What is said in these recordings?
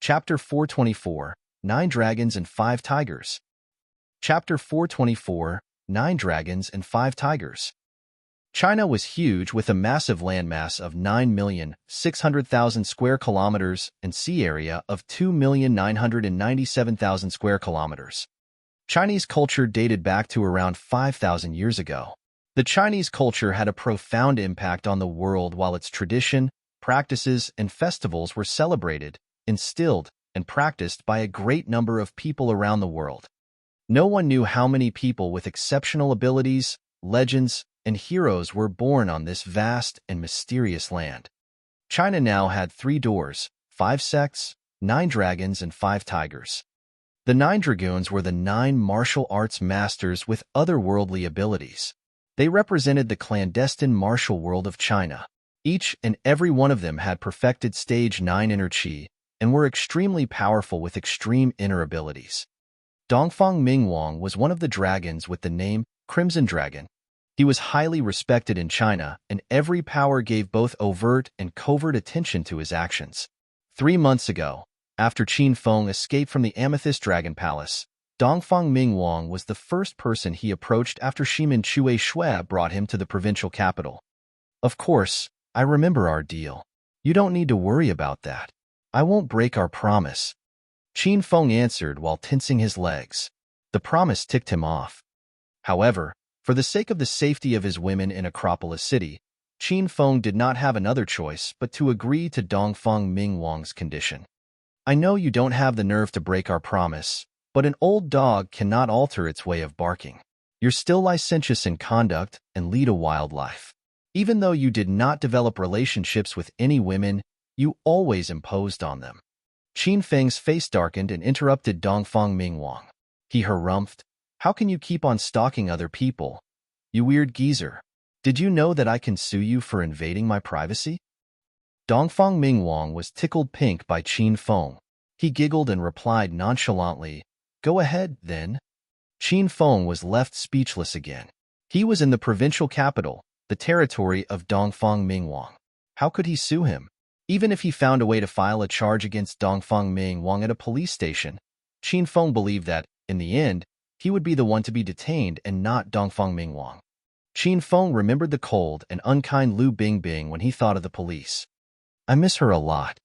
Chapter 424, 9 Dragons and 5 Tigers. Chapter 424, 9 Dragons and 5 Tigers. China was huge with a massive landmass of 9,600,000 square kilometers and sea area of 2,997,000 square kilometers. Chinese culture dated back to around 5,000 years ago. The Chinese culture had a profound impact on the world while its tradition, practices, and festivals were celebrated, instilled, and practiced by a great number of people around the world. No one knew how many people with exceptional abilities, legends, and heroes were born on this vast and mysterious land. China now had 3 doors, 5 sects, 9 dragons, and 5 tigers. The 9 dragoons were the 9 martial arts masters with otherworldly abilities. They represented the clandestine martial world of China. Each and every one of them had perfected stage 9 inner chi and were extremely powerful with extreme inner abilities. Dongfang Mingwang was one of the dragons with the name Crimson Dragon. He was highly respected in China, and every power gave both overt and covert attention to his actions. 3 months ago, after Qin Feng escaped from the Amethyst Dragon Palace, Dongfang Mingwang was the first person he approached after Shimin Chui Shui brought him to the provincial capital. "Of course, I remember our deal. You don't need to worry about that. I won't break our promise," Qin Feng answered while tensing his legs. The promise ticked him off. However, for the sake of the safety of his women in Acropolis City, Qin Feng did not have another choice but to agree to Dongfang Mingwang's condition. "I know you don't have the nerve to break our promise, but an old dog cannot alter its way of barking. You're still licentious in conduct and lead a wild life. Even though you did not develop relationships with any women, you always imposed on them." Qin Feng's face darkened and interrupted Dongfang Mingwang. He harumphed, "How can you keep on stalking other people? You weird geezer. Did you know that I can sue you for invading my privacy?" Dongfang Mingwang was tickled pink by Qin Feng. He giggled and replied nonchalantly, "Go ahead, then." Qin Feng was left speechless again. He was in the provincial capital, the territory of Dongfang Mingwang. How could he sue him? Even if he found a way to file a charge against Dongfang Mingwang at a police station, Qin Feng believed that, in the end, he would be the one to be detained and not Dongfang Mingwang. Qin Feng remembered the cold and unkind Lu Bingbing when he thought of the police. "I miss her a lot.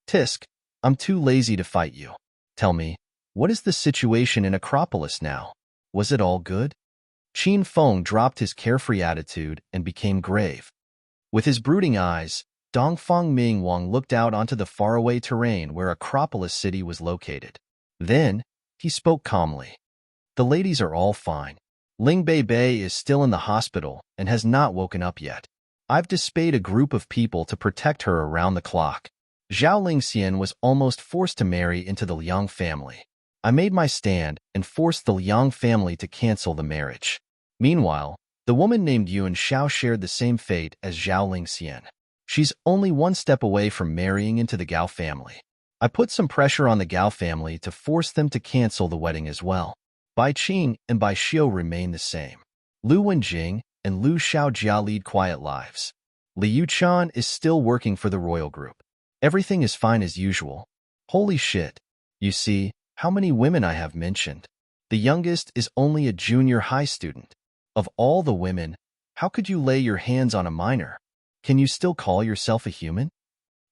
Tisk, I'm too lazy to fight you. Tell me, what is the situation in Acropolis now? Was it all good?" Qin Feng dropped his carefree attitude and became grave. With his brooding eyes, Dongfang Mingwang looked out onto the faraway terrain where Acropolis City was located. Then, he spoke calmly. "The ladies are all fine. Ling Bei Bei is still in the hospital and has not woken up yet. I've dispatched a group of people to protect her around the clock. Zhao Lingxian was almost forced to marry into the Liang family. I made my stand and forced the Liang family to cancel the marriage. Meanwhile, the woman named Yuan Xiao shared the same fate as Zhao Lingxian. She's only 1 step away from marrying into the Gao family. I put some pressure on the Gao family to force them to cancel the wedding as well. Bai Qing and Bai Xiu remain the same. Lu Wenjing and Lu Xiaojia lead quiet lives. Liu Chan is still working for the royal group. Everything is fine as usual. Holy shit. You see how many women I have mentioned. The youngest is only a junior high student. Of all the women, how could you lay your hands on a minor? Can you still call yourself a human?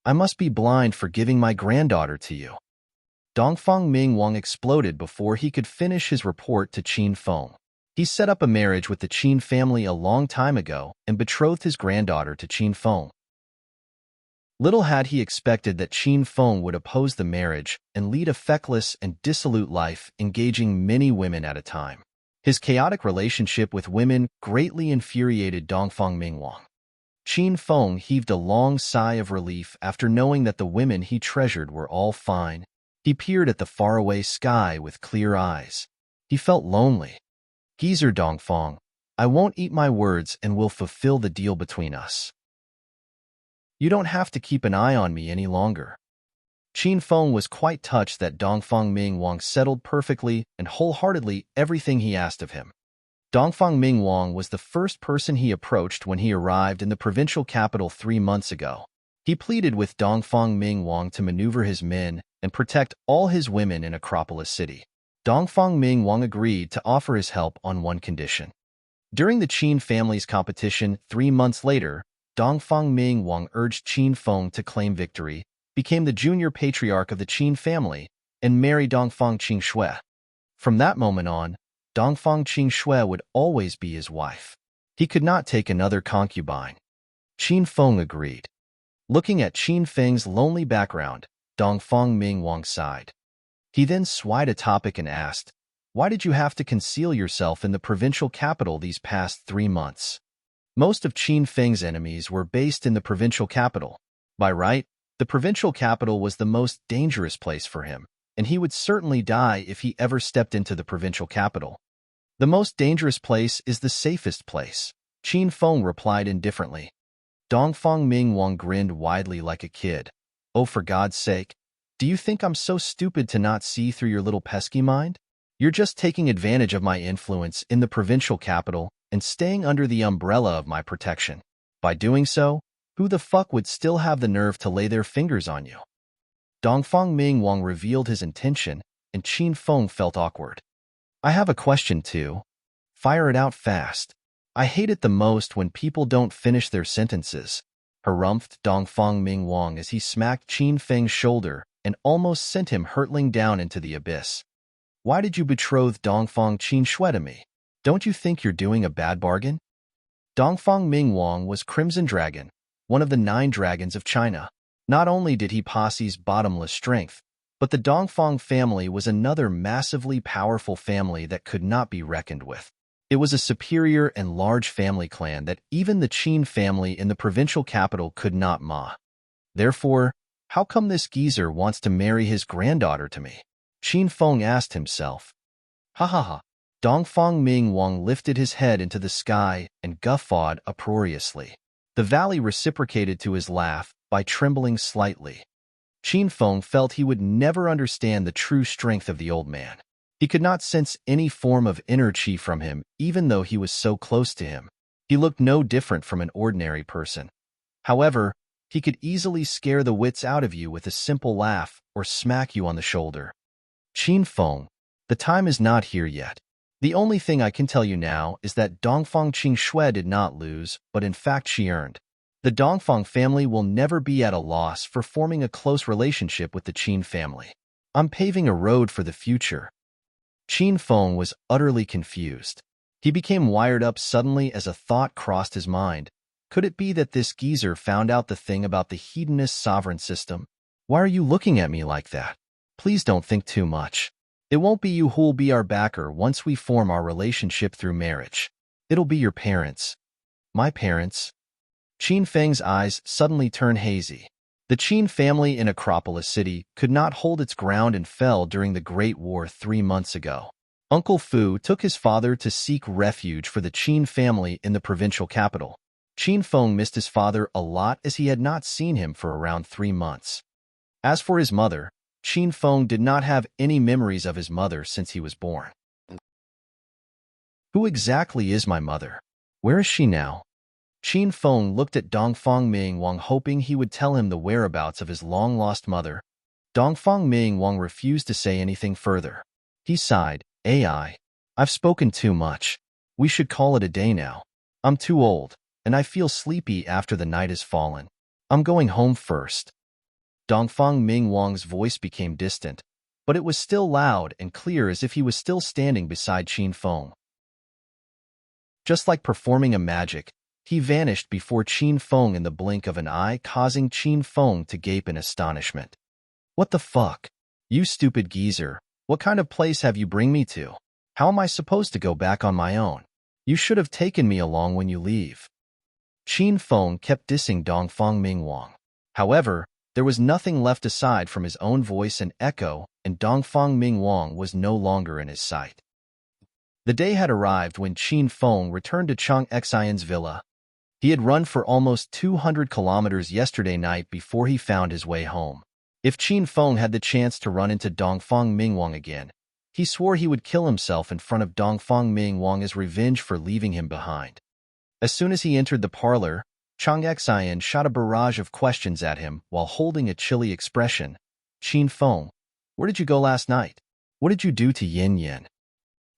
I must be blind for giving my granddaughter to you." Dongfang Mingwang exploded before he could finish his report to Qin Feng. He set up a marriage with the Qin family a long time ago and betrothed his granddaughter to Qin Feng. Little had he expected that Qin Feng would oppose the marriage and lead a feckless and dissolute life, engaging many women at a time. His chaotic relationship with women greatly infuriated Dongfang Mingwang. Qin Feng heaved a long sigh of relief after knowing that the women he treasured were all fine. He peered at the faraway sky with clear eyes. He felt lonely. "Geezer Dongfang, I won't eat my words and will fulfill the deal between us. You don't have to keep an eye on me any longer." Qin Feng was quite touched that Dongfang Mingwang settled perfectly and wholeheartedly everything he asked of him. Dongfang Mingwang was the first person he approached when he arrived in the provincial capital 3 months ago. He pleaded with Dongfang Mingwang to maneuver his men and protect all his women in Acropolis City. Dongfang Ming Wang agreed to offer his help on one condition. During the Qin family's competition 3 months later, Dongfang Ming Wang urged Qin Feng to claim victory, became the junior patriarch of the Qin family, and marry Dongfang Qing. From that moment on, Dongfang Qing would always be his wife. He could not take another concubine. Qin Feng agreed. Looking at Qin Feng's lonely background, Dongfang Ming Wang sighed. He then swayed a topic and asked, "Why did you have to conceal yourself in the provincial capital these past 3 months?" Most of Qin Feng's enemies were based in the provincial capital. By right, the provincial capital was the most dangerous place for him, and he would certainly die if he ever stepped into the provincial capital. "The most dangerous place is the safest place," Qin Feng replied indifferently. Dongfang Ming Wang grinned widely like a kid. "Oh, for God's sake, do you think I'm so stupid to not see through your little pesky mind? You're just taking advantage of my influence in the provincial capital and staying under the umbrella of my protection. By doing so, who the fuck would still have the nerve to lay their fingers on you?" Dongfang Ming Wang revealed his intention, and Qin Feng felt awkward. "I have a question too. Fire it out fast. I hate it the most when people don't finish their sentences," harumphed Dongfang Ming Wang as he smacked Qin Feng's shoulder and almost sent him hurtling down into the abyss. "Why did you betroth Dongfang Qing to me? Don't you think you're doing a bad bargain?" Dongfang Ming Wang was Crimson Dragon, one of the 9 dragons of China. Not only did he possess bottomless strength, but the Dongfang family was another massively powerful family that could not be reckoned with. It was a superior and large family clan that even the Qin family in the provincial capital could not match. Therefore, how come this geezer wants to marry his granddaughter to me? Qin Feng asked himself. Ha ha ha. Dongfang Ming Wang lifted his head into the sky and guffawed uproariously. The valley reciprocated to his laugh by trembling slightly. Qin Feng felt he would never understand the true strength of the old man. He could not sense any form of inner chi from him, even though he was so close to him. He looked no different from an ordinary person. However, he could easily scare the wits out of you with a simple laugh or smack you on the shoulder. Qin Feng, the time is not here yet. The only thing I can tell you now is that Dongfang Qing did not lose, but in fact she earned. The Dongfang family will never be at a loss for forming a close relationship with the Qin family. I'm paving a road for the future. Qin Feng was utterly confused. He became wired up suddenly as a thought crossed his mind. Could it be that this geezer found out the thing about the hedonist sovereign system? Why are you looking at me like that? Please don't think too much. It won't be you who'll be our backer once we form our relationship through marriage. It'll be your parents. My parents? Qin Feng's eyes suddenly turned hazy. The Qin family in Acropolis City could not hold its ground and fell during the Great War 3 months ago. Uncle Fu took his father to seek refuge for the Qin family in the provincial capital. Qin Feng missed his father a lot as he had not seen him for around 3 months. As for his mother, Qin Feng did not have any memories of his mother since he was born. Who exactly is my mother? Where is she now? Qin Feng looked at Dongfang Ming Wang hoping he would tell him the whereabouts of his long-lost mother. Dongfang Ming Wang refused to say anything further. He sighed, I've spoken too much. We should call it a day now. I'm too old, and I feel sleepy after the night has fallen. I'm going home first. Dongfang Ming Wang's voice became distant, but it was still loud and clear as if he was still standing beside Qin Feng. Just like performing a magic, he vanished before Qin Feng in the blink of an eye, causing Qin Feng to gape in astonishment. What the fuck? You stupid geezer, what kind of place have you bring me to? How am I supposed to go back on my own? You should have taken me along when you leave. Qin Feng kept dissing Dongfang Ming Wang. However, there was nothing left aside from his own voice and echo, and Dongfang Ming Wang was no longer in his sight. The day had arrived when Qin Feng returned to Chang Xian's villa. He had run for almost 200 kilometers yesterday night before he found his way home. If Qin Feng had the chance to run into Dongfang Ming Wang again, he swore he would kill himself in front of Dongfang Ming Wang as revenge for leaving him behind. As soon as he entered the parlor, Chang Xian shot a barrage of questions at him while holding a chilly expression. Qin Feng, Where did you go last night? What did you do to Yin Yin?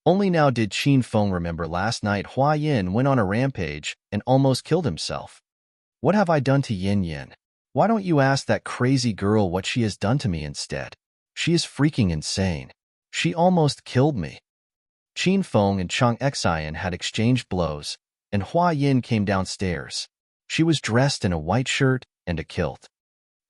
Only now did Qin Feng remember last night Hua Yin went on a rampage and almost killed himself. What have I done to Yin Yin? Why don't you ask that crazy girl what she has done to me instead? She is freaking insane. She almost killed me. Qin Feng and Chang Xian had exchanged blows, and Hua Yin came downstairs. She was dressed in a white shirt and a kilt.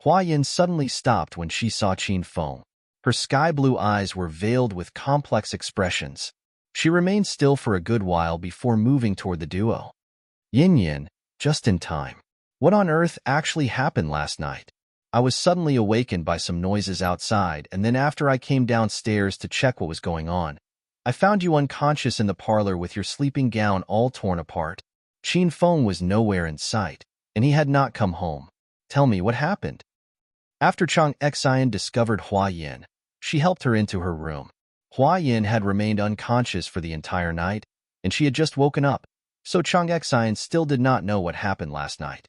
Hua Yin suddenly stopped when she saw Qin Feng. Her sky-blue eyes were veiled with complex expressions. She remained still for a good while before moving toward the duo. Yin Yin, just in time. What on earth actually happened last night? I was suddenly awakened by some noises outside, and then after I came downstairs to check what was going on, I found you unconscious in the parlor with your sleeping gown all torn apart. Qin Feng was nowhere in sight, and he had not come home. Tell me what happened. After Chang Xian discovered Hua Yin, she helped her into her room. Hua Yin had remained unconscious for the entire night, and she had just woken up, so Chang Xian still did not know what happened last night.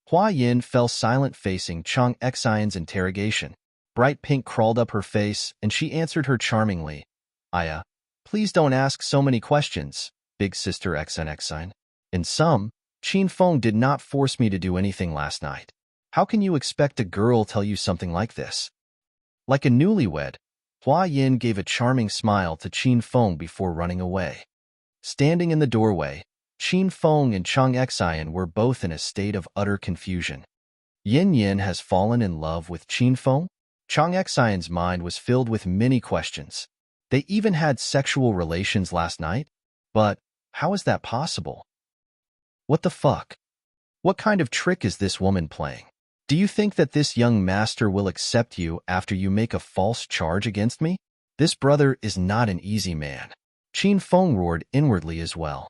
Hua Yin fell silent facing Chang Xian's interrogation. Bright pink crawled up her face, and she answered her charmingly. Aya, please don't ask so many questions, big sister Xian. In sum, Qin Feng did not force me to do anything last night. How can you expect a girl tell you something like this? Like a newlywed, Hua Yin gave a charming smile to Qin Feng before running away. Standing in the doorway, Qin Feng and Chang Xian were both in a state of utter confusion. Yin Yin has fallen in love with Qin Feng? Chang Xian's mind was filled with many questions. They even had sexual relations last night? But how is that possible? What the fuck? What kind of trick is this woman playing? Do you think that this young master will accept you after you make a false charge against me? This brother is not an easy man. Qin Feng roared inwardly as well.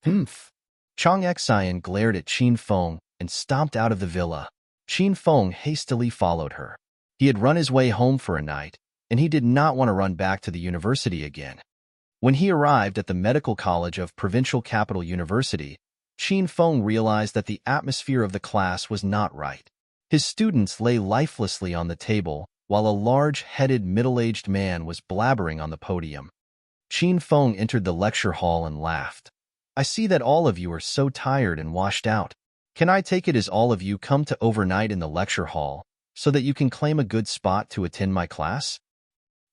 Humph. Chang Xian glared at Qin Feng and stomped out of the villa. Qin Feng hastily followed her. He had run his way home for a night, and he did not want to run back to the university again. When he arrived at the medical college of Provincial Capital University, Qin Feng realized that the atmosphere of the class was not right. His students lay lifelessly on the table, while a large-headed middle-aged man was blabbering on the podium. Qin Feng entered the lecture hall and laughed. I see that all of you are so tired and washed out. Can I take it as all of you come to overnight in the lecture hall, so that you can claim a good spot to attend my class?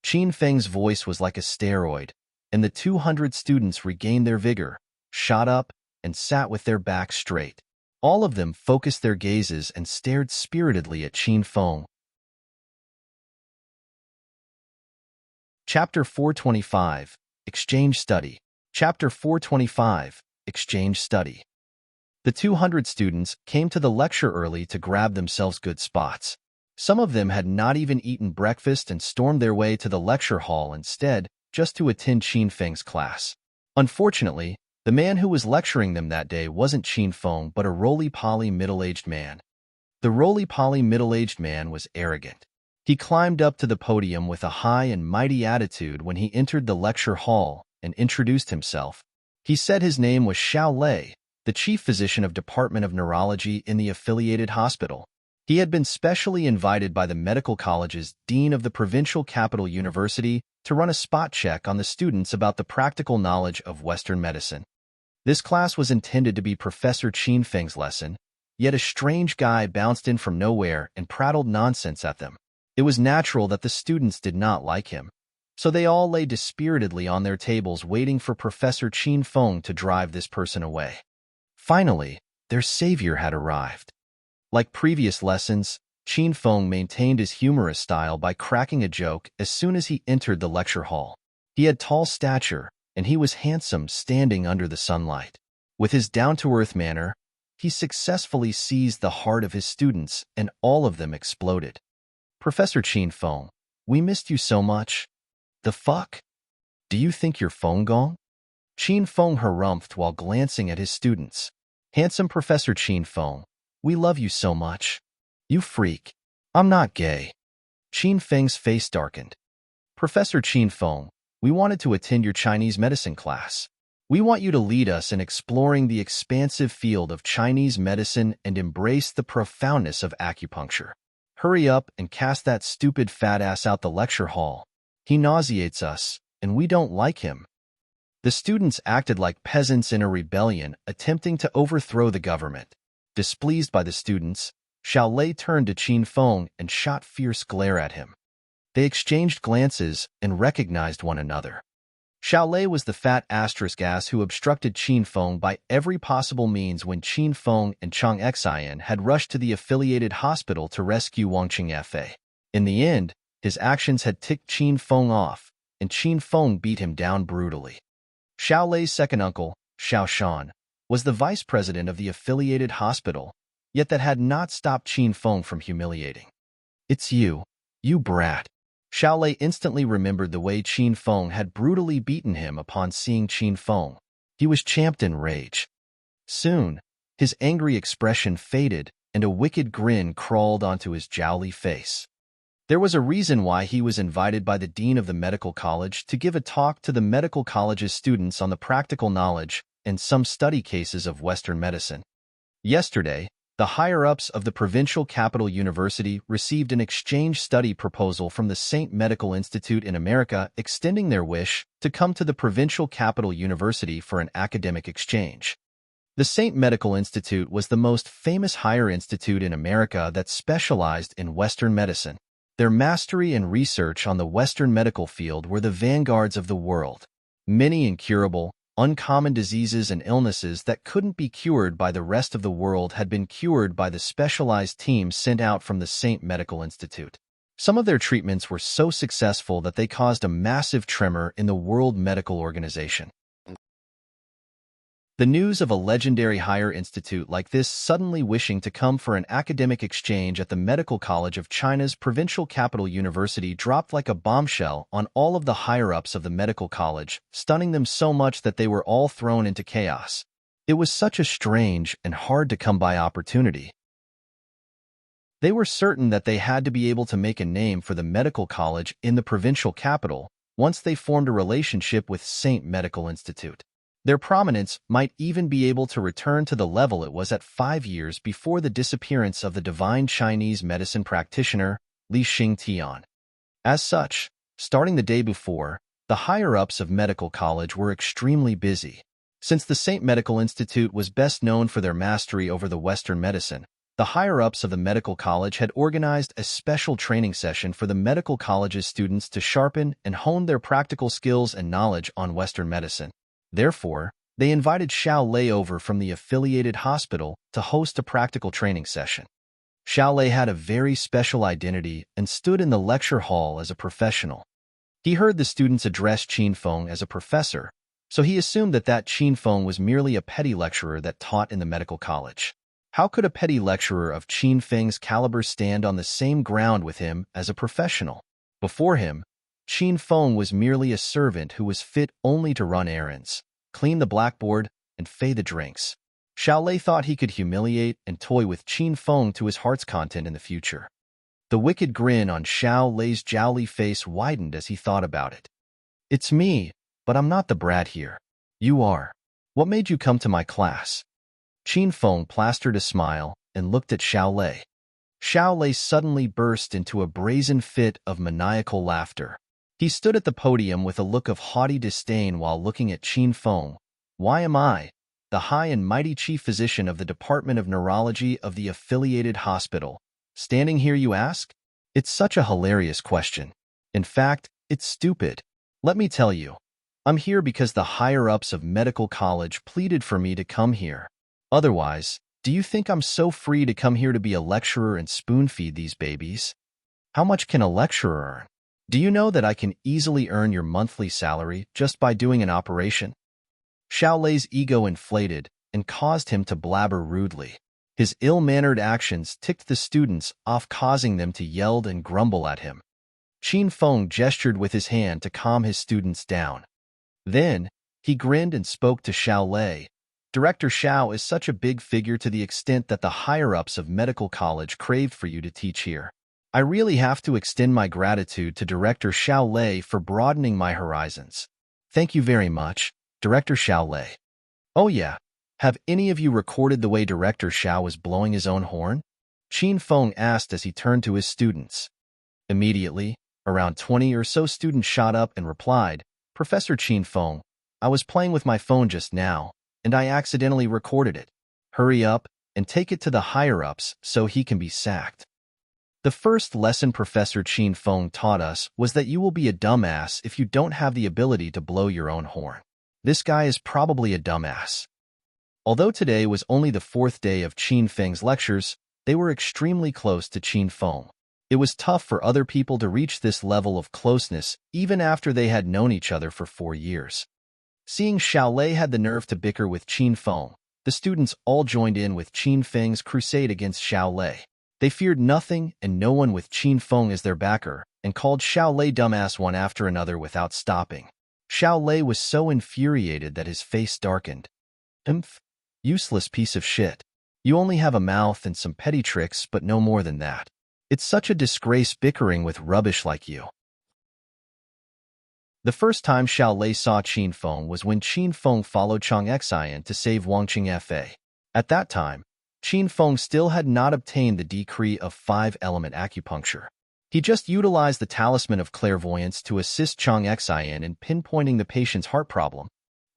Qin Feng's voice was like a steroid, and the 200 students regained their vigor, shot up, and sat with their backs straight. All of them focused their gazes and stared spiritedly at Qin Feng. Chapter 425, Exchange Study. Chapter 425, Exchange Study. The 200 students came to the lecture early to grab themselves good spots. Some of them had not even eaten breakfast and stormed their way to the lecture hall instead, just to attend Qin Feng's class. Unfortunately, the man who was lecturing them that day wasn't Qin Feng but a roly-poly middle-aged man. The roly-poly middle-aged man was arrogant. He climbed up to the podium with a high and mighty attitude when he entered the lecture hall and introduced himself. He said his name was Xiao Lei, the chief physician of Department of Neurology in the affiliated hospital. He had been specially invited by the medical college's dean of the Provincial Capital University to run a spot check on the students about the practical knowledge of Western medicine. This class was intended to be Professor Qin Feng's lesson, yet a strange guy bounced in from nowhere and prattled nonsense at them. It was natural that the students did not like him, so they all lay dispiritedly on their tables waiting for Professor Qin Feng to drive this person away. Finally, their savior had arrived. Like previous lessons, Qin Feng maintained his humorous style by cracking a joke as soon as he entered the lecture hall. He had tall stature, and he was handsome standing under the sunlight. With his down-to-earth manner, he successfully seized the heart of his students, and all of them exploded. Professor Qin Feng, we missed you so much. The fuck? Do you think you're phone gong? Qin Feng harumphed while glancing at his students. Handsome Professor Qin Feng, we love you so much. You freak. I'm not gay. Qin Feng's face darkened. Professor Qin Feng, we wanted to attend your Chinese medicine class. We want you to lead us in exploring the expansive field of Chinese medicine and embrace the profoundness of acupuncture. Hurry up and cast that stupid fat ass out the lecture hall. He nauseates us, and we don't like him. The students acted like peasants in a rebellion, attempting to overthrow the government. Displeased by the students, Xiao Lei turned to Qin Feng and shot fierce glare at him. They exchanged glances and recognized one another. Xiao Lei was the fat asterisk ass who obstructed Qin Feng by every possible means when Qin Feng and Chang Xian had rushed to the affiliated hospital to rescue Wang Qingfe. In the end, his actions had ticked Qin Feng off, and Qin Feng beat him down brutally. Xiao Lei's second uncle, Xiao Shan, was the vice president of the affiliated hospital, yet that had not stopped Qin Feng from humiliating. "It's you brat." Xiao Lei instantly remembered the way Qin Feng had brutally beaten him upon seeing Qin Feng. He was champed in rage. Soon, his angry expression faded and a wicked grin crawled onto his jowly face. There was a reason why he was invited by the dean of the medical college to give a talk to the medical college's students on the practical knowledge and some study cases of Western medicine. Yesterday, the higher-ups of the provincial capital university received an exchange study proposal from the St. Medical Institute in America extending their wish to come to the provincial capital university for an academic exchange. The St. Medical Institute was the most famous higher institute in America that specialized in Western medicine. Their mastery and research on the Western medical field were the vanguards of the world. Many incurable, uncommon diseases and illnesses that couldn't be cured by the rest of the world had been cured by the specialized teams sent out from the St. Medical Institute. Some of their treatments were so successful that they caused a massive tremor in the World Medical Organization. The news of a legendary higher institute like this suddenly wishing to come for an academic exchange at the Medical College of China's provincial capital university dropped like a bombshell on all of the higher-ups of the medical college, stunning them so much that they were all thrown into chaos. It was such a strange and hard-to-come-by opportunity. They were certain that they had to be able to make a name for the medical college in the provincial capital once they formed a relationship with St. Medical Institute. Their prominence might even be able to return to the level it was at 5 years before the disappearance of the divine Chinese medicine practitioner, Li Xingtian. As such, starting the day before, the higher-ups of medical college were extremely busy. Since the St. Medical Institute was best known for their mastery over the Western medicine, the higher-ups of the medical college had organized a special training session for the medical college's students to sharpen and hone their practical skills and knowledge on Western medicine. Therefore, they invited Xiao Lei over from the affiliated hospital to host a practical training session. Xiao Lei had a very special identity and stood in the lecture hall as a professional. He heard the students address Qin Feng as a professor, so he assumed that Qin Feng was merely a petty lecturer that taught in the medical college. How could a petty lecturer of Qin Feng's caliber stand on the same ground with him as a professional? Before him, Qin Feng was merely a servant who was fit only to run errands, clean the blackboard, and pay the drinks. Xiao Lei thought he could humiliate and toy with Qin Feng to his heart's content in the future. The wicked grin on Xiao Lei's jowly face widened as he thought about it. "It's me, but I'm not the brat here. You are. What made you come to my class?" Qin Feng plastered a smile and looked at Xiao Lei. Xiao Lei suddenly burst into a brazen fit of maniacal laughter. He stood at the podium with a look of haughty disdain while looking at Qin Feng. "Why am I, the high and mighty chief physician of the Department of Neurology of the affiliated hospital, standing here, you ask? It's such a hilarious question. In fact, it's stupid. Let me tell you. I'm here because the higher-ups of medical college pleaded for me to come here. Otherwise, do you think I'm so free to come here to be a lecturer and spoon-feed these babies? How much can a lecturer earn? Do you know that I can easily earn your monthly salary just by doing an operation?" Xiao Lei's ego inflated and caused him to blabber rudely. His ill-mannered actions ticked the students off, causing them to yell and grumble at him. Qin Feng gestured with his hand to calm his students down. Then, he grinned and spoke to Xiao Lei. "Director Xiao is such a big figure to the extent that the higher-ups of medical college craved for you to teach here. I really have to extend my gratitude to Director Xiao Lei for broadening my horizons. Thank you very much, Director Xiao Lei." "Oh yeah, have any of you recorded the way Director Xiao was blowing his own horn?" Qin Feng asked as he turned to his students. Immediately, around 20 or so students shot up and replied, "Professor Qin Feng, I was playing with my phone just now, and I accidentally recorded it. Hurry up and take it to the higher-ups so he can be sacked." The first lesson Professor Qin Feng taught us was that you will be a dumbass if you don't have the ability to blow your own horn. This guy is probably a dumbass. Although today was only the fourth day of Qin Feng's lectures, they were extremely close to Qin Feng. It was tough for other people to reach this level of closeness even after they had known each other for 4 years. Seeing Xiao Lei had the nerve to bicker with Qin Feng, the students all joined in with Qin Feng's crusade against Xiao Lei. They feared nothing and no one with Qin Feng as their backer, and called Xiao Lei dumbass one after another without stopping. Xiao Lei was so infuriated that his face darkened. "Imph, useless piece of shit. You only have a mouth and some petty tricks, but no more than that. It's such a disgrace bickering with rubbish like you." The first time Xiao Lei saw Qin Feng was when Qin Feng followed Chang Xian to save Wangqing Fa. At that time, Qin Feng still had not obtained the decree of 5-element acupuncture. He just utilized the talisman of clairvoyance to assist Chang Xian in pinpointing the patient's heart problem.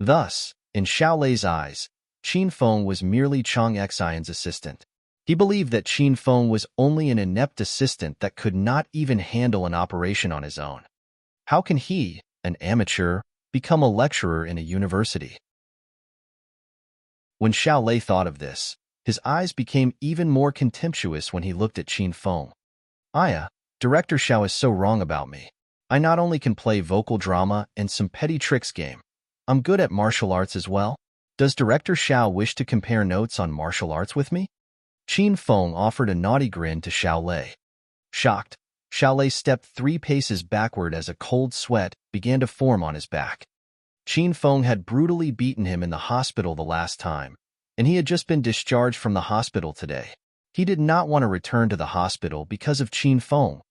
Thus, in Xiao Lei's eyes, Qin Feng was merely Chang Xian's assistant. He believed that Qin Feng was only an inept assistant that could not even handle an operation on his own. How can he, an amateur, become a lecturer in a university? When Xiao Lei thought of this, his eyes became even more contemptuous when he looked at Qin Feng. "Aya, Director Xiao is so wrong about me. I not only can play vocal drama and some petty tricks game, I'm good at martial arts as well. Does Director Xiao wish to compare notes on martial arts with me?" Qin Feng offered a naughty grin to Xiao Lei. Shocked, Xiao Lei stepped 3 paces backward as a cold sweat began to form on his back. Qin Feng had brutally beaten him in the hospital the last time, and he had just been discharged from the hospital today. He did not want to return to the hospital because of Qin Feng.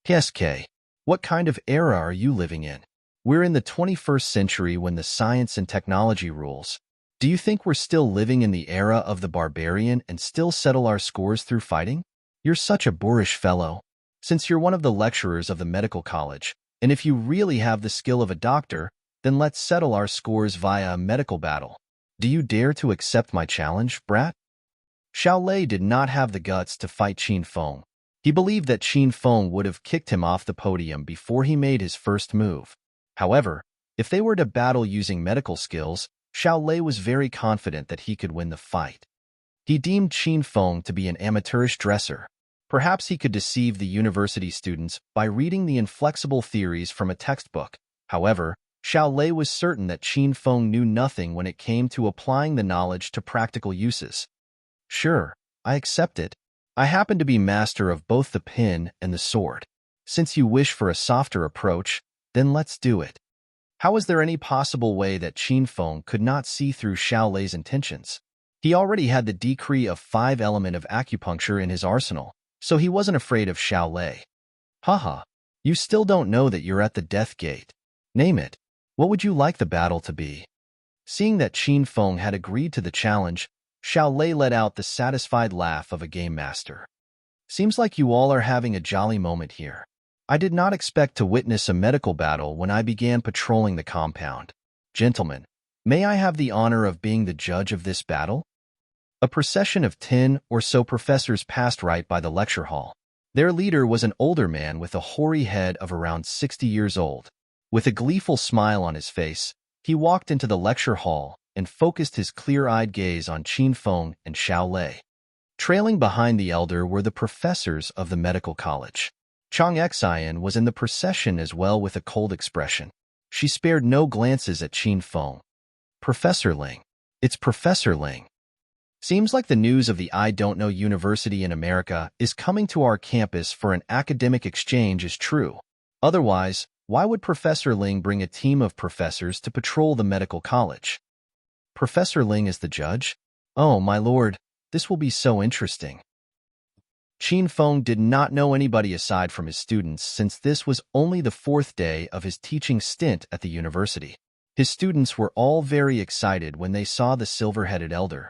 "SK, what kind of era are you living in? We're in the 21st century when the science and technology rules. Do you think we're still living in the era of the barbarian and still settle our scores through fighting? You're such a boorish fellow. Since you're one of the lecturers of the medical college, and if you really have the skill of a doctor, then let's settle our scores via a medical battle. Do you dare to accept my challenge, brat?" Xiao Lei did not have the guts to fight Qin Feng. He believed that Qin Feng would have kicked him off the podium before he made his first move. However, if they were to battle using medical skills, Xiao Lei was very confident that he could win the fight. He deemed Qin Feng to be an amateurish dresser. Perhaps he could deceive the university students by reading the inflexible theories from a textbook. However, Xiao Lei was certain that Qin Feng knew nothing when it came to applying the knowledge to practical uses. "Sure, I accept it. I happen to be master of both the pin and the sword. Since you wish for a softer approach, then let's do it." How was there any possible way that Qin Feng could not see through Xiao Lei's intentions? He already had the decree of 5-element of acupuncture in his arsenal, so he wasn't afraid of Xiao Lei. "Haha, you still don't know that you're at the death gate. Name it. What would you like the battle to be?" Seeing that Qin Feng had agreed to the challenge, Xiao Lei let out the satisfied laugh of a game master. "Seems like you all are having a jolly moment here. I did not expect to witness a medical battle when I began patrolling the compound. Gentlemen, may I have the honor of being the judge of this battle?" A procession of 10 or so professors passed right by the lecture hall. Their leader was an older man with a hoary head of around 60 years old. With a gleeful smile on his face, he walked into the lecture hall and focused his clear-eyed gaze on Qin Feng and Xiao Lei. Trailing behind the elder were the professors of the medical college. Chang Xian was in the procession as well with a cold expression. She spared no glances at Qin Feng. "Professor Ling. It's Professor Ling. Seems like the news of the I Don't Know University in America is coming to our campus for an academic exchange is true. Otherwise, why would Professor Ling bring a team of professors to patrol the medical college? Professor Ling is the judge? Oh, my lord, this will be so interesting." Qin Feng did not know anybody aside from his students since this was only the 4th day of his teaching stint at the university. His students were all very excited when they saw the silver-headed elder.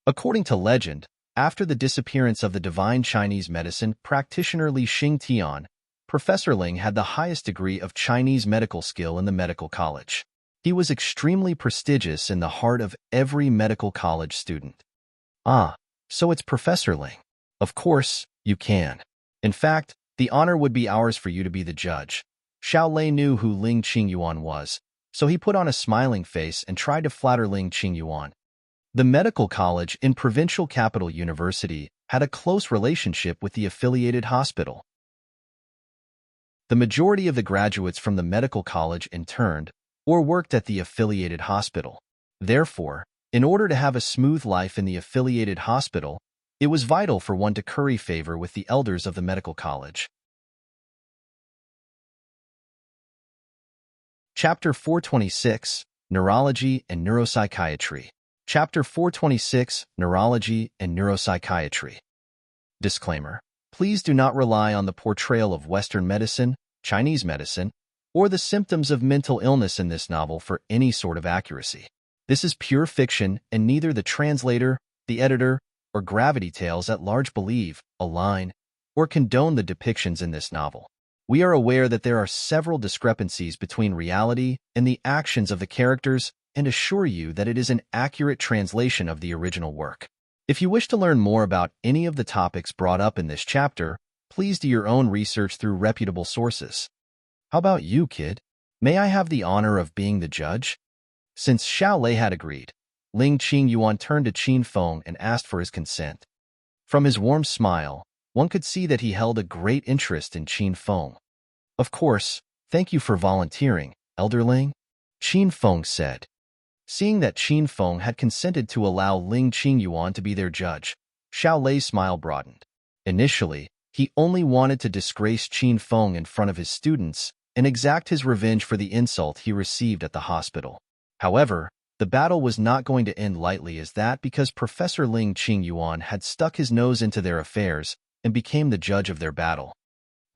According to legend, After the disappearance of the divine Chinese medicine practitioner Li Xingtian, Professor Ling had the highest degree of Chinese medical skill in the medical college. He was extremely prestigious in the heart of every medical college student. Ah, so it's Professor Ling. Of course, you can. In fact, the honor would be ours for you to be the judge. Xiao Lei knew who Ling Qingyuan was, so he put on a smiling face and tried to flatter Ling Qingyuan. The medical college in provincial capital university had a close relationship with the affiliated hospital. The majority of the graduates from the medical college interned or worked at the affiliated hospital. Therefore, in order to have a smooth life in the affiliated hospital, it was vital for one to curry favor with the elders of the medical college. Chapter 426, Neurology and Neuropsychiatry. Chapter 426, Neurology and Neuropsychiatry. Disclaimer. Please do not rely on the portrayal of Western medicine, Chinese medicine, or the symptoms of mental illness in this novel for any sort of accuracy. This is pure fiction, and neither the translator, the editor, or Gravity Tales at large believe, align, or condone the depictions in this novel. We are aware that there are several discrepancies between reality and the actions of the characters and assure you that it is an accurate translation of the original work. If you wish to learn more about any of the topics brought up in this chapter, please do your own research through reputable sources. How about you, kid? May I have the honor of being the judge? Since Xiao Lei had agreed, Ling Qingyuan turned to Qin Feng and asked for his consent. From his warm smile, one could see that he held a great interest in Qin Feng. Of course, thank you for volunteering, Elder Ling, Qin Feng said. Seeing that Qin Feng had consented to allow Ling Qingyuan to be their judge, Xiao Lei's smile broadened. Initially, he only wanted to disgrace Qin Feng in front of his students and exact his revenge for the insult he received at the hospital. However, the battle was not going to end lightly as that because Professor Ling Qingyuan had stuck his nose into their affairs and became the judge of their battle.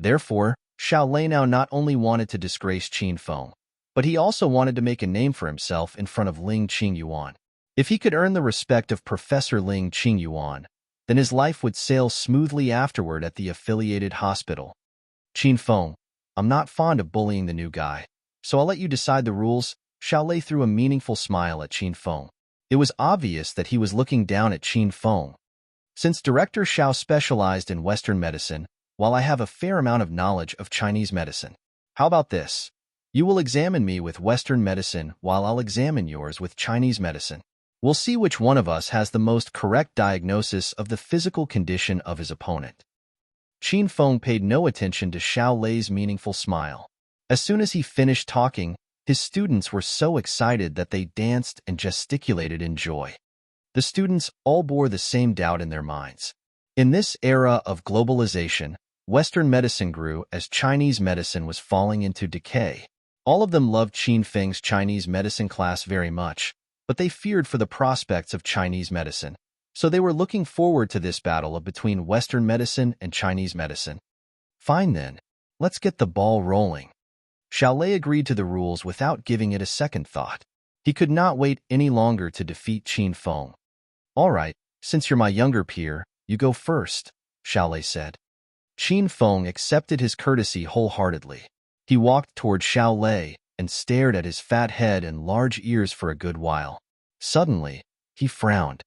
Therefore, Xiao Lei now not only wanted to disgrace Qin Feng, but he also wanted to make a name for himself in front of Ling Qingyuan. If he could earn the respect of Professor Ling Qingyuan, then his life would sail smoothly afterward at the affiliated hospital. Qin Feng, I'm not fond of bullying the new guy, so I'll let you decide the rules. Xiao Lei threw a meaningful smile at Qin Feng. It was obvious that he was looking down at Qin Feng. Since Director Xiao specialized in Western medicine, while I have a fair amount of knowledge of Chinese medicine. How about this? You will examine me with Western medicine while I'll examine yours with Chinese medicine. We'll see which one of us has the most correct diagnosis of the physical condition of his opponent. Qin Feng paid no attention to Xiao Lei's meaningful smile. As soon as he finished talking, his students were so excited that they danced and gesticulated in joy. The students all bore the same doubt in their minds. In this era of globalization, Western medicine grew as Chinese medicine was falling into decay. All of them loved Qin Feng's Chinese medicine class very much, but they feared for the prospects of Chinese medicine, so they were looking forward to this battle between Western medicine and Chinese medicine. Fine then, let's get the ball rolling. Xiao Lei agreed to the rules without giving it a second thought. He could not wait any longer to defeat Qin Feng. All right, since you're my younger peer, you go first, Xiao Lei said. Qin Feng accepted his courtesy wholeheartedly. He walked toward Xiao Lei and stared at his fat head and large ears for a good while. Suddenly, he frowned.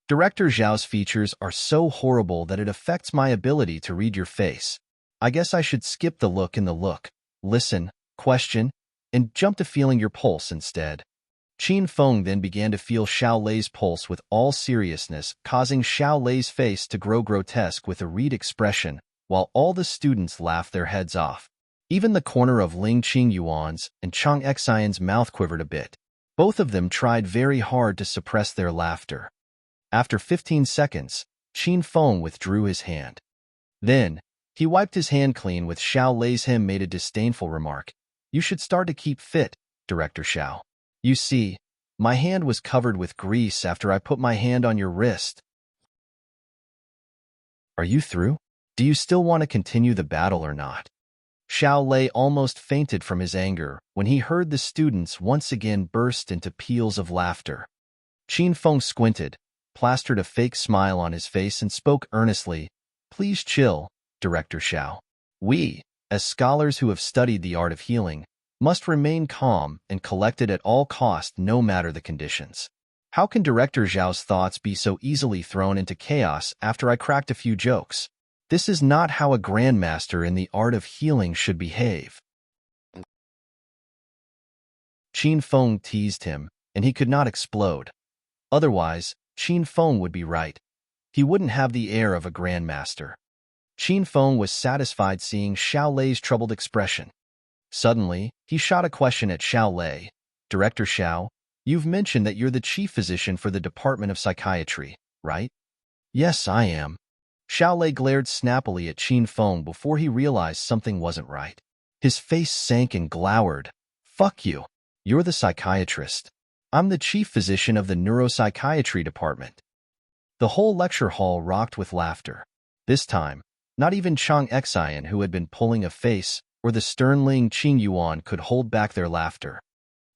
Director Zhao's features are so horrible that it affects my ability to read your face. I guess I should skip the look in the look, listen, question, and jump to feeling your pulse instead. Qin Feng then began to feel Xiao Lei's pulse with all seriousness, causing Xiao Lei's face to grow grotesque with a reed expression, while all the students laughed their heads off. Even the corner of Ling Qingyuan's and Chang Xian's mouth quivered a bit. Both of them tried very hard to suppress their laughter. After 15 seconds, Qin Feng withdrew his hand. Then, he wiped his hand clean with Xiao Lei's him made a disdainful remark. You should start to keep fit, Director Xiao. You see, my hand was covered with grease after I put my hand on your wrist. Are you through? Do you still want to continue the battle or not? Xiao Lei almost fainted from his anger when he heard the students once again burst into peals of laughter. Qin Feng squinted, plastered a fake smile on his face and spoke earnestly. Please chill, Director Xiao. We, as scholars who have studied the art of healing, must remain calm and collected at all costs no matter the conditions. How can Director Xiao's thoughts be so easily thrown into chaos after I cracked a few jokes? This is not how a grandmaster in the art of healing should behave. Qin Feng teased him, and he could not explode. Otherwise, Qin Feng would be right. He wouldn't have the air of a grandmaster. Qin Feng was satisfied seeing Xiao Lei's troubled expression. Suddenly, he shot a question at Xiao Lei. Director Xiao, you've mentioned that you're the chief physician for the Department of Psychiatry, right? Yes, I am. Xiao Lei glared snappily at Qin Feng before he realized something wasn't right. His face sank and glowered. Fuck you. You're the psychiatrist. I'm the chief physician of the neuropsychiatry department. The whole lecture hall rocked with laughter. This time, not even Chang Xian, who had been pulling a face, or the stern Ling Qingyuan could hold back their laughter.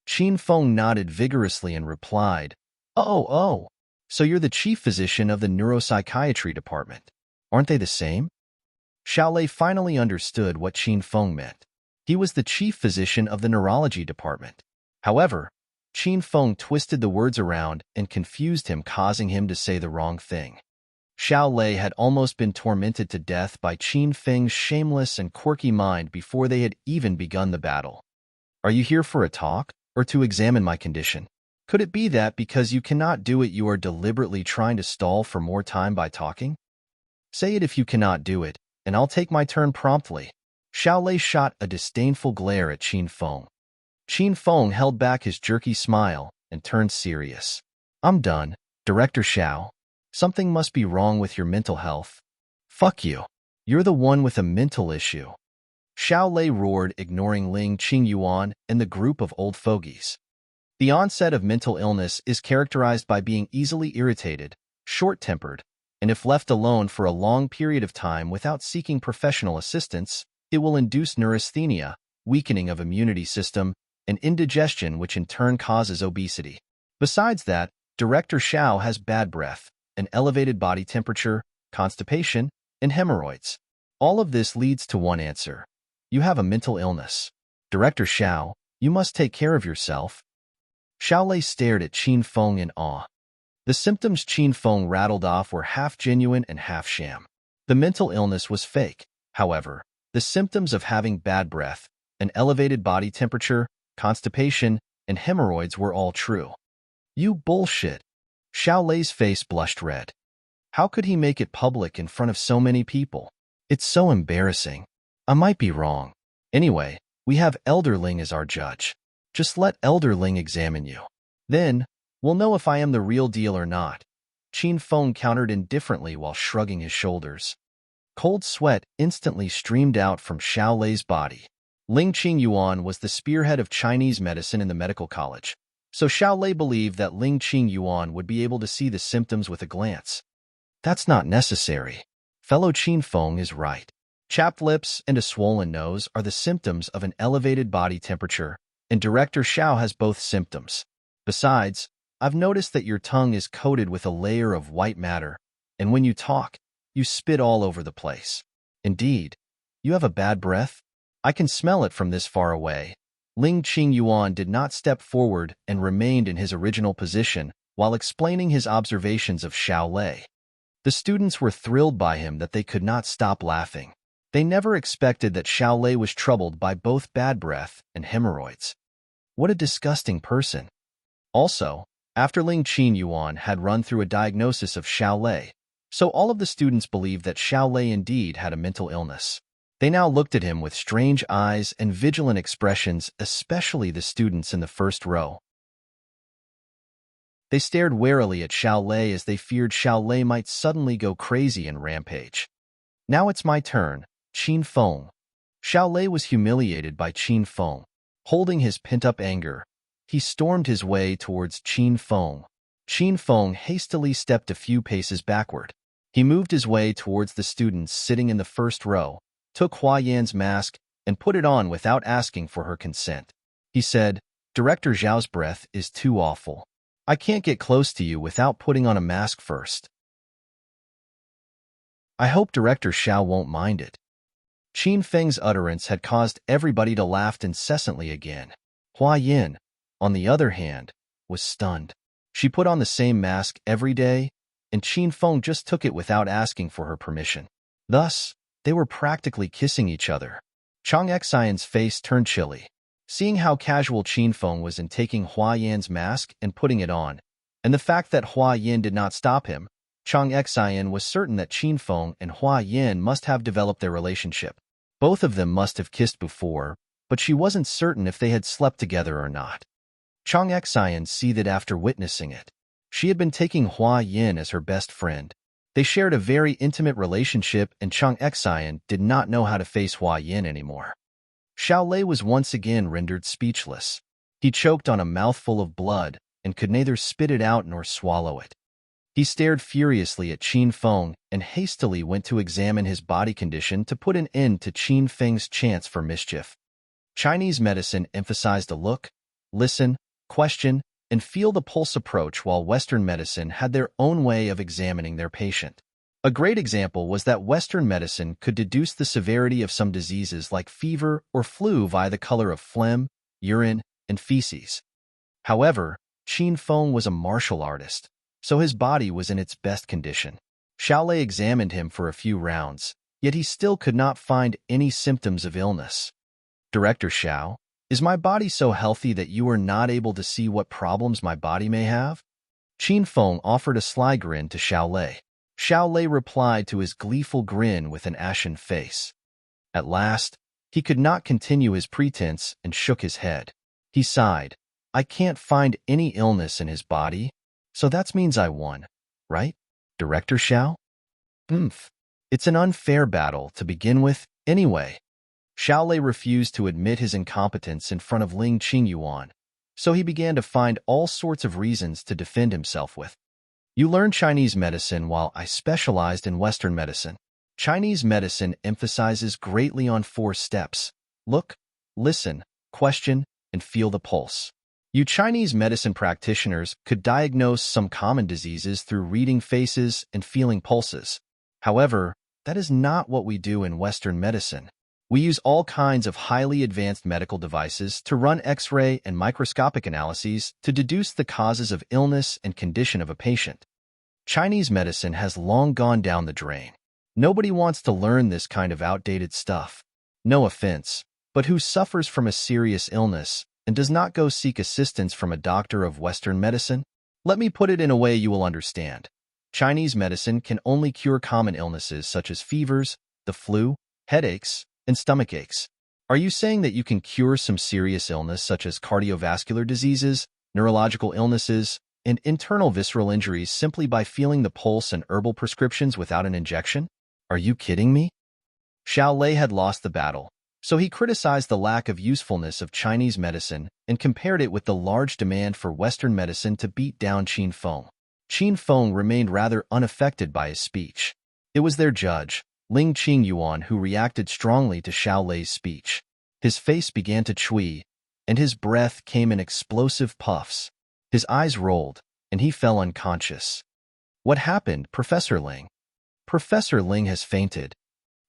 Qin Feng nodded vigorously and replied, Oh, so you're the chief physician of the neuropsychiatry department. Aren't they the same? Xiao Lei finally understood what Qin Feng meant. He was the chief physician of the neurology department. However, Qin Feng twisted the words around and confused him, causing him to say the wrong thing. Xiao Lei had almost been tormented to death by Qin Feng's shameless and quirky mind before they had even begun the battle. Are you here for a talk, or to examine my condition? Could it be that because you cannot do it you are deliberately trying to stall for more time by talking? Say it if you cannot do it, and I'll take my turn promptly. Xiao Lei shot a disdainful glare at Qin Feng. Qin Feng held back his jerky smile and turned serious. I'm done, Director Xiao. Something must be wrong with your mental health. Fuck you. You're the one with a mental issue. Xiao Lei roared, ignoring Ling Qingyuan and the group of old fogies. The onset of mental illness is characterized by being easily irritated, short-tempered, and if left alone for a long period of time without seeking professional assistance, it will induce neurasthenia, weakening of immunity system, and indigestion, which in turn causes obesity. Besides that, Director Xiao has bad breath, an elevated body temperature, constipation, and hemorrhoids. All of this leads to one answer. You have a mental illness. Director Xiao, you must take care of yourself. Xiao Lei stared at Qin Feng in awe. The symptoms Qin Feng rattled off were half genuine and half sham. The mental illness was fake. However, the symptoms of having bad breath, an elevated body temperature, constipation, and hemorrhoids were all true. You bullshit. Xiao Lei's face blushed red. How could he make it public in front of so many people? It's so embarrassing. I might be wrong. Anyway, we have Elder Ling as our judge. Just let Elder Ling examine you. Then, we'll know if I am the real deal or not. Qin Feng countered indifferently while shrugging his shoulders. Cold sweat instantly streamed out from Xiao Lei's body. Ling Qingyuan was the spearhead of Chinese medicine in the medical college, so Xiao Lei believed that Ling Qingyuan would be able to see the symptoms with a glance. That's not necessary. Fellow Qin Feng is right. Chapped lips and a swollen nose are the symptoms of an elevated body temperature, and Director Xiao has both symptoms. Besides, I've noticed that your tongue is coated with a layer of white matter, and when you talk, you spit all over the place. Indeed, you have a bad breath? I can smell it from this far away. Ling Qingyuan did not step forward and remained in his original position while explaining his observations of Xiao Lei. The students were thrilled by him that they could not stop laughing. They never expected that Xiao Lei was troubled by both bad breath and hemorrhoids. What a disgusting person. Also, after Ling Qingyuan had run through a diagnosis of Xiao Lei, so all of the students believed that Xiao Lei indeed had a mental illness. They now looked at him with strange eyes and vigilant expressions, especially the students in the first row. They stared warily at Xiao Lei as they feared Xiao Lei might suddenly go crazy and rampage. Now it's my turn, Qin Feng. Xiao Lei was humiliated by Qin Feng. Holding his pent-up anger, he stormed his way towards Qin Feng. Qin Feng hastily stepped a few paces backward. He moved his way towards the students sitting in the first row, took Hua Yan's mask, and put it on without asking for her consent. He said, Director Zhao's breath is too awful. I can't get close to you without putting on a mask first. I hope Director Xiao won't mind it. Qin Feng's utterance had caused everybody to laugh incessantly again. Hua Yin, on the other hand, was stunned. She put on the same mask every day, and Qin Feng just took it without asking for her permission. Thus, they were practically kissing each other. Chang Xian's face turned chilly. Seeing how casual Qin Feng was in taking Hua Yan's mask and putting it on, and the fact that Hua Yin did not stop him, Chang Xian was certain that Qin Feng and Hua Yin must have developed their relationship. Both of them must have kissed before, but she wasn't certain if they had slept together or not. Chang Xian seethed after witnessing it. She had been taking Hua Yin as her best friend. They shared a very intimate relationship, and Chang Xian did not know how to face Hua Yin anymore. Xiao Lei was once again rendered speechless. He choked on a mouthful of blood and could neither spit it out nor swallow it. He stared furiously at Qin Feng and hastily went to examine his body condition to put an end to Qin Feng's chance for mischief. Chinese medicine emphasized a look, listen, question, and feel the pulse approach, while Western medicine had their own way of examining their patient. A great example was that Western medicine could deduce the severity of some diseases like fever or flu via the color of phlegm, urine, and feces. However, Qin Feng was a martial artist, so his body was in its best condition. Xiao Lei examined him for a few rounds, yet he still could not find any symptoms of illness. Director Xiao, is my body so healthy that you are not able to see what problems my body may have? Qin Feng offered a sly grin to Xiao Lei. Xiao Lei replied to his gleeful grin with an ashen face. At last, he could not continue his pretense and shook his head. He sighed. I can't find any illness in his body, so that means I won, right, Director Xiao? It's an unfair battle to begin with, anyway. Xiao Lei refused to admit his incompetence in front of Ling Qingyuan, so he began to find all sorts of reasons to defend himself with. You learned Chinese medicine while I specialized in Western medicine. Chinese medicine emphasizes greatly on 4 steps: look, listen, question, and feel the pulse. You Chinese medicine practitioners could diagnose some common diseases through reading faces and feeling pulses. However, that is not what we do in Western medicine. We use all kinds of highly advanced medical devices to run X-ray and microscopic analyses to deduce the causes of illness and condition of a patient. Chinese medicine has long gone down the drain. Nobody wants to learn this kind of outdated stuff. No offense, but who suffers from a serious illness and does not go seek assistance from a doctor of Western medicine? Let me put it in a way you will understand. Chinese medicine can only cure common illnesses such as fevers, the flu, headaches, and stomach aches. Are you saying that you can cure some serious illness such as cardiovascular diseases, neurological illnesses, and internal visceral injuries simply by feeling the pulse and herbal prescriptions without an injection? Are you kidding me? Xiao Lei had lost the battle, so he criticized the lack of usefulness of Chinese medicine and compared it with the large demand for Western medicine to beat down Qin Feng. Qin Feng remained rather unaffected by his speech. It was their judge, Ling Qingyuan, who reacted strongly to Xiao Lei's speech. His face began to chui, and his breath came in explosive puffs. His eyes rolled, and he fell unconscious. What happened, Professor Ling? Professor Ling has fainted.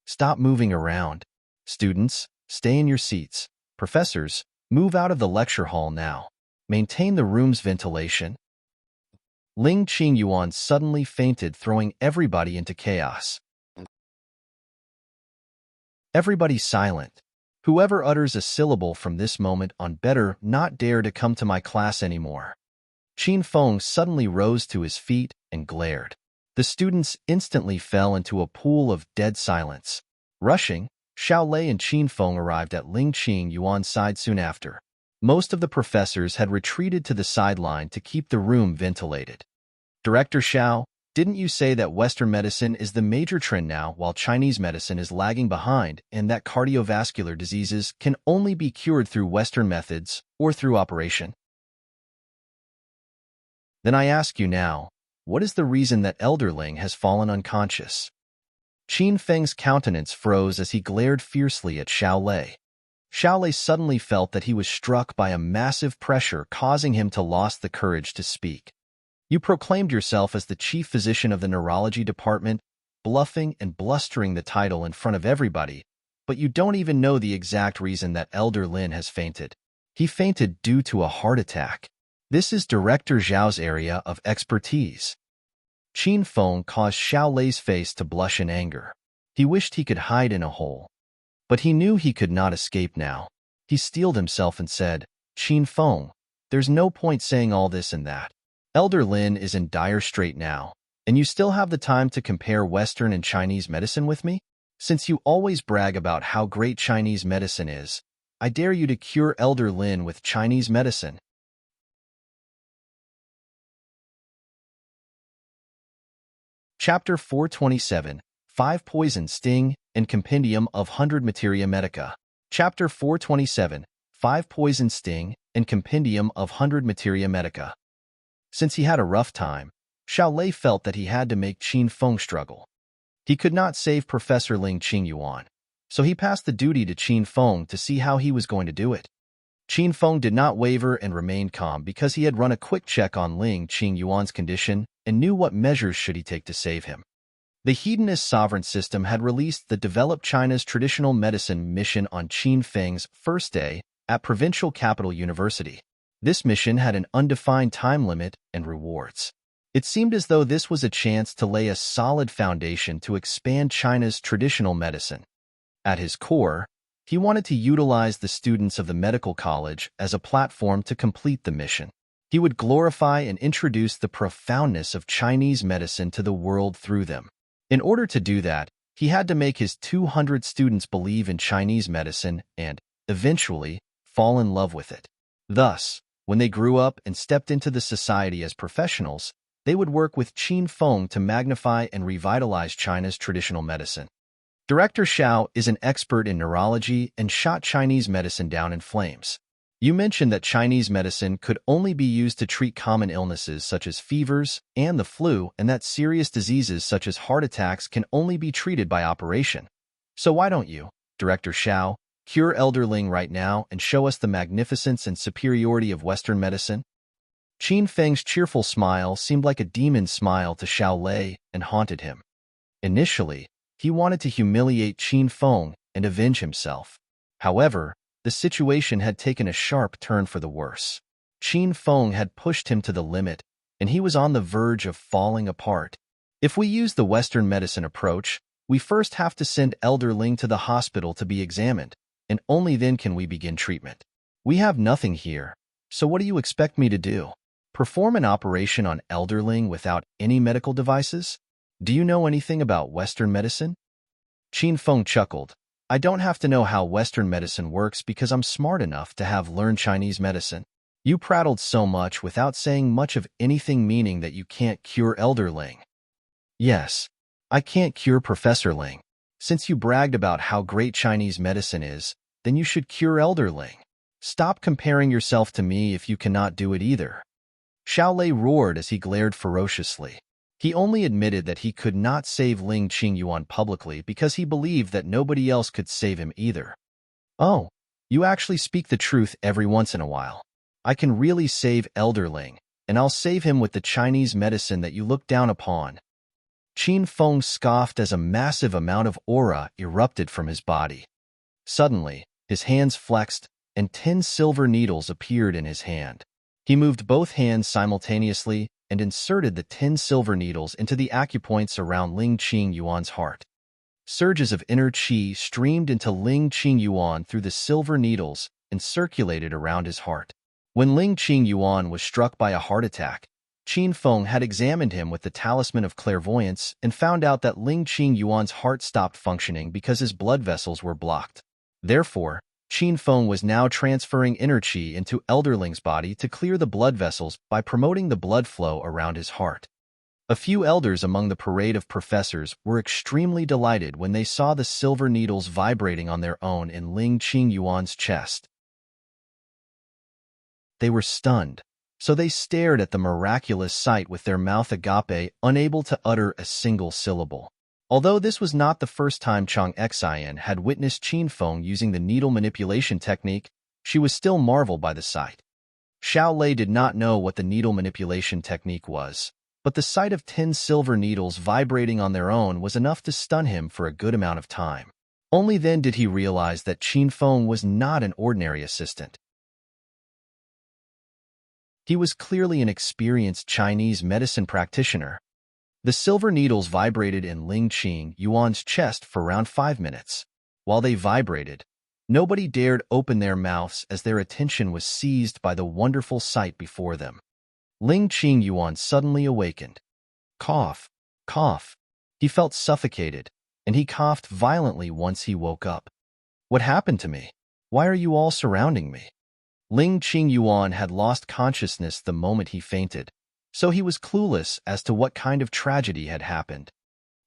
Stop moving around. Students, stay in your seats. Professors, move out of the lecture hall now. Maintain the room's ventilation. Ling Qingyuan suddenly fainted, throwing everybody into chaos. Everybody silent. Whoever utters a syllable from this moment on better not dare to come to my class anymore. Qin Feng suddenly rose to his feet and glared. The students instantly fell into a pool of dead silence. Rushing, Xiao Lei and Qin Feng arrived at Ling Qingyuan's side soon after. Most of the professors had retreated to the sideline to keep the room ventilated. Director Xiao, didn't you say that Western medicine is the major trend now while Chinese medicine is lagging behind, and that cardiovascular diseases can only be cured through Western methods or through operation? Then I ask you now, what is the reason that Elder Ling has fallen unconscious? Qin Feng's countenance froze as he glared fiercely at Xiao Lei. Xiaolei suddenly felt that he was struck by a massive pressure, causing him to lose the courage to speak. You proclaimed yourself as the chief physician of the neurology department, bluffing and blustering the title in front of everybody, but you don't even know the exact reason that Elder Lin has fainted. He fainted due to a heart attack. This is Director Zhao's area of expertise. Qin Feng caused Xiao Lei's face to blush in anger. He wished he could hide in a hole. But he knew he could not escape now. He steeled himself and said, Qin Feng, there's no point saying all this and that. Elder Lin is in dire strait now, and you still have the time to compare Western and Chinese medicine with me? Since you always brag about how great Chinese medicine is, I dare you to cure Elder Lin with Chinese medicine. Chapter 427, 5 Poison Sting and Compendium of 100 Materia Medica. Chapter 427, 5 Poison Sting and Compendium of 100 Materia Medica. Since he had a rough time, Xiao Lei felt that he had to make Qin Feng struggle. He could not save Professor Ling Qingyuan, so he passed the duty to Qin Feng to see how he was going to do it. Qin Feng did not waver and remained calm because he had run a quick check on Ling Qingyuan's condition and knew what measures should he take to save him. The Hedonist sovereign system had released the Develop China's Traditional Medicine mission on Qin Feng's first day at Provincial Capital University. This mission had an undefined time limit and rewards. It seemed as though this was a chance to lay a solid foundation to expand China's traditional medicine. At his core, he wanted to utilize the students of the medical college as a platform to complete the mission. He would glorify and introduce the profoundness of Chinese medicine to the world through them. In order to do that, he had to make his 200 students believe in Chinese medicine and, eventually, fall in love with it. Thus, when they grew up and stepped into the society as professionals, they would work with Qin Feng to magnify and revitalize China's traditional medicine. Director Xiao is an expert in neurology and shot Chinese medicine down in flames. You mentioned that Chinese medicine could only be used to treat common illnesses such as fevers and the flu, and that serious diseases such as heart attacks can only be treated by operation. So why don't you, Director Xiao, cure Elder Ling right now and show us the magnificence and superiority of Western medicine? Qin Feng's cheerful smile seemed like a demon's smile to Xiao Lei and haunted him. Initially, he wanted to humiliate Qin Feng and avenge himself. However, the situation had taken a sharp turn for the worse. Qin Feng had pushed him to the limit, and he was on the verge of falling apart. If we use the Western medicine approach, we first have to send Elder Ling to the hospital to be examined, and only then can we begin treatment. We have nothing here, so what do you expect me to do? Perform an operation on Elder Ling without any medical devices? Do you know anything about Western medicine? Qin Feng chuckled. I don't have to know how Western medicine works because I'm smart enough to have learned Chinese medicine. You prattled so much without saying much of anything, meaning that you can't cure Elder Ling. Yes, I can't cure Professor Ling. Since you bragged about how great Chinese medicine is, then you should cure Elder Ling. Stop comparing yourself to me if you cannot do it either. Xiao Lei roared as he glared ferociously. He only admitted that he could not save Ling Qingyuan publicly because he believed that nobody else could save him either. Oh, you actually speak the truth every once in a while. I can really save Elder Ling, and I'll save him with the Chinese medicine that you look down upon. Qin Feng scoffed as a massive amount of aura erupted from his body. Suddenly, his hands flexed, and 10 silver needles appeared in his hand. He moved both hands simultaneously and inserted the 10 silver needles into the acupoints around Ling Qingyuan's heart. Surges of inner qi streamed into Ling Qingyuan through the silver needles and circulated around his heart. When Ling Qingyuan was struck by a heart attack, Qin Feng had examined him with the talisman of clairvoyance and found out that Ling Qingyuan's heart stopped functioning because his blood vessels were blocked. Therefore, Qin Feng was now transferring inner qi into Elder Ling's body to clear the blood vessels by promoting the blood flow around his heart. A few elders among the parade of professors were extremely delighted when they saw the silver needles vibrating on their own in Ling Qingyuan's chest. They were stunned, so they stared at the miraculous sight with their mouth agape, unable to utter a single syllable. Although this was not the first time Chang Xian had witnessed Qin Feng using the needle manipulation technique, she was still marveled by the sight. Xiao Lei did not know what the needle manipulation technique was, but the sight of 10 silver needles vibrating on their own was enough to stun him for a good amount of time. Only then did he realize that Qin Feng was not an ordinary assistant. He was clearly an experienced Chinese medicine practitioner. The silver needles vibrated in Ling Qing Yuan's chest for around 5 minutes. While they vibrated, nobody dared open their mouths as their attention was seized by the wonderful sight before them. Ling Qing Yuan suddenly awakened. Cough, cough. He felt suffocated, and he coughed violently once he woke up. What happened to me? Why are you all surrounding me? Ling Qing Yuan had lost consciousness the moment he fainted, so he was clueless as to what kind of tragedy had happened.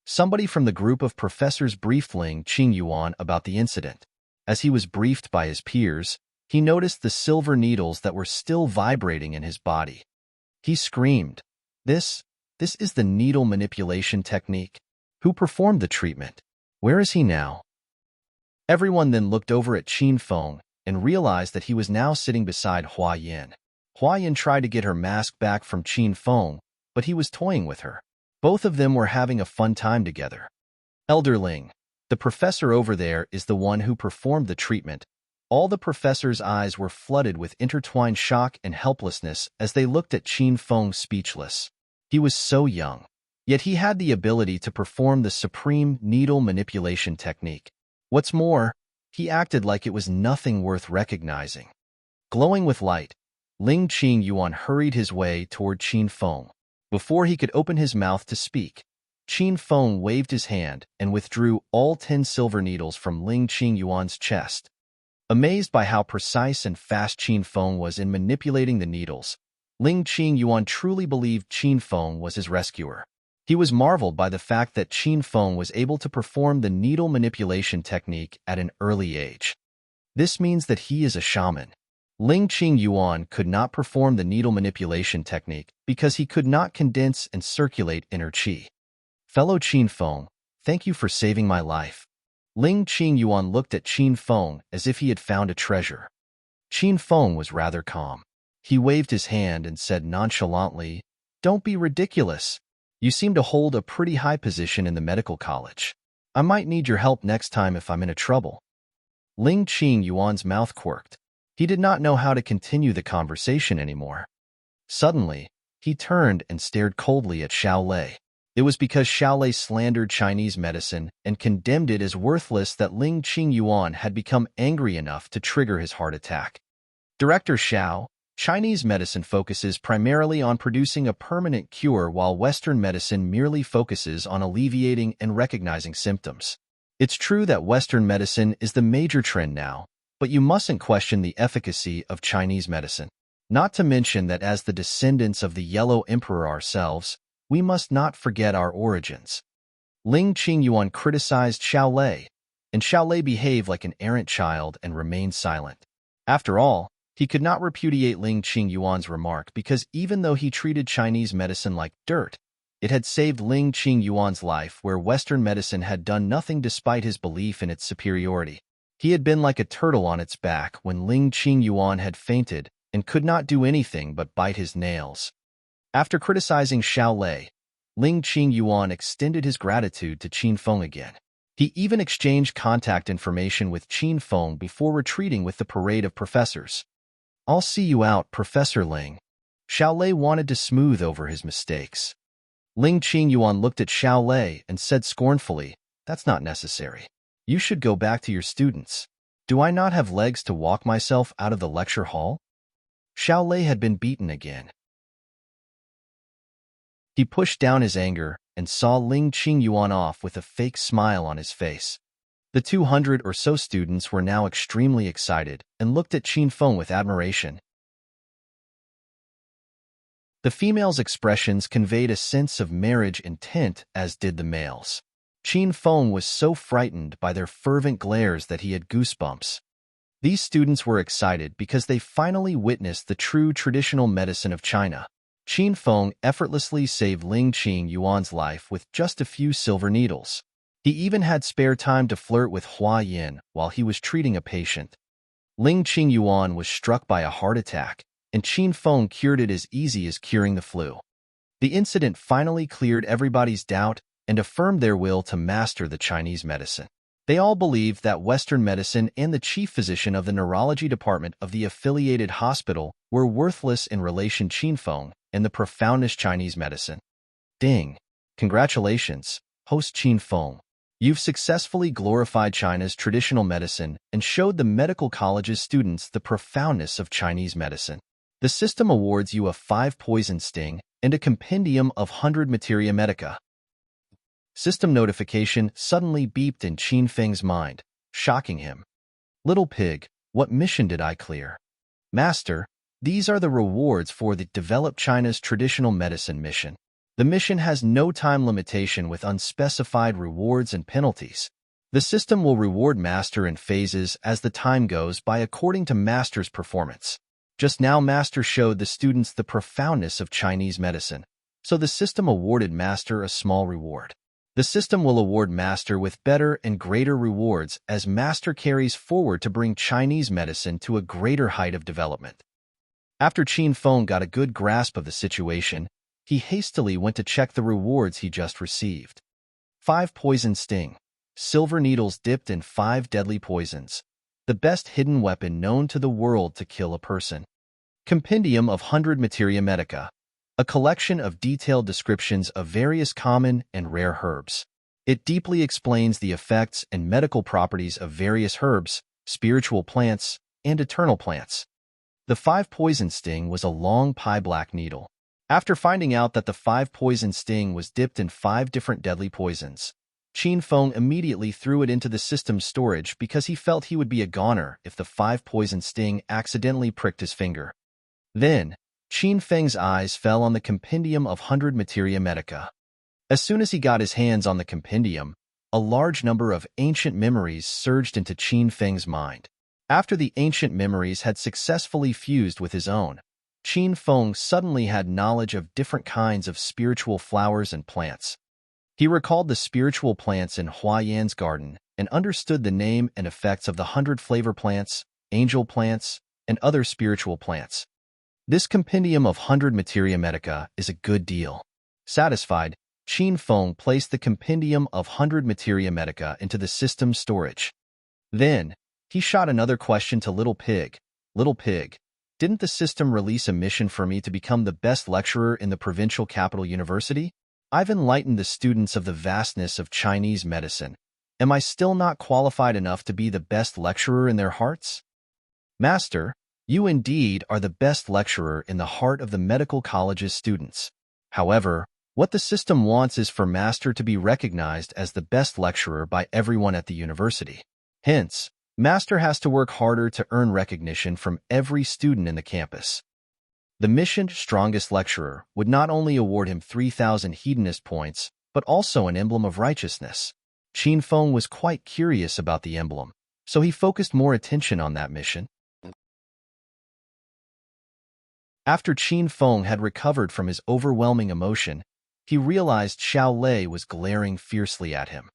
Somebody from the group of professors briefed Ling Qing Yuan about the incident. As he was briefed by his peers, he noticed the silver needles that were still vibrating in his body. He screamed, This is the needle manipulation technique. Who performed the treatment? Where is he now? Everyone then looked over at Qin Feng and realized that he was now sitting beside Hua Yin. Hua Yin tried to get her mask back from Qin Feng, but he was toying with her. Both of them were having a fun time together. Elder Ling, the professor over there, is the one who performed the treatment. All the professor's eyes were flooded with intertwined shock and helplessness as they looked at Qin Feng speechless. He was so young, yet he had the ability to perform the supreme needle manipulation technique. What's more, he acted like it was nothing worth recognizing. Glowing with light, Ling Qing Yuan hurried his way toward Qin Feng. Before he could open his mouth to speak, Qin Feng waved his hand and withdrew all 10 silver needles from Ling Qing Yuan's chest. Amazed by how precise and fast Qin Feng was in manipulating the needles, Ling Qing Yuan truly believed Qin Feng was his rescuer. He was marveled by the fact that Qin Feng was able to perform the needle manipulation technique at an early age. This means that he is a shaman. Ling Qing Yuan could not perform the needle manipulation technique because he could not condense and circulate inner qi. Fellow Qin Feng, thank you for saving my life. Ling Qing Yuan looked at Qin Feng as if he had found a treasure. Qin Feng was rather calm. He waved his hand and said nonchalantly, Don't be ridiculous. You seem to hold a pretty high position in the medical college. I might need your help next time if I'm in trouble. Ling Qing Yuan's mouth quirked. He did not know how to continue the conversation anymore. Suddenly, he turned and stared coldly at Xiao Lei. It was because Xiao Lei slandered Chinese medicine and condemned it as worthless that Ling Qing Yuan had become angry enough to trigger his heart attack. Director Xiao, Chinese medicine focuses primarily on producing a permanent cure while Western medicine merely focuses on alleviating and recognizing symptoms. It's true that Western medicine is the major trend now, but you mustn't question the efficacy of Chinese medicine. Not to mention that as the descendants of the Yellow Emperor ourselves, we must not forget our origins. Ling Qing Yuan criticized Xiao Lei, and Xiao Lei behaved like an errant child and remained silent. After all, he could not repudiate Ling Qing Yuan's remark because even though he treated Chinese medicine like dirt, it had saved Ling Qing Yuan's life where Western medicine had done nothing despite his belief in its superiority. He had been like a turtle on its back when Ling Qing Yuan had fainted and could not do anything but bite his nails. After criticizing Xiao Lei, Ling Qing Yuan extended his gratitude to Qin Feng again. He even exchanged contact information with Qin Feng before retreating with the parade of professors. I'll see you out, Professor Ling. Xiao Lei wanted to smooth over his mistakes. Ling Qing Yuan looked at Xiao Lei and said scornfully, That's not necessary. You should go back to your students. Do I not have legs to walk myself out of the lecture hall? Xiao Lei had been beaten again. He pushed down his anger and saw Ling Qing Yuan off with a fake smile on his face. The 200 or so students were now extremely excited and looked at Qin Feng with admiration. The females' expressions conveyed a sense of marriage intent, as did the males. Qin Feng was so frightened by their fervent glares that he had goosebumps. These students were excited because they finally witnessed the true traditional medicine of China. Qin Feng effortlessly saved Ling Qing Yuan's life with just a few silver needles. He even had spare time to flirt with Hua Yin while he was treating a patient. Ling Qingyuan was struck by a heart attack, and Qin Feng cured it as easy as curing the flu. The incident finally cleared everybody's doubt and affirmed their will to master the Chinese medicine. They all believed that Western medicine and the chief physician of the neurology department of the affiliated hospital were worthless in relation to Qin Feng and the profoundest Chinese medicine. Ding! Congratulations, host Qin Feng. You've successfully glorified China's traditional medicine and showed the medical college's students the profoundness of Chinese medicine. The system awards you a 5-poison sting and a compendium of 100 materia medica. System notification suddenly beeped in Qin Feng's mind, shocking him. Little pig, what mission did I clear? Master, these are the rewards for the Develop China's Traditional Medicine mission. The mission has no time limitation with unspecified rewards and penalties. The system will reward Master in phases as the time goes by according to Master's performance. Just now Master showed the students the profoundness of Chinese medicine, so the system awarded Master a small reward. The system will award Master with better and greater rewards as Master carries forward to bring Chinese medicine to a greater height of development. After Qin Feng got a good grasp of the situation, he hastily went to check the rewards he just received. 5 poison sting, silver needles dipped in 5 deadly poisons, the best hidden weapon known to the world to kill a person. Compendium of 100 materia medica, a collection of detailed descriptions of various common and rare herbs. It deeply explains the effects and medical properties of various herbs, spiritual plants, and eternal plants. The 5-poison sting was a long pie-black needle. After finding out that the 5-poison sting was dipped in 5 different deadly poisons, Qin Feng immediately threw it into the system's storage because he felt he would be a goner if the 5-poison sting accidentally pricked his finger. Then, Qin Feng's eyes fell on the compendium of 100 materia medica. As soon as he got his hands on the compendium, a large number of ancient memories surged into Qin Feng's mind. After the ancient memories had successfully fused with his own, Qin Feng suddenly had knowledge of different kinds of spiritual flowers and plants. He recalled the spiritual plants in Hua Yan's garden and understood the name and effects of the 100 flavor plants, angel plants, and other spiritual plants. This compendium of 100 materia medica is a good deal. Satisfied, Qin Feng placed the compendium of 100 materia medica into the system's storage. Then, he shot another question to Little Pig. Little Pig, didn't the system release a mission for me to become the best lecturer in the provincial capital university? I've enlightened the students of the vastness of Chinese medicine. Am I still not qualified enough to be the best lecturer in their hearts? Master, you indeed are the best lecturer in the heart of the medical college's students. However, what the system wants is for Master to be recognized as the best lecturer by everyone at the university. Hence, Master has to work harder to earn recognition from every student in the campus. The missioned strongest lecturer would not only award him 3,000 hedonist points, but also an emblem of righteousness. Qin Feng was quite curious about the emblem, so he focused more attention on that mission. After Qin Feng had recovered from his overwhelming emotion, he realized Xiao Lei was glaring fiercely at him.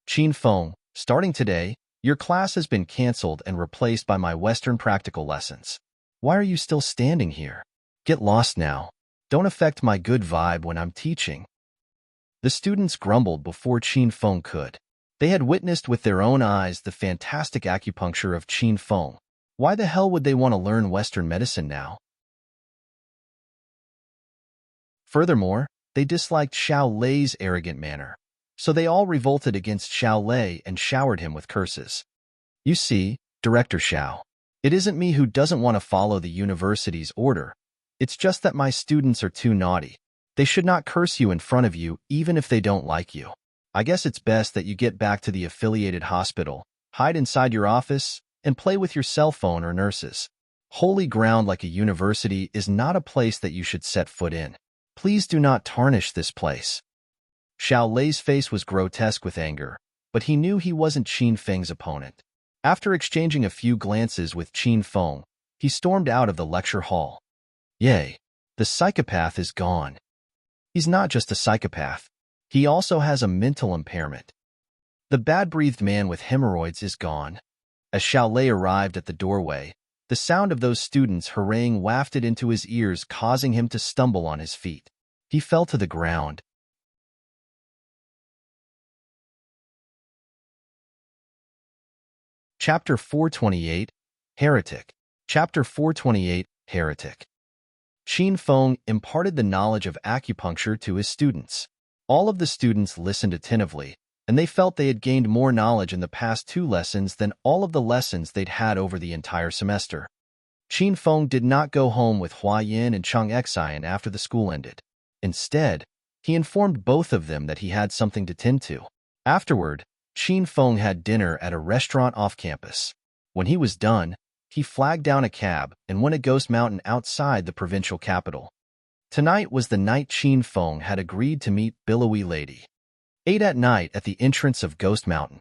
Qin Feng, starting today, your class has been canceled and replaced by my Western practical lessons. Why are you still standing here? Get lost now. Don't affect my good vibe when I'm teaching. The students grumbled before Qin Feng could. They had witnessed with their own eyes the fantastic acupuncture of Qin Feng. Why the hell would they want to learn Western medicine now? Furthermore, they disliked Xiao Lei's arrogant manner, so they all revolted against Xiao Lei and showered him with curses. You see, Director Xiao, it isn't me who doesn't want to follow the university's order. It's just that my students are too naughty. They should not curse you in front of you even if they don't like you. I guess it's best that you get back to the affiliated hospital, hide inside your office, and play with your cell phone or nurses. Holy ground like a university is not a place that you should set foot in. Please do not tarnish this place. Xiao Lei's face was grotesque with anger, but he knew he wasn't Qin Feng's opponent. After exchanging a few glances with Qin Feng, he stormed out of the lecture hall. Yay, the psychopath is gone. He's not just a psychopath. He also has a mental impairment. The bad-breathed man with hemorrhoids is gone. As Xiaolei arrived at the doorway, the sound of those students hurraying wafted into his ears, causing him to stumble on his feet. He fell to the ground. Chapter 428, Heretic. Chapter 428, Heretic. Qin Feng imparted the knowledge of acupuncture to his students. All of the students listened attentively, and they felt they had gained more knowledge in the past 2 lessons than all of the lessons they'd had over the entire semester. Qin Feng did not go home with Hua Yin and Cheng Xian after the school ended. Instead, he informed both of them that he had something to tend to. Afterward, Qin Feng had dinner at a restaurant off campus. When he was done, he flagged down a cab and went to Ghost Mountain outside the provincial capital. Tonight was the night Qin Feng had agreed to meet Billowy Lady. 8 at night at the entrance of Ghost Mountain.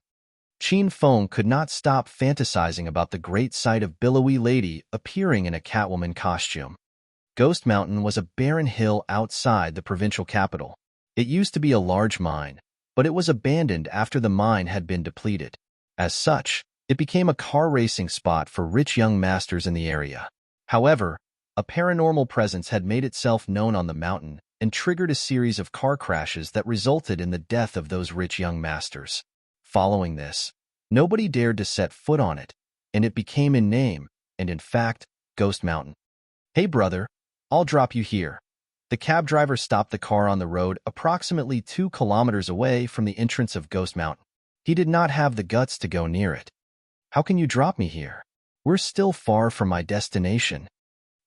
Qin Feng could not stop fantasizing about the great sight of Billowy Lady appearing in a Catwoman costume. Ghost Mountain was a barren hill outside the provincial capital. It used to be a large mine, but it was abandoned after the mine had been depleted. As such, it became a car racing spot for rich young masters in the area. However, a paranormal presence had made itself known on the mountain and triggered a series of car crashes that resulted in the death of those rich young masters. Following this, nobody dared to set foot on it, and it became in name, and in fact, Ghost Mountain. "Hey brother, I'll drop you here." The cab driver stopped the car on the road approximately 2 kilometers away from the entrance of Ghost Mountain. He did not have the guts to go near it. "How can you drop me here? We're still far from my destination."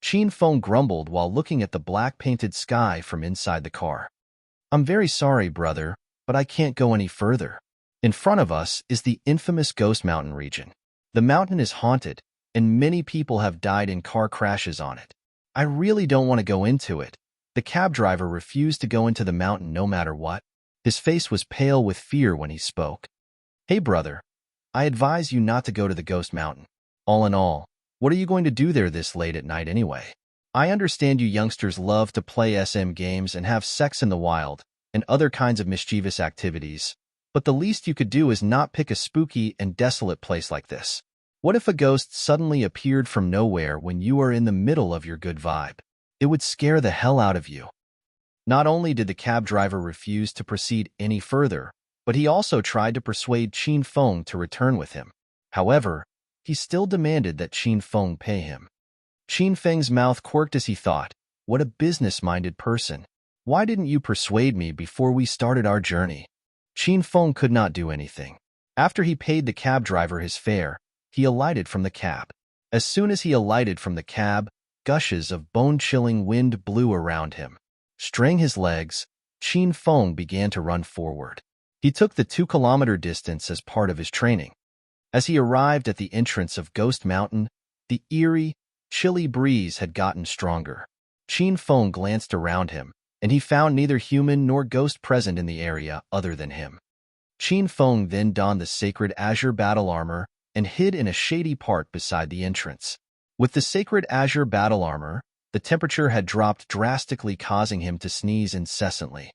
Qin Feng grumbled while looking at the black-painted sky from inside the car. "I'm very sorry, brother, but I can't go any further. In front of us is the infamous Ghost Mountain region. The mountain is haunted, and many people have died in car crashes on it. I really don't want to go into it." The cab driver refused to go into the mountain no matter what. His face was pale with fear when he spoke. "Hey brother, I advise you not to go to the Ghost Mountain. All in all, what are you going to do there this late at night anyway? I understand you youngsters love to play SM games and have sex in the wild and other kinds of mischievous activities, but the least you could do is not pick a spooky and desolate place like this. What if a ghost suddenly appeared from nowhere when you are in the middle of your good vibe? It would scare the hell out of you." Not only did the cab driver refuse to proceed any further, but he also tried to persuade Qin Feng to return with him. However, he still demanded that Qin Feng pay him. Qin Feng's mouth quirked as he thought, "What a business-minded person. Why didn't you persuade me before we started our journey?" Qin Feng could not do anything. After he paid the cab driver his fare, he alighted from the cab. As soon as he alighted from the cab, gushes of bone-chilling wind blew around him. Straining his legs, Qin Feng began to run forward. He took the 2-kilometer distance as part of his training. As he arrived at the entrance of Ghost Mountain, the eerie, chilly breeze had gotten stronger. Qin Feng glanced around him, and he found neither human nor ghost present in the area other than him. Qin Feng then donned the sacred azure battle armor and hid in a shady part beside the entrance. With the sacred azure battle armor, the temperature had dropped drastically, causing him to sneeze incessantly.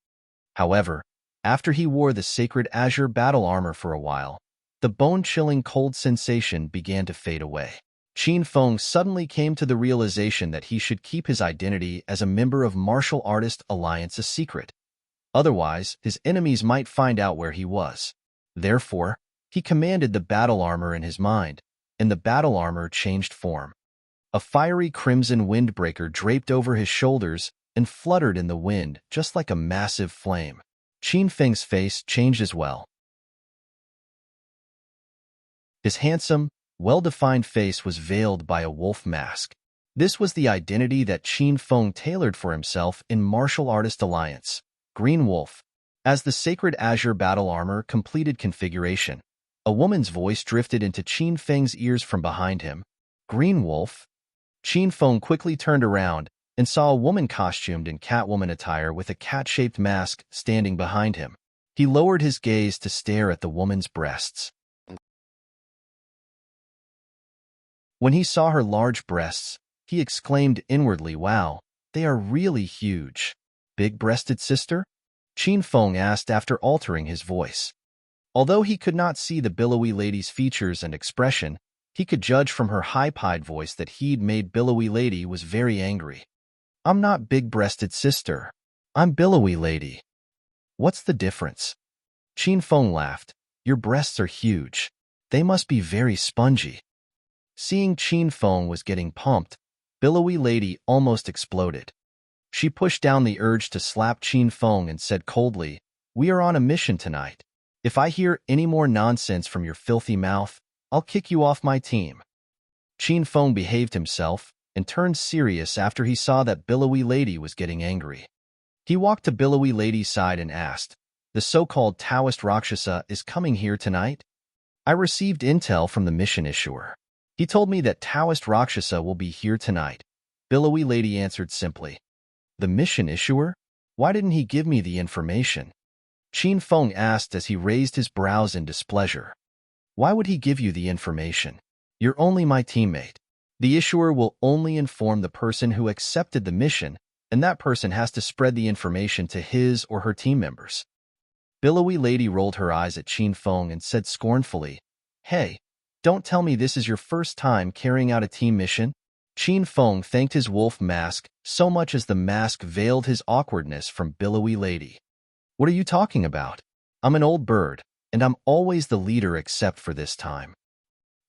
However, after he wore the sacred azure battle armor for a while, the bone-chilling cold sensation began to fade away. Qin Feng suddenly came to the realization that he should keep his identity as a member of Martial Artist Alliance a secret. Otherwise, his enemies might find out where he was. Therefore, he commanded the battle armor in his mind, and the battle armor changed form. A fiery crimson windbreaker draped over his shoulders and fluttered in the wind just like a massive flame. Qin Feng's face changed as well. His handsome, well-defined face was veiled by a wolf mask. This was the identity that Qin Feng tailored for himself in Martial Artist Alliance, Green Wolf. As the sacred azure battle armor completed configuration, a woman's voice drifted into Qin Feng's ears from behind him. "Green Wolf?" Qin Feng quickly turned around and saw a woman costumed in Catwoman attire with a cat-shaped mask standing behind him. He lowered his gaze to stare at the woman's breasts. When he saw her large breasts, he exclaimed inwardly, "Wow, they are really huge." "Big-breasted sister?" Qin Feng asked after altering his voice. Although he could not see the billowy lady's features and expression, he could judge from her high-pitched voice that he'd made billowy lady was very angry. I'm not big-breasted sister. I'm billowy lady. What's the difference? Qin Feng laughed. Your breasts are huge. They must be very spongy. Seeing Qin Feng was getting pumped, billowy lady almost exploded. She pushed down the urge to slap Qin Feng and said coldly, "We are on a mission tonight. If I hear any more nonsense from your filthy mouth, I'll kick you off my team." Qin Feng behaved himself and turned serious after he saw that billowy lady was getting angry. He walked to billowy lady's side and asked, "The so-called Taoist Rakshasa is coming here tonight? I received intel from the mission issuer. He told me that Taoist Rakshasa will be here tonight." Billowy lady answered simply. The mission issuer? Why didn't he give me the information? Qin Feng asked as he raised his brows in displeasure. Why would he give you the information? You're only my teammate. The issuer will only inform the person who accepted the mission, and that person has to spread the information to his or her team members. Billowy lady rolled her eyes at Qin Feng and said scornfully, "Hey, don't tell me this is your first time carrying out a team mission?" Qin Feng thanked his wolf mask so much as the mask veiled his awkwardness from billowy lady. What are you talking about? I'm an old bird, and I'm always the leader except for this time.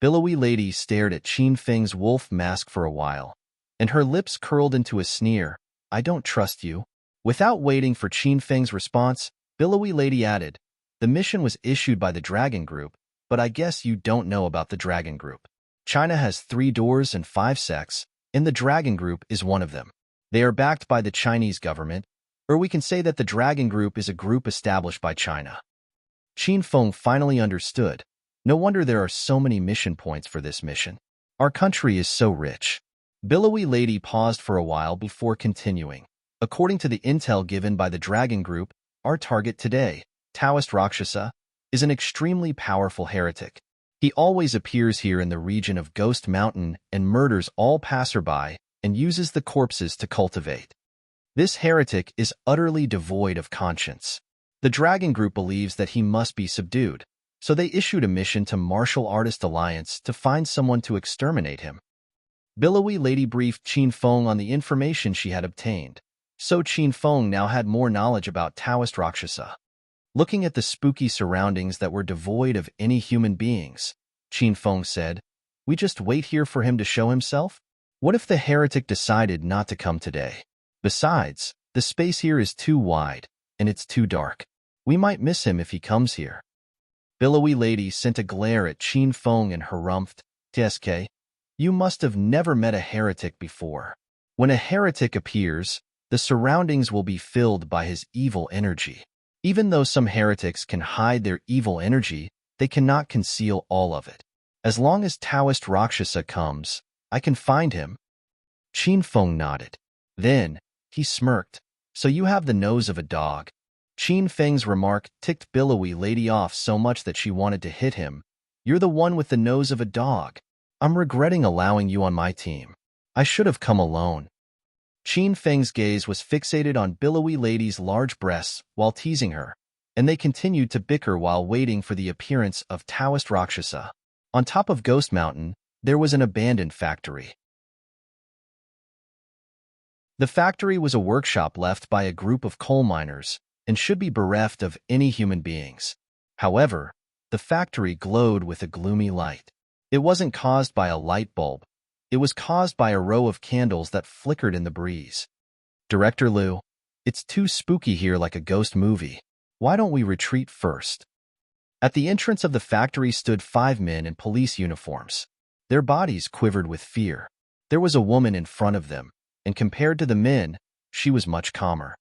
Billowy lady stared at Qin Feng's wolf mask for a while, and her lips curled into a sneer. I don't trust you. Without waiting for Qin Feng's response, billowy lady added, the mission was issued by the Dragon Group, but I guess you don't know about the Dragon Group. China has 3 doors and 5 sects, and the Dragon Group is one of them. They are backed by the Chinese government, or we can say that the Dragon Group is a group established by China. Qin Feng finally understood. No wonder there are so many mission points for this mission. Our country is so rich. Billowy lady paused for a while before continuing. According to the intel given by the Dragon Group, our target today, Taoist Rakshasa, is an extremely powerful heretic. He always appears here in the region of Ghost Mountain and murders all passerby and uses the corpses to cultivate. This heretic is utterly devoid of conscience. The Dragon Group believes that he must be subdued, so they issued a mission to Martial Artist Alliance to find someone to exterminate him. Billowy lady briefed Qin Feng on the information she had obtained, so Qin Feng now had more knowledge about Taoist Rakshasa. Looking at the spooky surroundings that were devoid of any human beings, Qin Feng said, we just wait here for him to show himself? What if the heretic decided not to come today? Besides, the space here is too wide, and it's too dark. We might miss him if he comes here. Billowy lady sent a glare at Qin Feng and harumphed, "TSK, you must have never met a heretic before. When a heretic appears, the surroundings will be filled by his evil energy. Even though some heretics can hide their evil energy, they cannot conceal all of it. As long as Taoist Rakshasa comes, I can find him." Qin Feng nodded. Then, he smirked. So you have the nose of a dog. Qin Feng's remark ticked billowy lady off so much that she wanted to hit him. You're the one with the nose of a dog. I'm regretting allowing you on my team. I should have come alone. Qin Feng's gaze was fixated on billowy lady's large breasts while teasing her, and they continued to bicker while waiting for the appearance of Taoist Rakshasa. On top of Ghost Mountain, there was an abandoned factory. The factory was a workshop left by a group of coal miners and should be bereft of any human beings. However, the factory glowed with a gloomy light. It wasn't caused by a light bulb. It was caused by a row of candles that flickered in the breeze. Director Liu, it's too spooky here like a ghost movie. Why don't we retreat first? At the entrance of the factory stood 5 men in police uniforms. Their bodies quivered with fear. There was a woman in front of them, and compared to the men, she was much calmer.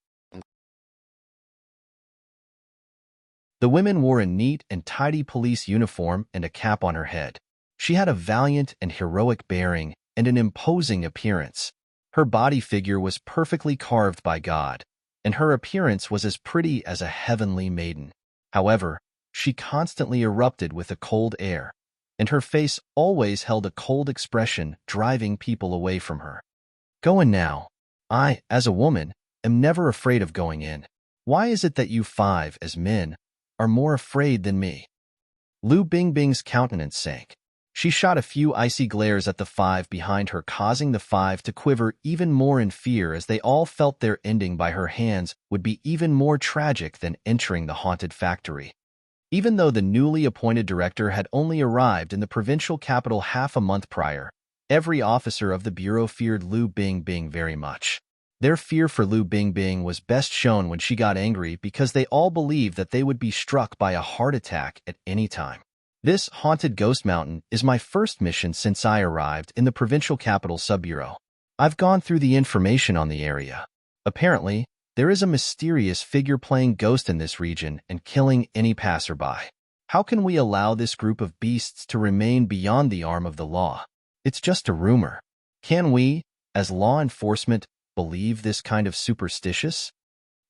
The woman wore a neat and tidy police uniform and a cap on her head. She had a valiant and heroic bearing and an imposing appearance. Her body figure was perfectly carved by God, and her appearance was as pretty as a heavenly maiden. However, she constantly erupted with a cold air, and her face always held a cold expression, driving people away from her. Go in now. I, as a woman, am never afraid of going in. Why is it that you 5, as men, are more afraid than me? Lu Bingbing's countenance sank. She shot a few icy glares at the five behind her, causing the five to quiver even more in fear, as they all felt their ending by her hands would be even more tragic than entering the haunted factory. Even though the newly appointed director had only arrived in the provincial capital half a month prior, every officer of the bureau feared Lu Bingbing very much. Their fear for Lu Bingbing was best shown when she got angry, because they all believed that they would be struck by a heart attack at any time. This haunted ghost mountain is my first mission since I arrived in the provincial capital sub-bureau. I've gone through the information on the area. Apparently, there is a mysterious figure playing ghost in this region and killing any passerby. How can we allow this group of beasts to remain beyond the arm of the law? It's just a rumor. Can we, as law enforcement, believe this kind of superstitious?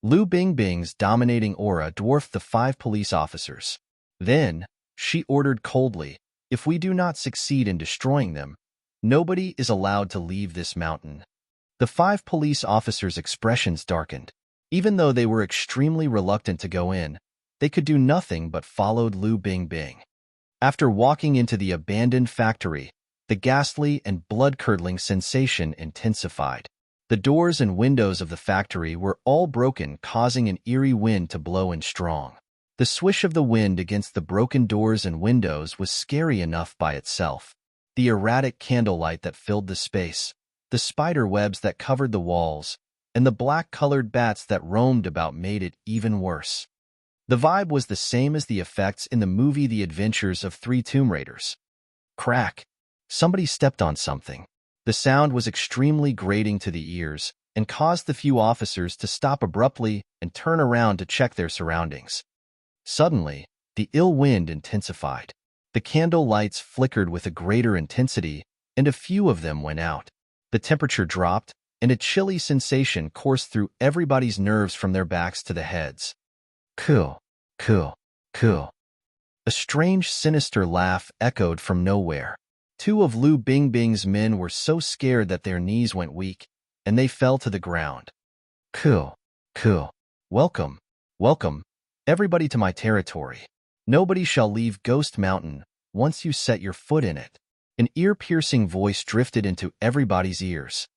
Lu Bingbing's dominating aura dwarfed the 5 police officers. Then, she ordered coldly, "If we do not succeed in destroying them, nobody is allowed to leave this mountain." The 5 police officers' expressions darkened. Even though they were extremely reluctant to go in, they could do nothing but followed Lu Bingbing. After walking into the abandoned factory, the ghastly and blood-curdling sensation intensified. The doors and windows of the factory were all broken, causing an eerie wind to blow in strong. The swish of the wind against the broken doors and windows was scary enough by itself. The erratic candlelight that filled the space, the spider webs that covered the walls, and the black-colored bats that roamed about made it even worse. The vibe was the same as the effects in the movie The Adventures of 3 Tomb Raiders. Crack! Somebody stepped on something. The sound was extremely grating to the ears and caused the few officers to stop abruptly and turn around to check their surroundings. Suddenly, the ill wind intensified. The candle lights flickered with a greater intensity, and a few of them went out. The temperature dropped, and a chilly sensation coursed through everybody's nerves from their backs to the heads. Cool, cool, cool. A strange, sinister laugh echoed from nowhere. 2 of Lu Bingbing's men were so scared that their knees went weak, and they fell to the ground. Cool, cool. Welcome, welcome, everybody to my territory. Nobody shall leave Ghost Mountain once you set your foot in it. An ear-piercing voice drifted into everybody's ears.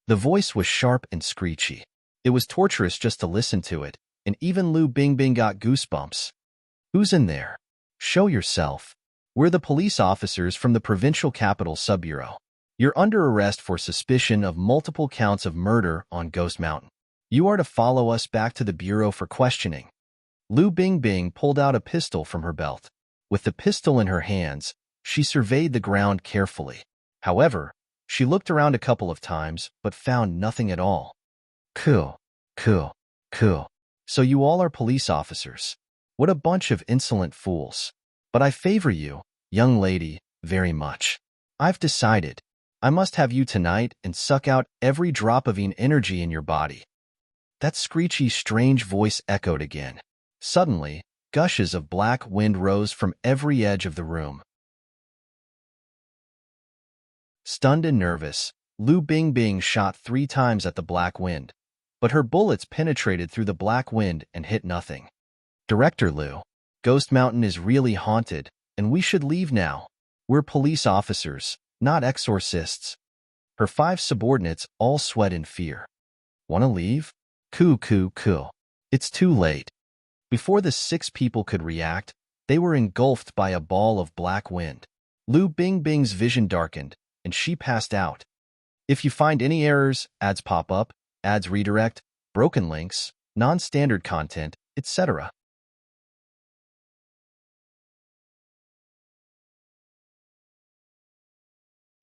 The voice was sharp and screechy. It was torturous just to listen to it, and even Lu Bingbing got goosebumps. Who's in there? Show yourself. We're the police officers from the provincial capital sub-bureau. You're under arrest for suspicion of multiple counts of murder on Ghost Mountain. You are to follow us back to the bureau for questioning. Lu Bingbing pulled out a pistol from her belt. With the pistol in her hands, she surveyed the ground carefully. However, she looked around a couple of times but found nothing at all. Cool, cool, cool. So you all are police officers. What a bunch of insolent fools. But I favor you, young lady, very much. I've decided. I must have you tonight and suck out every drop of energy in your body. That screechy, strange voice echoed again. Suddenly, gushes of black wind rose from every edge of the room. Stunned and nervous, Lu Bingbing shot 3 times at the black wind, but her bullets penetrated through the black wind and hit nothing. Director Lu, Ghost Mountain is really haunted, and we should leave now. We're police officers, not exorcists. Her 5 subordinates all sweat in fear. Wanna leave? Coo. It's too late. Before the 6 people could react, they were engulfed by a ball of black wind. Lu Bingbing's vision darkened, and she passed out. If you find any errors, ads pop up, ads redirect, broken links, non-standard content, etc.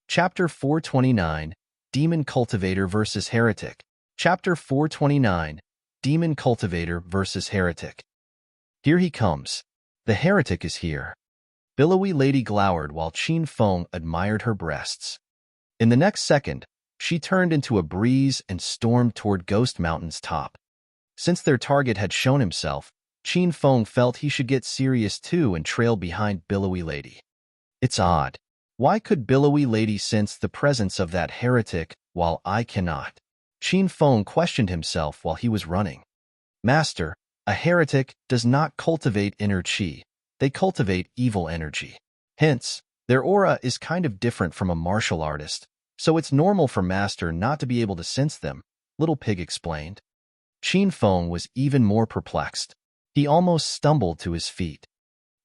Chapter 429, Demon Cultivator vs. Heretic. Chapter 429, Demon Cultivator vs. Heretic. Here he comes. The heretic is here. Billowy Lady glowered while Qin Feng admired her breasts. In the next second, she turned into a breeze and stormed toward Ghost Mountain's top. Since their target had shown himself, Qin Feng felt he should get serious too and trail behind Billowy Lady. It's odd. Why could Billowy Lady sense the presence of that heretic while I cannot? Qin Feng questioned himself while he was running. Master, a heretic does not cultivate inner qi. they cultivate evil energy. Hence, their aura is kind of different from a martial artist, so it's normal for Master not to be able to sense them, Little Pig explained. Qin Feng was even more perplexed. He almost stumbled to his feet.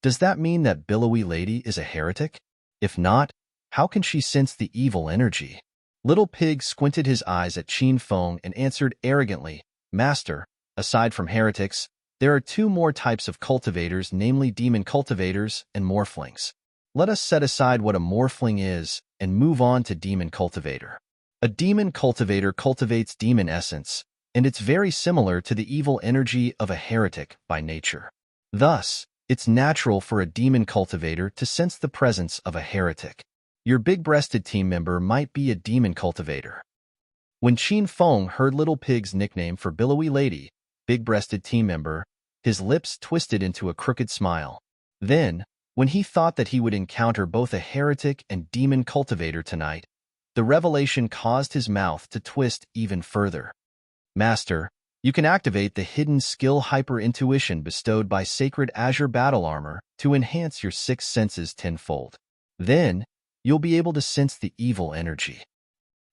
Does that mean that Billowy Lady is a heretic? If not, how can she sense the evil energy? Little Pig squinted his eyes at Qin Feng and answered arrogantly, Master, aside from heretics, there are two more types of cultivators, namely demon cultivators and morphlings. Let us set aside what a morphling is and move on to demon cultivator. A demon cultivator cultivates demon essence, and it's very similar to the evil energy of a heretic by nature. Thus, it's natural for a demon cultivator to sense the presence of a heretic. Your big-breasted team member might be a demon cultivator. When Qin Feng heard Little Pig's nickname for Billowy Lady, big-breasted team member, his lips twisted into a crooked smile. Then, when he thought that he would encounter both a heretic and demon cultivator tonight, the revelation caused his mouth to twist even further. Master, you can activate the hidden skill hyper-intuition bestowed by Sacred Azure Battle Armor to enhance your six senses tenfold. Then, you'll be able to sense the evil energy.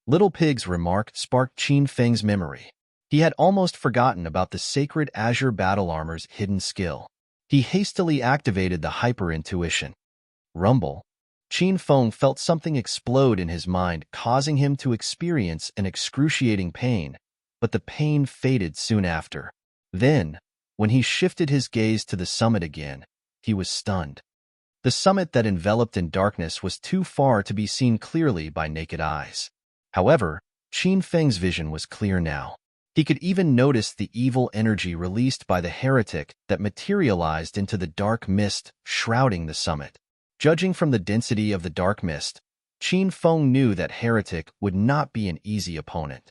Little Pig's remark sparked Qin Feng's memory. He had almost forgotten about the Sacred Azure Battle Armor's hidden skill. He hastily activated the hyper-intuition. Rumble. Qin Feng felt something explode in his mind, causing him to experience an excruciating pain, but the pain faded soon after. Then, when he shifted his gaze to the summit again, he was stunned. The summit that enveloped in darkness was too far to be seen clearly by naked eyes. However, Qin Feng's vision was clear now. He could even notice the evil energy released by the heretic that materialized into the dark mist shrouding the summit. Judging from the density of the dark mist, Qin Feng knew that heretic would not be an easy opponent.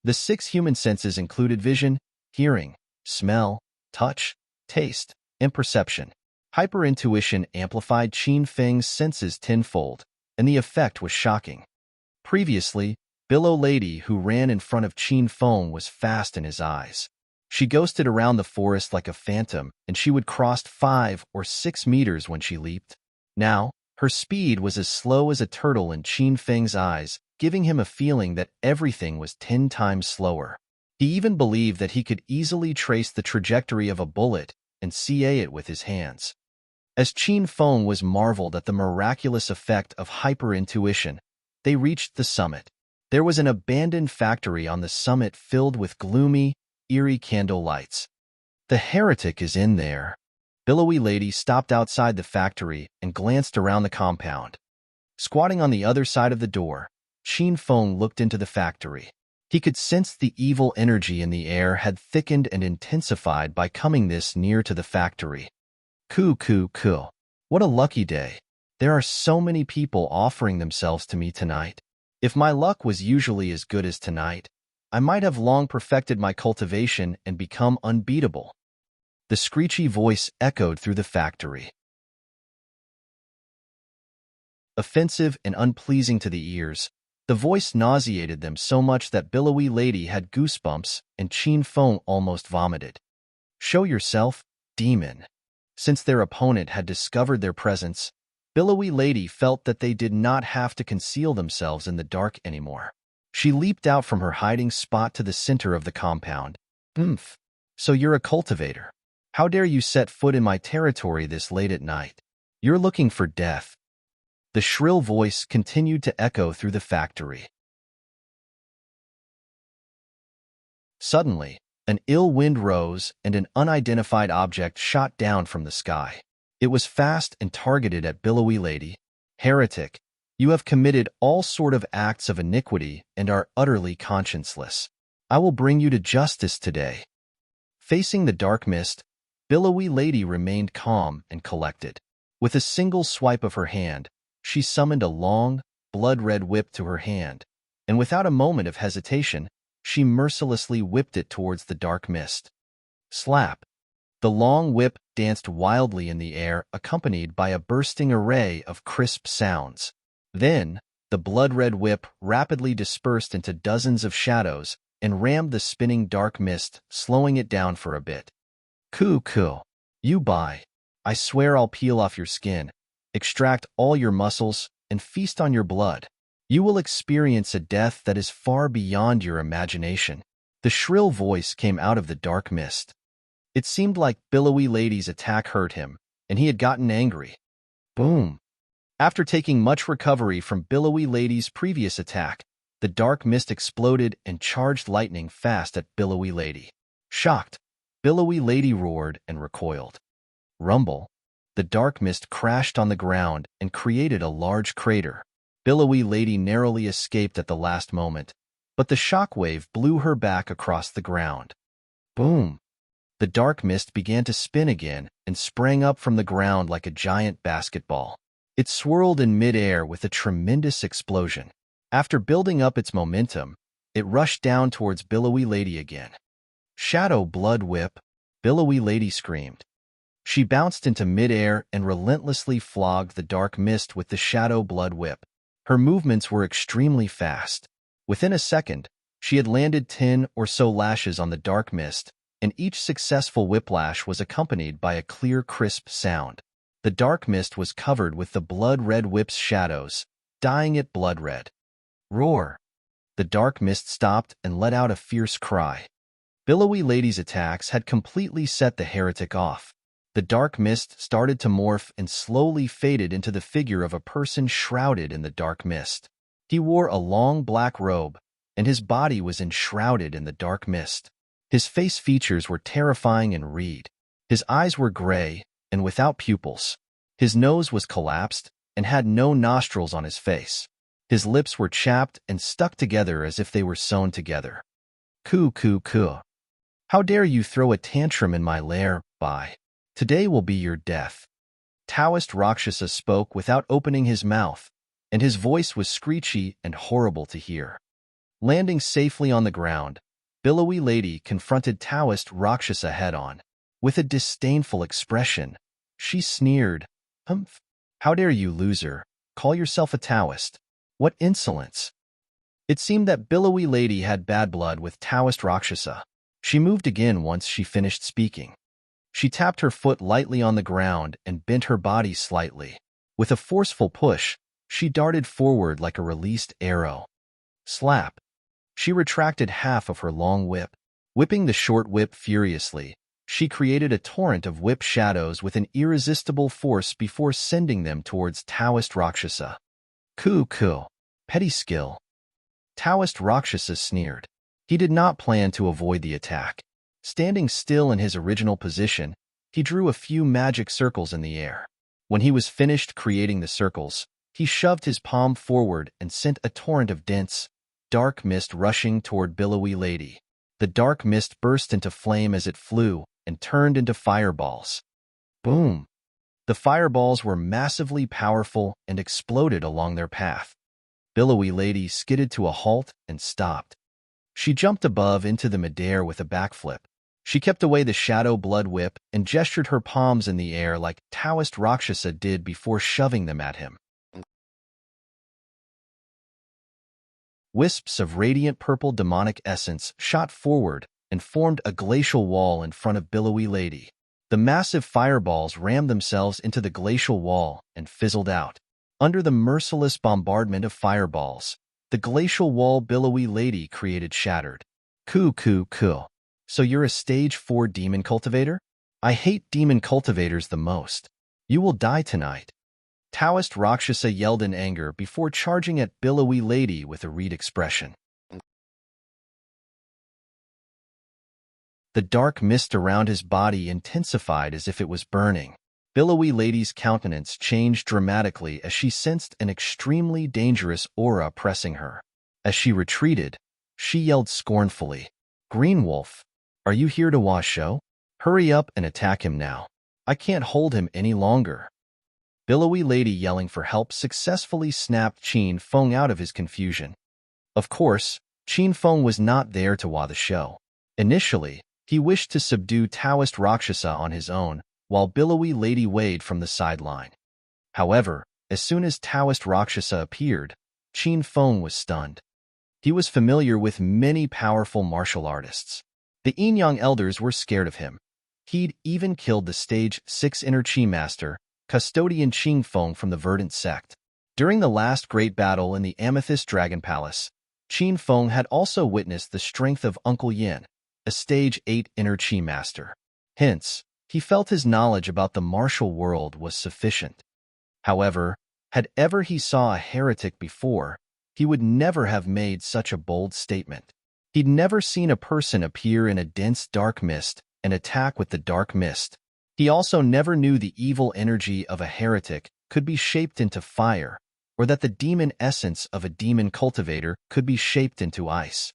The six human senses included vision, hearing, smell, touch, taste, and perception. Hyper-intuition amplified Qin Feng's senses tenfold, and the effect was shocking. Previously, Billow Lady, who ran in front of Qin Feng, was fast in his eyes. She ghosted around the forest like a phantom, and she would cross 5 or 6 meters when she leaped. Now, her speed was as slow as a turtle in Qin Feng's eyes, giving him a feeling that everything was 10 times slower. He even believed that he could easily trace the trajectory of a bullet and CA it with his hands. As Qin Feng was marveled at the miraculous effect of hyper-intuition, they reached the summit. There was an abandoned factory on the summit filled with gloomy, eerie candle lights. The heretic is in there. Billowy Lady stopped outside the factory and glanced around the compound. Squatting on the other side of the door, Qin Feng looked into the factory. He could sense the evil energy in the air had thickened and intensified by coming this near to the factory. Coo. What a lucky day. There are so many people offering themselves to me tonight. If my luck was usually as good as tonight, I might have long perfected my cultivation and become unbeatable. The screechy voice echoed through the factory. Offensive and unpleasing to the ears, the voice nauseated them so much that Billowy Lady had goosebumps and Qin Feng almost vomited. Show yourself, demon. Since their opponent had discovered their presence, Billowy Lady felt that they did not have to conceal themselves in the dark anymore. She leaped out from her hiding spot to the center of the compound. So you're a cultivator. How dare you set foot in my territory this late at night? You're looking for death. The shrill voice continued to echo through the factory. Suddenly, an ill wind rose and an unidentified object shot down from the sky. It was fast and targeted at Billowy Lady. Heretic, you have committed all sort of acts of iniquity and are utterly conscienceless. I will bring you to justice today. Facing the dark mist, Billowy Lady remained calm and collected. With a single swipe of her hand, she summoned a long, blood-red whip to her hand, and without a moment of hesitation, she mercilessly whipped it towards the dark mist. Slap! The long whip danced wildly in the air, accompanied by a bursting array of crisp sounds. Then, the blood-red whip rapidly dispersed into dozens of shadows and rammed the spinning dark mist, slowing it down for a bit. Coo. You buy. I swear I'll peel off your skin, extract all your muscles, and feast on your blood. You will experience a death that is far beyond your imagination." The shrill voice came out of the dark mist. It seemed like Billowy Lady's attack hurt him, and he had gotten angry. Boom! After taking much recovery from Billowy Lady's previous attack, the dark mist exploded and charged lightning fast at Billowy Lady. Shocked, Billowy Lady roared and recoiled. Rumble! The dark mist crashed on the ground and created a large crater. Billowy Lady narrowly escaped at the last moment, but the shockwave blew her back across the ground. Boom! The dark mist began to spin again and sprang up from the ground like a giant basketball. It swirled in mid-air with a tremendous explosion. After building up its momentum, it rushed down towards Billowy Lady again. "Shadow Blood Whip!" Billowy Lady screamed. She bounced into mid-air and relentlessly flogged the dark mist with the Shadow Blood Whip. Her movements were extremely fast. Within a second, she had landed 10 or so lashes on the dark mist, and each successful whiplash was accompanied by a clear, crisp sound. The dark mist was covered with the blood-red whip's shadows, dyeing it blood-red. Roar! The dark mist stopped and let out a fierce cry. Billowy Lady's attacks had completely set the heretic off. The dark mist started to morph and slowly faded into the figure of a person shrouded in the dark mist. He wore a long black robe, and his body was enshrouded in the dark mist. His face features were terrifying and red. His eyes were gray and without pupils. His nose was collapsed and had no nostrils on his face. His lips were chapped and stuck together as if they were sewn together. "Coo, coo, coo. How dare you throw a tantrum in my lair, Bai? Today will be your death." Taoist Rakshasa spoke without opening his mouth, and his voice was screechy and horrible to hear. Landing safely on the ground, Billowy Lady confronted Taoist Rakshasa head-on. With a disdainful expression, she sneered, "Humph! How dare you, loser, call yourself a Taoist? What insolence!" It seemed that Billowy Lady had bad blood with Taoist Rakshasa. She moved again once she finished speaking. She tapped her foot lightly on the ground and bent her body slightly. With a forceful push, she darted forward like a released arrow. Slap! She retracted half of her long whip. Whipping the short whip furiously, she created a torrent of whip shadows with an irresistible force before sending them towards Taoist Rakshasa. "Coo, coo. Petty skill." Taoist Rakshasa sneered. He did not plan to avoid the attack. Standing still in his original position, he drew a few magic circles in the air. When he was finished creating the circles, he shoved his palm forward and sent a torrent of dense, dark mist rushing toward Billowy Lady. The dark mist burst into flame as it flew and turned into fireballs. Boom! The fireballs were massively powerful and exploded along their path. Billowy Lady skidded to a halt and stopped. She jumped above into the midair with a backflip. She kept away the Shadow Blood Whip and gestured her palms in the air like Taoist Rakshasa did before shoving them at him. Wisps of radiant purple demonic essence shot forward and formed a glacial wall in front of Billowy Lady. The massive fireballs rammed themselves into the glacial wall and fizzled out. Under the merciless bombardment of fireballs, the glacial wall Billowy Lady created shattered. "Coo, coo, coo. So you're a stage 4 demon cultivator? I hate demon cultivators the most. You will die tonight." Taoist Rakshasa yelled in anger before charging at Billowy Lady with a reed expression. The dark mist around his body intensified as if it was burning. Billowy Lady's countenance changed dramatically as she sensed an extremely dangerous aura pressing her. As she retreated, she yelled scornfully, "Green Wolf, are you here to wash show? Hurry up and attack him now. I can't hold him any longer." Billowy Lady yelling for help successfully snapped Qin Feng out of his confusion. Of course, Qin Feng was not there to wah the show. Initially, he wished to subdue Taoist Rakshasa on his own, while Billowy Lady weighed from the sideline. However, as soon as Taoist Rakshasa appeared, Qin Feng was stunned. He was familiar with many powerful martial artists. The Yin Yang elders were scared of him. He'd even killed the Stage 6 Inner Qi Master, Custodian Qing Feng from the Verdant sect. During the last great battle in the Amethyst Dragon Palace, Qin Feng had also witnessed the strength of Uncle Yin, a Stage 8 Inner Qi Master. Hence, he felt his knowledge about the martial world was sufficient. However, had ever he saw a heretic before, he would never have made such a bold statement. He'd never seen a person appear in a dense dark mist and attack with the dark mist. He also never knew the evil energy of a heretic could be shaped into fire, or that the demon essence of a demon cultivator could be shaped into ice.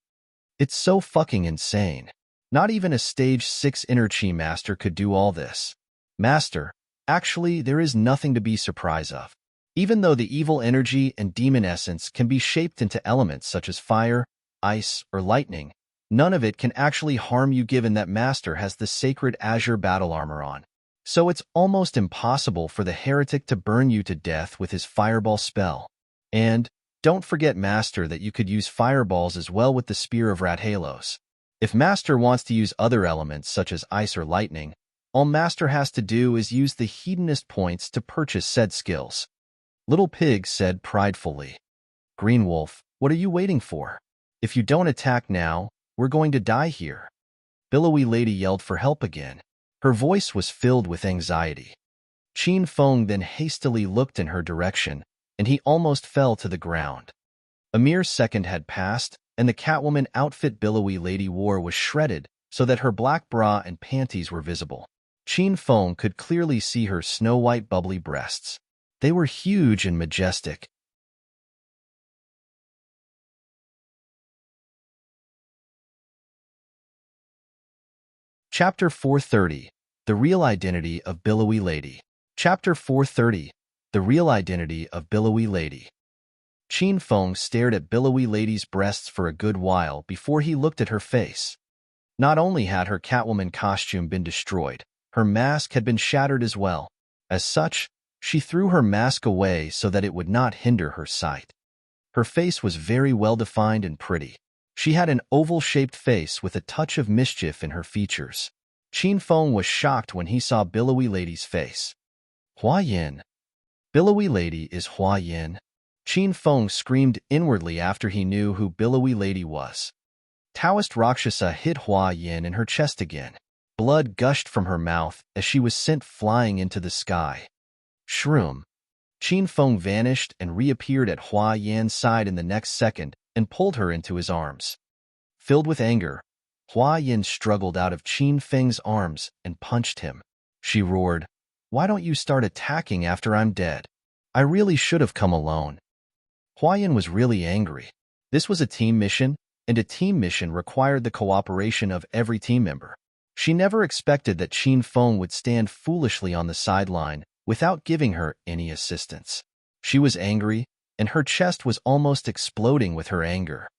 It's so fucking insane. Not even a Stage 6 Inner Qi Master could do all this. Master, actually, there is nothing to be surprised of. Even though the evil energy and demon essence can be shaped into elements such as fire, ice, or lightning, none of it can actually harm you given that Master has the sacred azure battle armor on. So it's almost impossible for the heretic to burn you to death with his fireball spell. And don't forget, Master, that you could use fireballs as well with the Spear of Rat Halos. If Master wants to use other elements such as ice or lightning, all Master has to do is use the Hedonist points to purchase said skills. Little Pig said pridefully. Green Wolf, what are you waiting for? If you don't attack now, we're going to die here. Billowy Lady yelled for help again. Her voice was filled with anxiety. Qin Feng then hastily looked in her direction, and he almost fell to the ground. A mere second had passed, and the Catwoman outfit Billowy Lady wore was shredded so that her black bra and panties were visible. Qin Feng could clearly see her snow-white bubbly breasts. They were huge and majestic. Chapter 430, The Real Identity of Billowy Lady. Chapter 430, The Real Identity of Billowy Lady. Qin Feng stared at Billowy Lady's breasts for a good while before he looked at her face. Not only had her Catwoman costume been destroyed, her mask had been shattered as well. As such, she threw her mask away so that it would not hinder her sight. Her face was very well-defined and pretty. She had an oval-shaped face with a touch of mischief in her features. Qin Feng was shocked when he saw Billowy Lady's face. Hua Yin. Billowy Lady is Hua Yin. Qin Feng screamed inwardly after he knew who Billowy Lady was. Taoist Rakshasa hit Hua Yin in her chest again. Blood gushed from her mouth as she was sent flying into the sky. Shroom. Qin Feng vanished and reappeared at Hua Yin's side in the next second and pulled her into his arms. Filled with anger, Hua Yin struggled out of Qin Feng's arms and punched him. She roared, "Why don't you start attacking after I'm dead? I really should have come alone." Hua Yin was really angry. This was a team mission, and a team mission required the cooperation of every team member. She never expected that Qin Feng would stand foolishly on the sideline without giving her any assistance. She was angry, and her chest was almost exploding with her anger.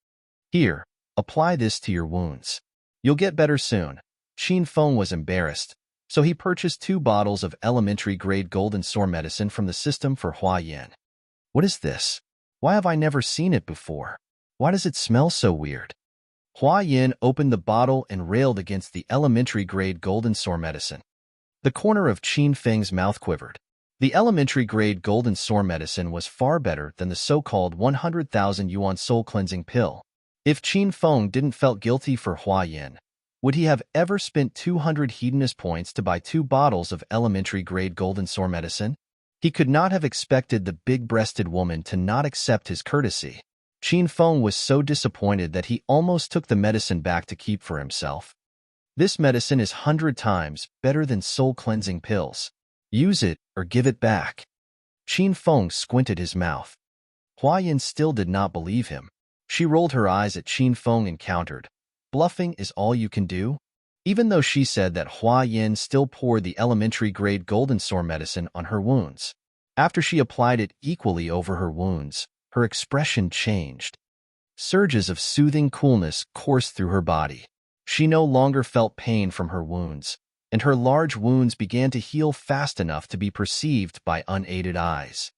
Here, apply this to your wounds. You'll get better soon. Qin Feng was embarrassed, so he purchased 2 bottles of elementary-grade golden sore medicine from the system for Hua Yin. What is this? Why have I never seen it before? Why does it smell so weird? Hua Yin opened the bottle and railed against the elementary-grade golden sore medicine. The corner of Qin Feng's mouth quivered. The elementary-grade golden sore medicine was far better than the so-called 100,000 yuan soul-cleansing pill. If Qin Feng didn't felt guilty for Hua Yin, would he have ever spent 200 hedonist points to buy 2 bottles of elementary-grade golden sore medicine? He could not have expected the big-breasted woman to not accept his courtesy. Qin Feng was so disappointed that he almost took the medicine back to keep for himself. This medicine is 100 times better than soul-cleansing pills. Use it or give it back. Qin Feng squinted his mouth. Hua Yin still did not believe him. She rolled her eyes at Qin Feng and countered, "Bluffing is all you can do?" Even though she said that Hua Yin still poured the elementary-grade golden sore medicine on her wounds. After she applied it equally over her wounds, her expression changed. Surges of soothing coolness coursed through her body. She no longer felt pain from her wounds, and her large wounds began to heal fast enough to be perceived by unaided eyes.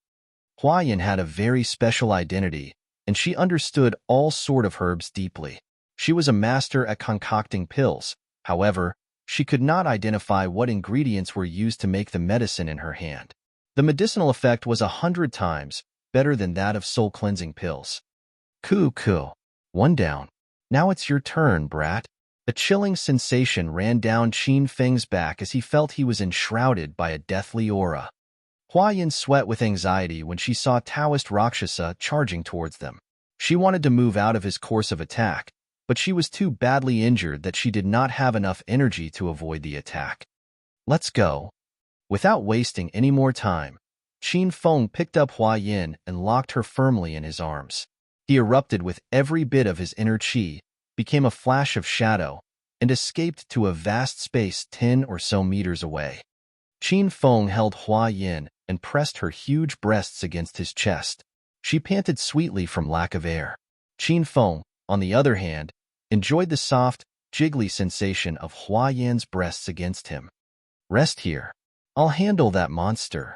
Hua Yin had a very special identity, and she understood all sort of herbs deeply. She was a master at concocting pills. However, She could not identify what ingredients were used to make the medicine in her hand. The medicinal effect was 100 times better than that of soul-cleansing pills. Cool. One down. Now it's your turn, brat. A chilling sensation ran down Qin Feng's back as he felt he was enshrouded by a deathly aura. Hua Yin sweat with anxiety when she saw Taoist Rakshasa charging towards them. She wanted to move out of his course of attack, but she was too badly injured that she did not have enough energy to avoid the attack. Let's go. Without wasting any more time, Qin Feng picked up Hua Yin and locked her firmly in his arms. He erupted with every bit of his inner qi, became a flash of shadow, and escaped to a vast space 10 or so meters away. Qin Feng held Hua Yin and pressed her huge breasts against his chest. She panted sweetly from lack of air. Qin Feng, on the other hand, enjoyed the soft, jiggly sensation of Hua Yin's breasts against him. Rest here. I'll handle that monster.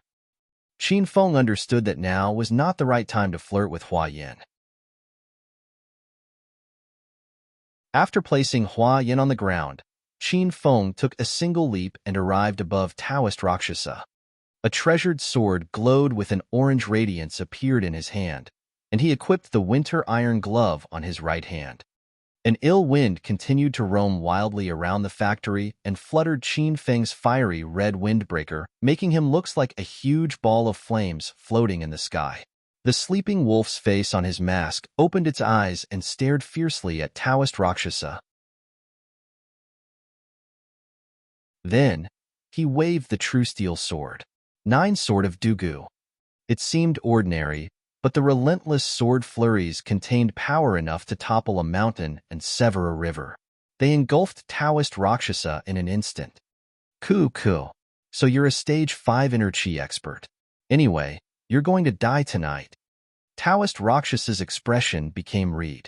Qin Feng understood that now was not the right time to flirt with Hua Yin. After placing Hua Yin on the ground, Qin Feng took a single leap and arrived above Taoist Rakshasa. A treasured sword glowed with an orange radiance appeared in his hand, and he equipped the winter iron glove on his right hand. An ill wind continued to roam wildly around the factory and fluttered Qin Feng's fiery red windbreaker, making him look like a huge ball of flames floating in the sky. The sleeping wolf's face on his mask opened its eyes and stared fiercely at Taoist Rakshasa. Then, he waved the true steel sword. 9 Sword of Dugu. It seemed ordinary, but the relentless sword flurries contained power enough to topple a mountain and sever a river. They engulfed Taoist Rakshasa in an instant. Cool. So you're a stage 5 inner chi expert. Anyway, you're going to die tonight. Taoist Rakshasa's expression became reed.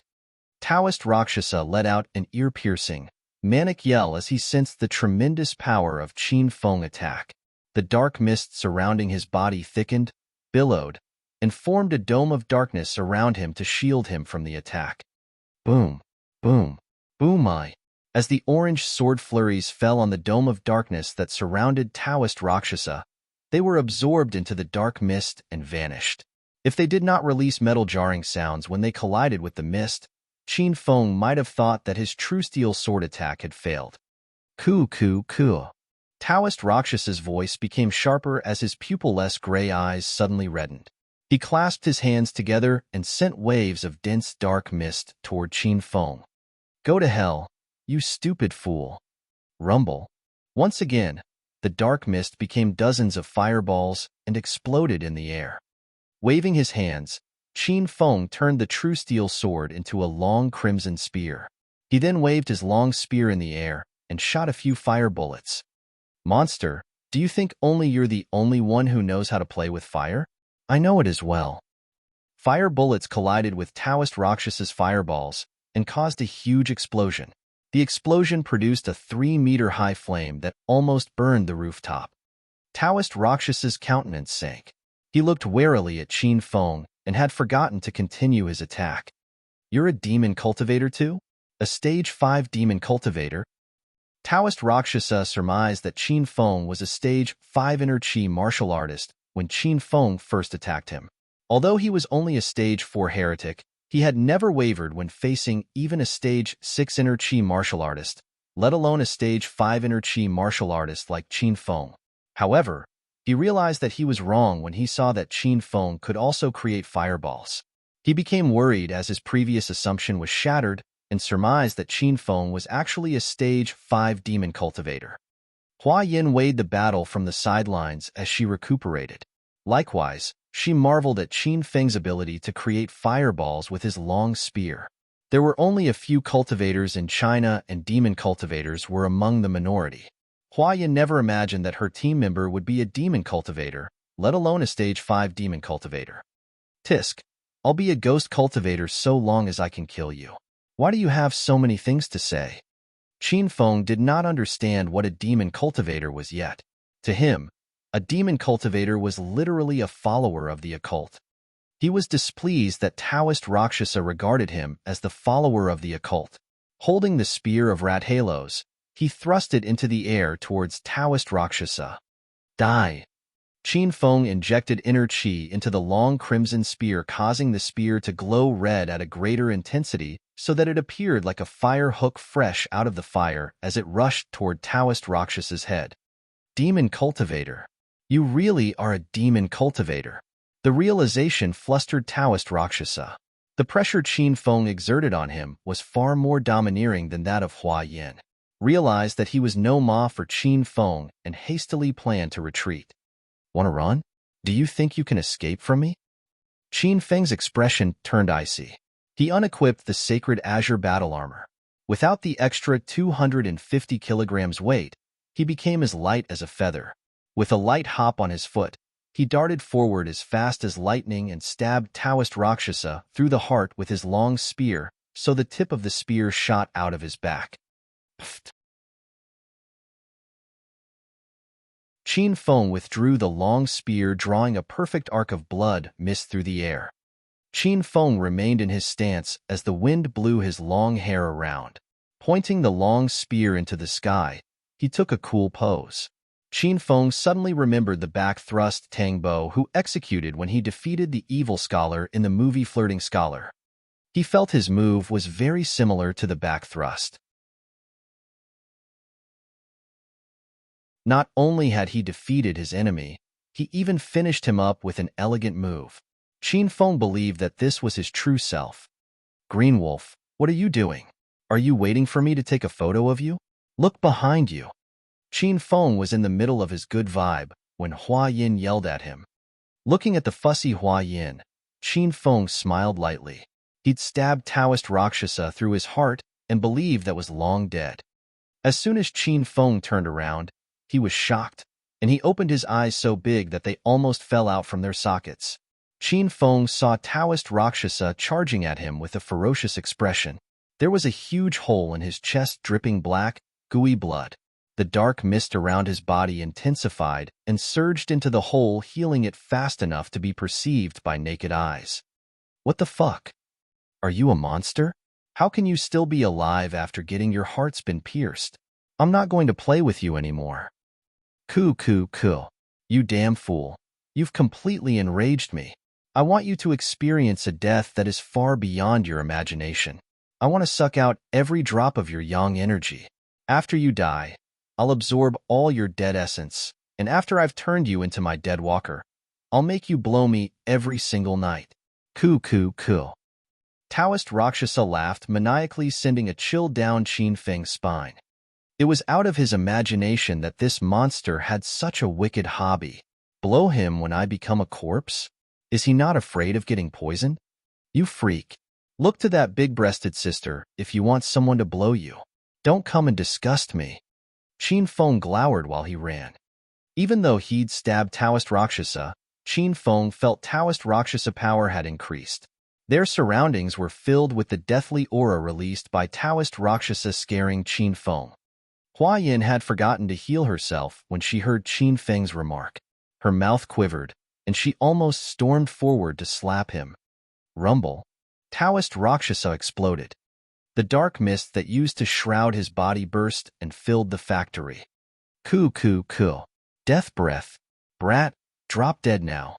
Taoist Rakshasa let out an ear-piercing, manic yell as he sensed the tremendous power of Qin Feng attack. The dark mist surrounding his body thickened, billowed, and formed a dome of darkness around him to shield him from the attack. Boom. As the orange sword flurries fell on the dome of darkness that surrounded Taoist Rakshasa, they were absorbed into the dark mist and vanished. If they did not release metal jarring sounds when they collided with the mist, Qin Feng might have thought that his true steel sword attack had failed. Cool. Taoist Rakshasa's voice became sharper as his pupil-less gray eyes suddenly reddened. He clasped his hands together and sent waves of dense dark mist toward Qin Feng. Go to hell, you stupid fool. Rumble. Once again, the dark mist became dozens of fireballs and exploded in the air. Waving his hands, Qin Feng turned the true steel sword into a long crimson spear. He then waved his long spear in the air and shot a few fire bullets. Monster, do you think only you're the only one who knows how to play with fire? I know it as well. Fire bullets collided with Taoist Rakshasa's fireballs and caused a huge explosion. The explosion produced a 3-meter-high flame that almost burned the rooftop. Taoist Rakshasa's countenance sank. He looked warily at Qin Feng and had forgotten to continue his attack. You're a demon cultivator too? A stage 5 demon cultivator? Taoist Rakshasa surmised that Qin Feng was a stage 5 inner chi martial artist when Qin Feng first attacked him. Although he was only a stage 4 heretic, he had never wavered when facing even a stage 6 inner chi martial artist, let alone a stage 5 inner chi martial artist like Qin Feng. However, he realized that he was wrong when he saw that Qin Feng could also create fireballs. He became worried as his previous assumption was shattered and surmised that Qin Feng was actually a stage 5 demon cultivator. Hua Yin weighed the battle from the sidelines as she recuperated. Likewise, she marveled at Qin Feng's ability to create fireballs with his long spear. There were only a few cultivators in China, and demon cultivators were among the minority. Hua Yin never imagined that her team member would be a demon cultivator, let alone a stage 5 demon cultivator. Tisk, I'll be a ghost cultivator so long as I can kill you. Why do you have so many things to say? Qin Feng did not understand what a demon cultivator was yet. To him, a demon cultivator was literally a follower of the occult. He was displeased that Taoist Rakshasa regarded him as the follower of the occult. Holding the spear of rat halos, He thrust it into the air towards Taoist Rakshasa. Die! Qin Feng injected inner qi into the long crimson spear, causing the spear to glow red at a greater intensity so that it appeared like a fire hook fresh out of the fire as it rushed toward Taoist Rakshasa's head. Demon Cultivator. You really are a demon cultivator. The realization flustered Taoist Rakshasa. The pressure Qin Feng exerted on him was far more domineering than that of Hua Yin. Realized that he was no ma for Qin Feng and hastily planned to retreat. "Want to run? Do you think you can escape from me?" Qin Feng's expression turned icy. He unequipped the sacred azure battle armor. Without the extra 250 kilograms weight, he became as light as a feather. With a light hop on his foot, he darted forward as fast as lightning and stabbed Taoist Rakshasa through the heart with his long spear, so the tip of the spear shot out of his back. Pfft. Qin Feng withdrew the long spear, drawing a perfect arc of blood mist through the air. Qin Feng remained in his stance as the wind blew his long hair around. Pointing the long spear into the sky, he took a cool pose. Qin Feng suddenly remembered the back thrust Tang Bo who executed when he defeated the evil scholar in the movie Flirting Scholar. He felt his move was very similar to the back thrust. Not only had he defeated his enemy, he even finished him up with an elegant move. Qin Feng believed that this was his true self. "Green Wolf, what are you doing? Are you waiting for me to take a photo of you? Look behind you." Qin Feng was in the middle of his good vibe when Hua Yin yelled at him. Looking at the fussy Hua Yin, Qin Feng smiled lightly. He'd stabbed Taoist Rakshasa through his heart and believed that was long dead. As soon as Qin Feng turned around, he was shocked, and he opened his eyes so big that they almost fell out from their sockets. Qin Feng saw Taoist Rakshasa charging at him with a ferocious expression. There was a huge hole in his chest dripping black, gooey blood. The dark mist around his body intensified and surged into the hole, healing it fast enough to be perceived by naked eyes. "What the fuck? Are you a monster? How can you still be alive after getting your heart's been pierced? I'm not going to play with you anymore." "Coo. You damn fool. You've completely enraged me. I want you to experience a death that is far beyond your imagination. I want to suck out every drop of your yang energy. After you die, I'll absorb all your dead essence, and after I've turned you into my dead walker, I'll make you blow me every single night." Coo. Taoist Rakshasa laughed maniacally, sending a chill down Qin Feng's spine. It was out of his imagination that this monster had such a wicked hobby. Blow him when I become a corpse? Is he not afraid of getting poisoned? You freak. Look to that big-breasted sister if you want someone to blow you. Don't come and disgust me. Qin Feng glowered while he ran. Even though he'd stabbed Taoist Rakshasa, Qin Feng felt Taoist Rakshasa power had increased. Their surroundings were filled with the deathly aura released by Taoist Rakshasa, scaring Qin Feng. Hua Yin had forgotten to heal herself when she heard Qin Feng's remark. Her mouth quivered, and she almost stormed forward to slap him. Rumble. Taoist Rakshasa exploded. The dark mist that used to shroud his body burst and filled the factory. Coo. Death breath. Brat, drop dead now.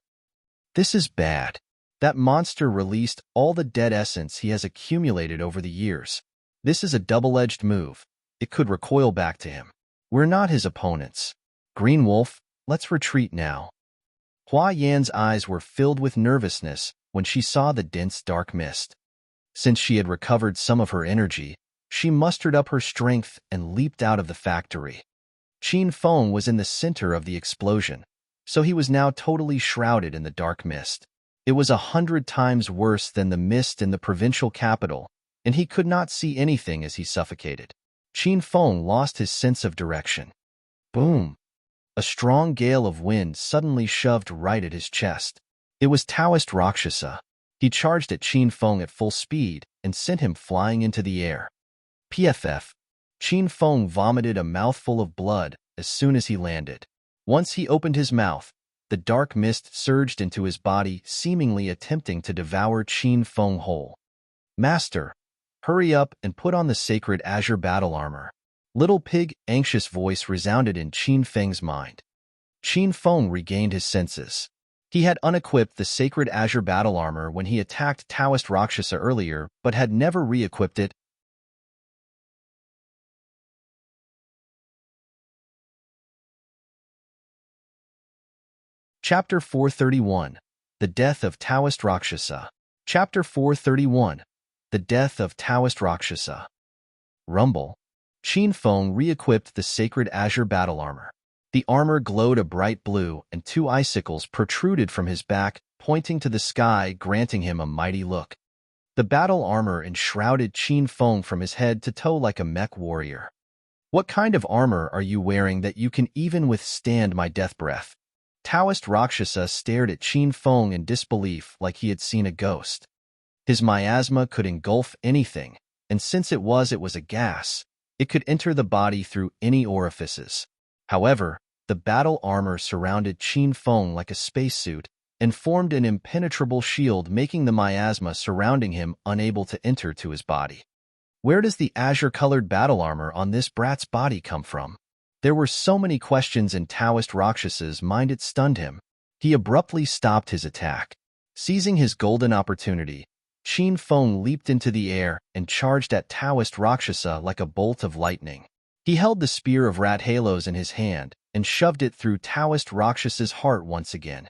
This is bad. That monster released all the dead essence he has accumulated over the years. This is a double-edged move. It could recoil back to him. We're not his opponents. Green Wolf, let's retreat now. Hua Yan's eyes were filled with nervousness when she saw the dense dark mist. Since she had recovered some of her energy, she mustered up her strength and leaped out of the factory. Qin Feng was in the center of the explosion, so he was now totally shrouded in the dark mist. It was 100 times worse than the mist in the provincial capital, and he could not see anything as he suffocated. Qin Feng lost his sense of direction. Boom! A strong gale of wind suddenly shoved right at his chest. It was Taoist Rakshasa. He charged at Qin Feng at full speed and sent him flying into the air. PFF. Qin Feng vomited a mouthful of blood as soon as he landed. Once he opened his mouth, the dark mist surged into his body, seemingly attempting to devour Qin Feng whole. Master, hurry up and put on the sacred azure battle armor. Little pig, anxious voice resounded in Qin Feng's mind. Qin Feng regained his senses. He had unequipped the sacred azure battle armor when he attacked Taoist Rakshasa earlier, but had never re-equipped it. Chapter 431. The Death of Taoist Rakshasa. Chapter 431. The Death of Taoist Rakshasa. Rumble. Qin Feng re-equipped the sacred azure battle armor. The armor glowed a bright blue, and two icicles protruded from his back, pointing to the sky, granting him a mighty look. The battle armor enshrouded Qin Feng from his head to toe like a mech warrior. What kind of armor are you wearing that you can even withstand my death breath? Taoist Rakshasa stared at Qin Feng in disbelief like he had seen a ghost. His miasma could engulf anything, and since it was a gas, it could enter the body through any orifices. However, the battle armor surrounded Qin Feng like a spacesuit and formed an impenetrable shield, making the miasma surrounding him unable to enter to his body. Where does the azure-colored battle armor on this brat's body come from? There were so many questions in Taoist Rakshas's mind it stunned him. He abruptly stopped his attack. Seizing his golden opportunity, Qin Feng leaped into the air and charged at Taoist Rakshasa like a bolt of lightning. He held the spear of rat halos in his hand and shoved it through Taoist Rakshas's heart once again.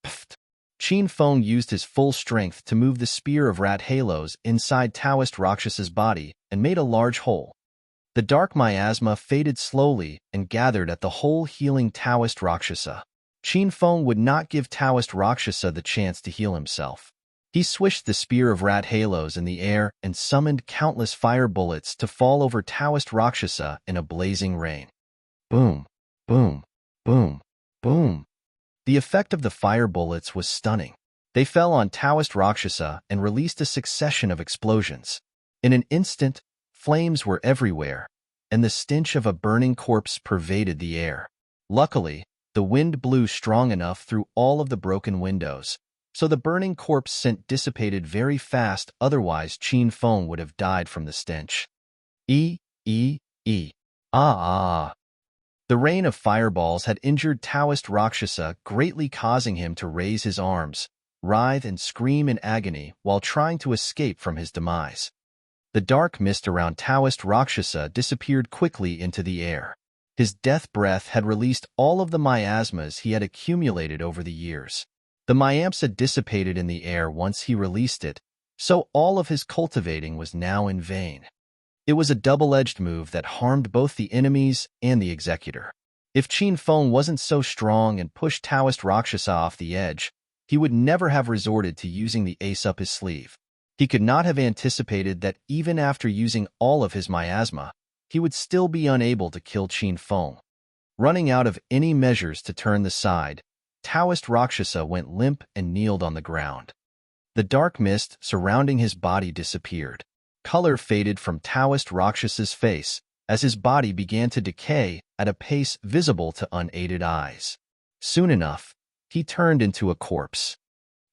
Pfft! Qin Feng used his full strength to move the spear of rat halos inside Taoist Rakshas's body and made a large hole. The dark miasma faded slowly and gathered at the hole, healing Taoist Rakshasa. Qin Feng would not give Taoist Rakshasa the chance to heal himself. He swished the spear of rat halos in the air and summoned countless fire bullets to fall over Taoist Rakshasa in a blazing rain. Boom, boom, boom, boom. The effect of the fire bullets was stunning. They fell on Taoist Rakshasa and released a succession of explosions. In an instant, flames were everywhere, and the stench of a burning corpse pervaded the air. Luckily, the wind blew strong enough through all of the broken windows, so the burning corpse scent dissipated very fast, otherwise Qin Feng would have died from the stench. Ah. The rain of fireballs had injured Taoist Rakshasa, greatly causing him to raise his arms, writhe and scream in agony while trying to escape from his demise. The dark mist around Taoist Rakshasa disappeared quickly into the air. His death breath had released all of the miasmas he had accumulated over the years. The miasma dissipated in the air once he released it, so all of his cultivating was now in vain. It was a double-edged move that harmed both the enemies and the executor. If Qin Feng wasn't so strong and pushed Taoist Rakshasa off the edge, he would never have resorted to using the ace up his sleeve. He could not have anticipated that even after using all of his miasma, he would still be unable to kill Qin Feng. Running out of any measures to turn the side, Taoist Rakshasa went limp and kneeled on the ground. The dark mist surrounding his body disappeared. Color faded from Taoist Rakshas's face as his body began to decay at a pace visible to unaided eyes. Soon enough, he turned into a corpse.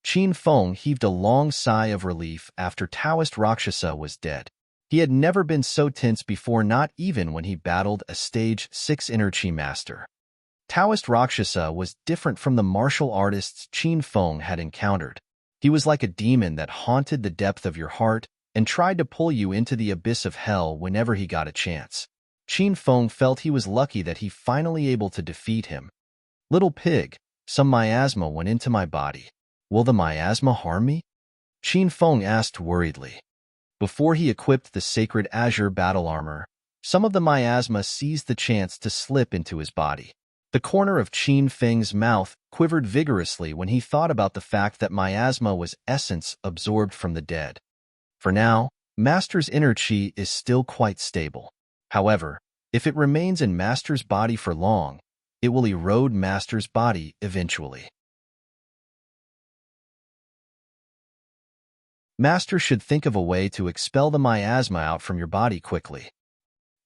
Qin Feng heaved a long sigh of relief after Taoist Rakshasa was dead. He had never been so tense before, not even when he battled a Stage 6 Energy Master. Taoist Rakshasa was different from the martial artists Qin Feng had encountered. He was like a demon that haunted the depth of your heart and tried to pull you into the abyss of hell whenever he got a chance. Qin Feng felt he was lucky that he finally able to defeat him. Little pig, some miasma went into my body. Will the miasma harm me? Qin Feng asked worriedly. Before he equipped the sacred azure battle armor, some of the miasma seized the chance to slip into his body. The corner of Qin Feng's mouth quivered vigorously when he thought about the fact that miasma was essence absorbed from the dead. For now, Master's inner chi is still quite stable. However, if it remains in Master's body for long, it will erode Master's body eventually. Master should think of a way to expel the miasma out from your body quickly.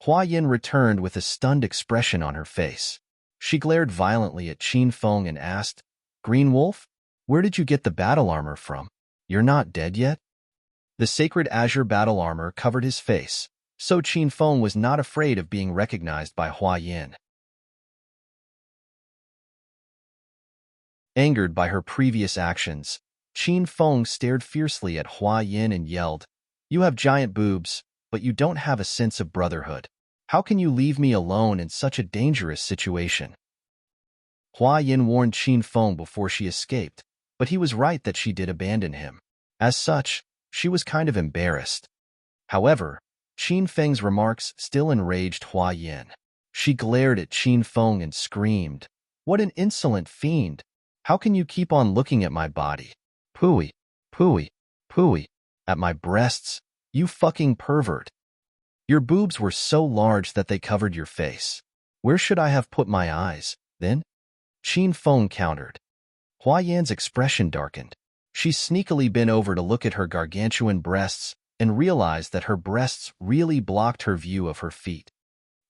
Hua Yin returned with a stunned expression on her face. She glared violently at Qin Feng and asked, "Green Wolf, where did you get the battle armor from? You're not dead yet?" The sacred azure battle armor covered his face, So Qin Feng was not afraid of being recognized by Hua Yin. Angered by her previous actions, Qin Feng stared fiercely at Hua Yin and yelled, "You have giant boobs, but you don't have a sense of brotherhood. How can you leave me alone in such a dangerous situation?" Hua Yin warned Qin Feng before she escaped, but he was right that she did abandon him. As such, she was kind of embarrassed. However, Qin Feng's remarks still enraged Hua Yin. She glared at Qin Feng and screamed, "What an insolent fiend! How can you keep on looking at my body? Pooey, pooey, pooey, at my breasts, you fucking pervert. Your boobs were so large that they covered your face. Where should I have put my eyes, then?" Qin Feng countered. Hua Yan's expression darkened. She sneakily bent over to look at her gargantuan breasts and realized that her breasts really blocked her view of her feet.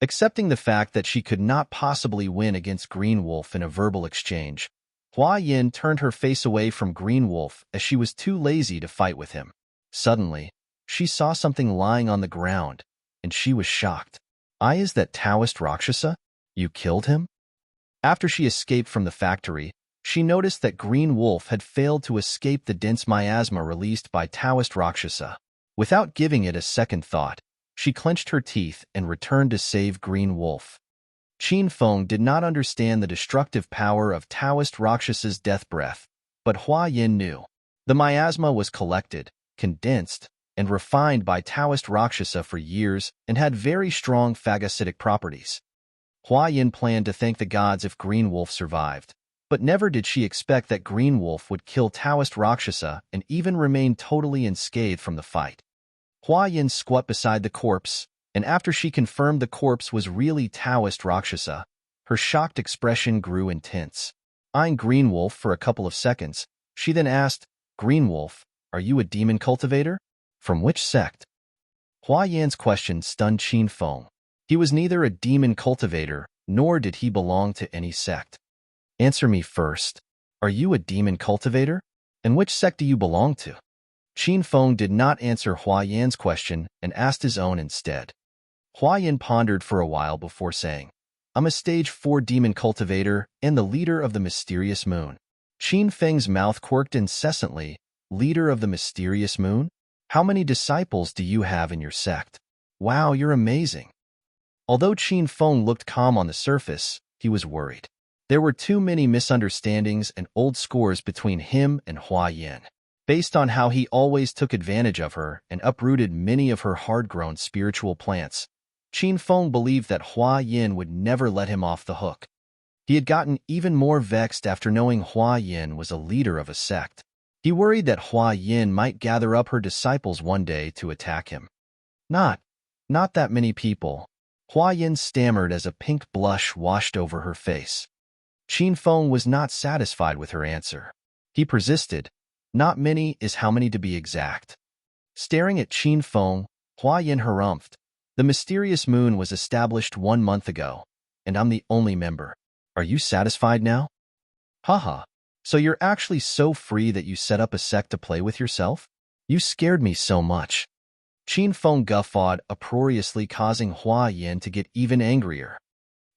Accepting the fact that she could not possibly win against Green Wolf in a verbal exchange, Hua Yin turned her face away from Green Wolf as she was too lazy to fight with him. Suddenly, she saw something lying on the ground, and she was shocked. Is that Taoist Rakshasa? You killed him?" After she escaped from the factory, she noticed that Green Wolf had failed to escape the dense miasma released by Taoist Rakshasa. Without giving it a second thought, she clenched her teeth and returned to save Green Wolf. Qin Feng did not understand the destructive power of Taoist Rakshasa's death breath, but Hua Yin knew. The miasma was collected, condensed, and refined by Taoist Rakshasa for years and had very strong phagocytic properties. Hua Yin planned to thank the gods if Green Wolf survived, but never did she expect that Green Wolf would kill Taoist Rakshasa and even remain totally unscathed from the fight. Hua Yin squat beside the corpse, and after she confirmed the corpse was really Taoist Rakshasa, her shocked expression grew intense. Eyeing Green Wolf for a couple of seconds, she then asked, "Green Wolf, are you a demon cultivator? From which sect?" Hua Yan's question stunned Qin Feng. He was neither a demon cultivator, nor did he belong to any sect. "Answer me first. Are you a demon cultivator? And which sect do you belong to?" Qin Feng did not answer Hua Yan's question and asked his own instead. Hua Yan pondered for a while before saying, "I'm a stage 4 demon cultivator and the leader of the mysterious moon." Qin Feng's mouth quirked incessantly. "Leader of the mysterious moon? How many disciples do you have in your sect? Wow, you're amazing." Although Qin Feng looked calm on the surface, he was worried. There were too many misunderstandings and old scores between him and Hua Yan. Based on how he always took advantage of her and uprooted many of her hard-grown spiritual plants, Qin Feng believed that Hua Yin would never let him off the hook. He had gotten even more vexed after knowing Hua Yin was a leader of a sect. He worried that Hua Yin might gather up her disciples one day to attack him. Not that many people," Hua Yin stammered as a pink blush washed over her face. Qin Feng was not satisfied with her answer. He persisted, "Not many is how many to be exact." Staring at Qin Feng, Hua Yin harumphed. "The mysterious moon was established 1 month ago, and I'm the only member. Are you satisfied now?" "Haha, so you're actually so free that you set up a sect to play with yourself? You scared me so much." Qin Feng guffawed uproariously, causing Hua Yin to get even angrier.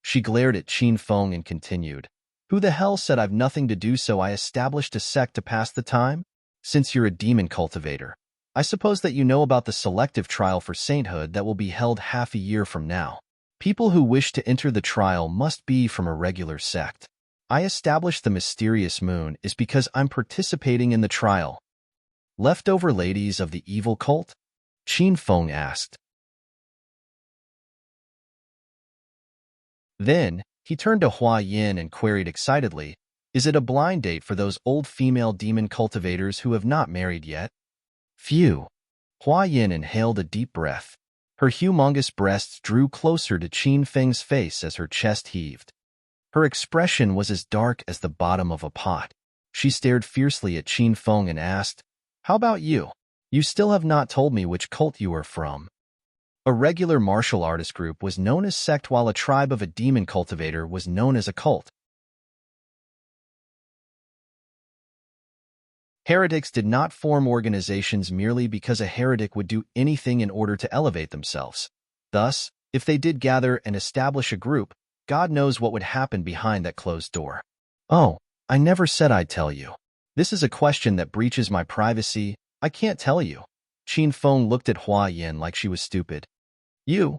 She glared at Qin Feng and continued, "Who the hell said I've nothing to do, so I established a sect to pass the time? Since you're a demon cultivator, I suppose that you know about the selective trial for sainthood that will be held half a year from now. People who wish to enter the trial must be from a regular sect. I established the mysterious moon is because I'm participating in the trial." "Leftover ladies of the evil cult?" Qin Feng asked. Then, he turned to Hua Yin and queried excitedly, "Is it a blind date for those old female demon cultivators who have not married yet?" Phew. Hua Yin inhaled a deep breath. Her humongous breasts drew closer to Qin Feng's face as her chest heaved. Her expression was as dark as the bottom of a pot. She stared fiercely at Qin Feng and asked, "How about you? You still have not told me which cult you are from." A regular martial artist group was known as sect, while a tribe of a demon cultivator was known as a cult. Heretics did not form organizations merely because a heretic would do anything in order to elevate themselves. Thus, if they did gather and establish a group, God knows what would happen behind that closed door. Oh, I never said I'd tell you. This is a question that breaches my privacy. I can't tell you. Qin Feng looked at Hua Yin like she was stupid. You?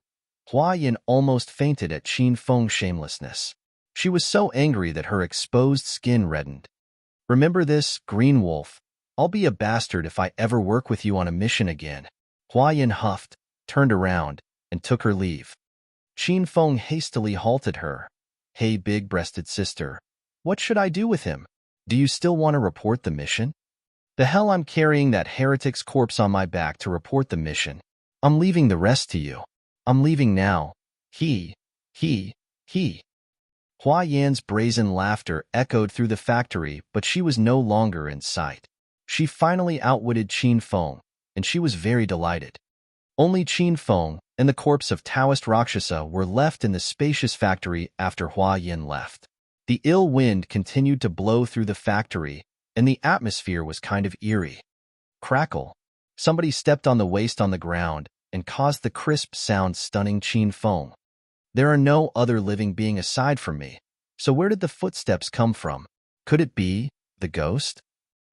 Hua Yin almost fainted at Qin Feng's shamelessness. She was so angry that her exposed skin reddened. Remember this, Green Wolf. I'll be a bastard if I ever work with you on a mission again. Hua Yin huffed, turned around, and took her leave. Qin Feng hastily halted her. Hey, big-breasted sister. What should I do with him? Do you still want to report the mission? The hell, I'm carrying that heretic's corpse on my back to report the mission. I'm leaving the rest to you. I'm leaving now. He. Hua Yan's brazen laughter echoed through the factory, but she was no longer in sight. She finally outwitted Qin Feng, and she was very delighted. Only Qin Feng and the corpse of Taoist Rakshasa were left in the spacious factory after Hua Yin left. The ill wind continued to blow through the factory, and the atmosphere was kind of eerie. Crackle. Somebody stepped on the waste on the ground and caused the crisp sound stunning Qin Feng. There are no other living being aside from me, so where did the footsteps come from? Could it be the ghost?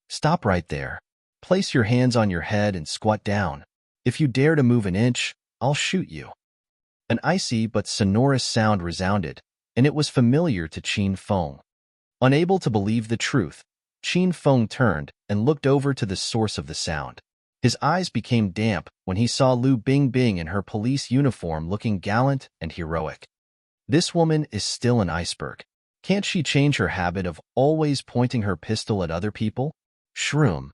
Stop right there. Place your hands on your head and squat down. If you dare to move an inch, I'll shoot you. An icy but sonorous sound resounded, and it was familiar to Qin Feng. Unable to believe the truth, Qin Feng turned and looked over to the source of the sound. His eyes became damp when he saw Lu Bingbing in her police uniform looking gallant and heroic. This woman is still an iceberg. Can't she change her habit of always pointing her pistol at other people? Shroom.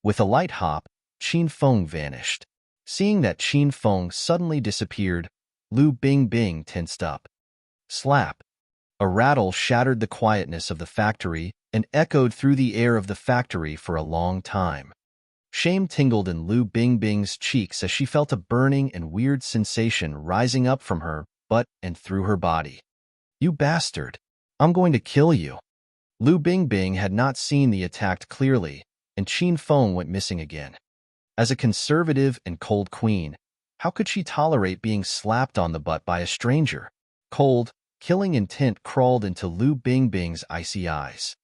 With a light hop, Qin Feng vanished. Seeing that Qin Feng suddenly disappeared, Lu Bingbing tensed up. Slap. A rattle shattered the quietness of the factory and echoed through the air of the factory for a long time. Shame tingled in Lu Bingbing's cheeks as she felt a burning and weird sensation rising up from her butt and through her body. You bastard! I'm going to kill you! Lu Bingbing had not seen the attack clearly, and Qin Feng went missing again. As a conservative and cold queen, how could she tolerate being slapped on the butt by a stranger? Cold, killing intent crawled into Lu Bingbing's icy eyes.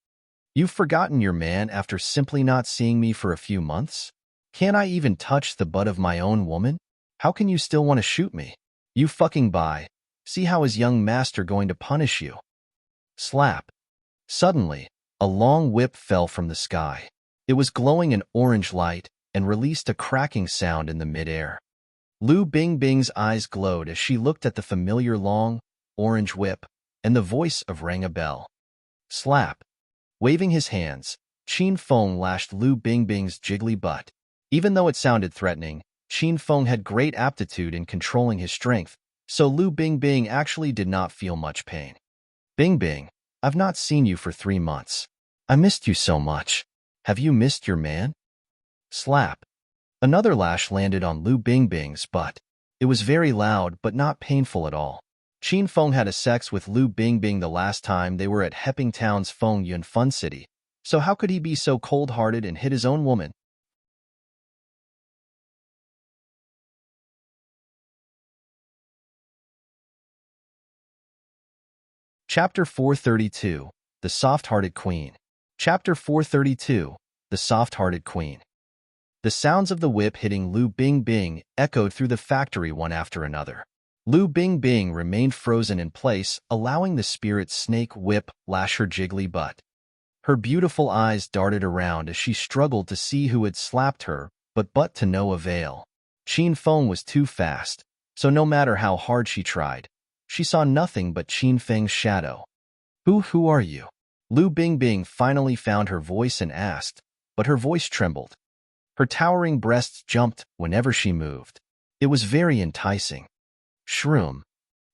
You've forgotten your man after simply not seeing me for a few months? Can't I even touch the butt of my own woman? How can you still want to shoot me? You fucking bye. See how his young master going to punish you. Slap. Suddenly, a long whip fell from the sky. It was glowing an orange light and released a cracking sound in the midair. Lu Bingbing's eyes glowed as she looked at the familiar long, orange whip, and the voice of rang a bell. Slap. Waving his hands, Qin Feng lashed Lu Bingbing's jiggly butt. Even though it sounded threatening, Qin Feng had great aptitude in controlling his strength, so Lu Bingbing actually did not feel much pain. Bingbing, I've not seen you for 3 months. I missed you so much. Have you missed your man? Slap. Another lash landed on Lu Bingbing's butt. It was very loud but not painful at all. Qin Feng had a sex with Lu Bingbing the last time they were at Hepping Town's Feng Yun Fun City, so how could he be so cold-hearted and hit his own woman? Chapter 432, The Soft-Hearted Queen. Chapter 432, The Soft-Hearted Queen. The sounds of the whip hitting Lu Bingbing echoed through the factory one after another. Lu Bingbing remained frozen in place, allowing the spirit snake whip lash her jiggly butt. Her beautiful eyes darted around as she struggled to see who had slapped her, but to no avail. Qin Feng was too fast, so no matter how hard she tried, she saw nothing but Qin Feng's shadow. Who are you? Lu Bingbing finally found her voice and asked, but her voice trembled. Her towering breasts jumped whenever she moved. It was very enticing. Shroom.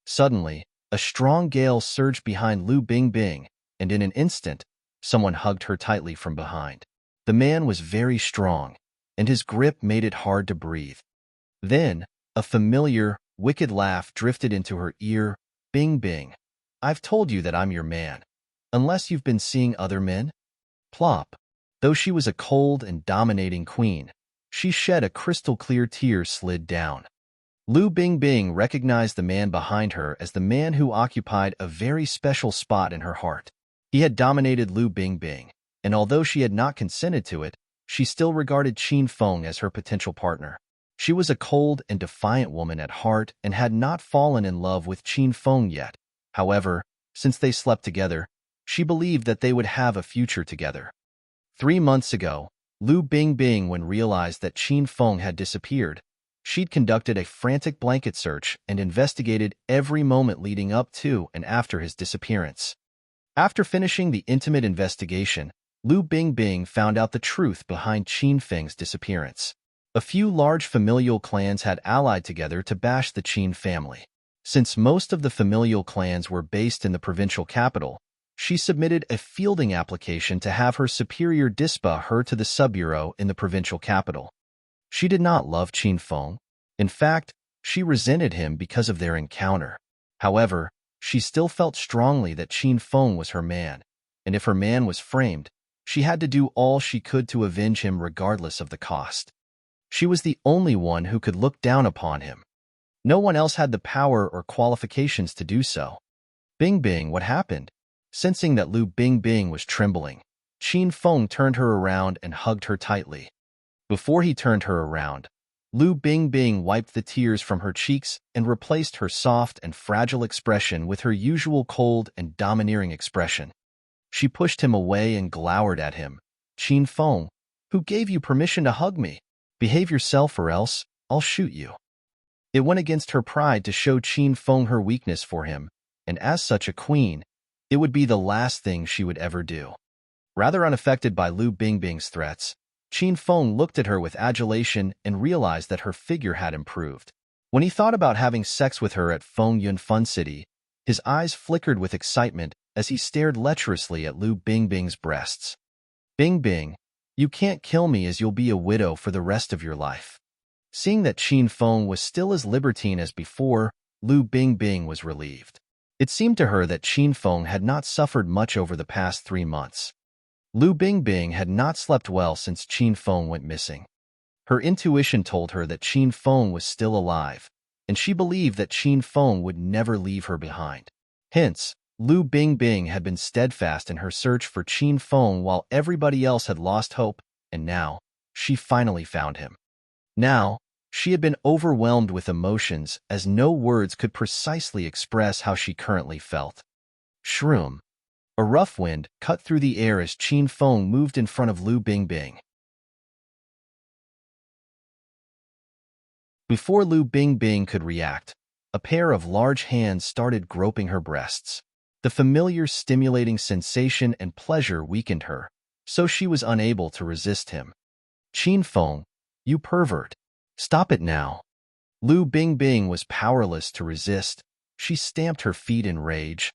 Suddenly, a strong gale surged behind Lu Bingbing, and in an instant, someone hugged her tightly from behind. The man was very strong, and his grip made it hard to breathe. Then, a familiar, wicked laugh drifted into her ear. Bingbing, I've told you that I'm your man. Unless you've been seeing other men? Plop. Though she was a cold and dominating queen, she shed a crystal-clear tear slid down. Lu Bingbing recognized the man behind her as the man who occupied a very special spot in her heart. He had dominated Lu Bingbing, and although she had not consented to it, she still regarded Qin Feng as her potential partner. She was a cold and defiant woman at heart and had not fallen in love with Qin Feng yet. However, since they slept together, she believed that they would have a future together. 3 months ago, Lu Bingbing, when realized that Qin Feng had disappeared, she'd conducted a frantic blanket search and investigated every moment leading up to and after his disappearance. After finishing the intimate investigation, Lu Bingbing found out the truth behind Qin Feng's disappearance. A few large familial clans had allied together to bash the Qin family. Since most of the familial clans were based in the provincial capital, she submitted a fielding application to have her superior dispatch her to the subbureau in the provincial capital. She did not love Qin Feng. In fact, she resented him because of their encounter. However, she still felt strongly that Qin Feng was her man, and if her man was framed, she had to do all she could to avenge him regardless of the cost. She was the only one who could look down upon him. No one else had the power or qualifications to do so. Bingbing, what happened? Sensing that Lu Bingbing was trembling, Qin Feng turned her around and hugged her tightly. Before he turned her around, Lu Bingbing wiped the tears from her cheeks and replaced her soft and fragile expression with her usual cold and domineering expression. She pushed him away and glowered at him. Qin Feng, who gave you permission to hug me? Behave yourself or else I'll shoot you. It went against her pride to show Qin Feng her weakness for him, and as such a queen, it would be the last thing she would ever do. Rather unaffected by Lu Bingbing's threats, Qin Feng looked at her with adulation and realized that her figure had improved. When he thought about having sex with her at Feng Yun Fun City, his eyes flickered with excitement as he stared lecherously at Lu Bingbing's breasts. Bingbing, you can't kill me as you'll be a widow for the rest of your life. Seeing that Qin Feng was still as libertine as before, Lu Bingbing was relieved. It seemed to her that Qin Feng had not suffered much over the past 3 months. Lu Bingbing had not slept well since Qin Feng went missing. Her intuition told her that Qin Feng was still alive, and she believed that Qin Feng would never leave her behind. Hence, Lu Bingbing had been steadfast in her search for Qin Feng while everybody else had lost hope, and now, she finally found him. Now, she had been overwhelmed with emotions as no words could precisely express how she currently felt. Shroom. A rough wind cut through the air as Qin Feng moved in front of Lu Bingbing. Before Lu Bingbing could react, a pair of large hands started groping her breasts. The familiar stimulating sensation and pleasure weakened her, so she was unable to resist him. Qin Feng, you pervert. Stop it now. Lu Bingbing was powerless to resist. She stamped her feet in rage.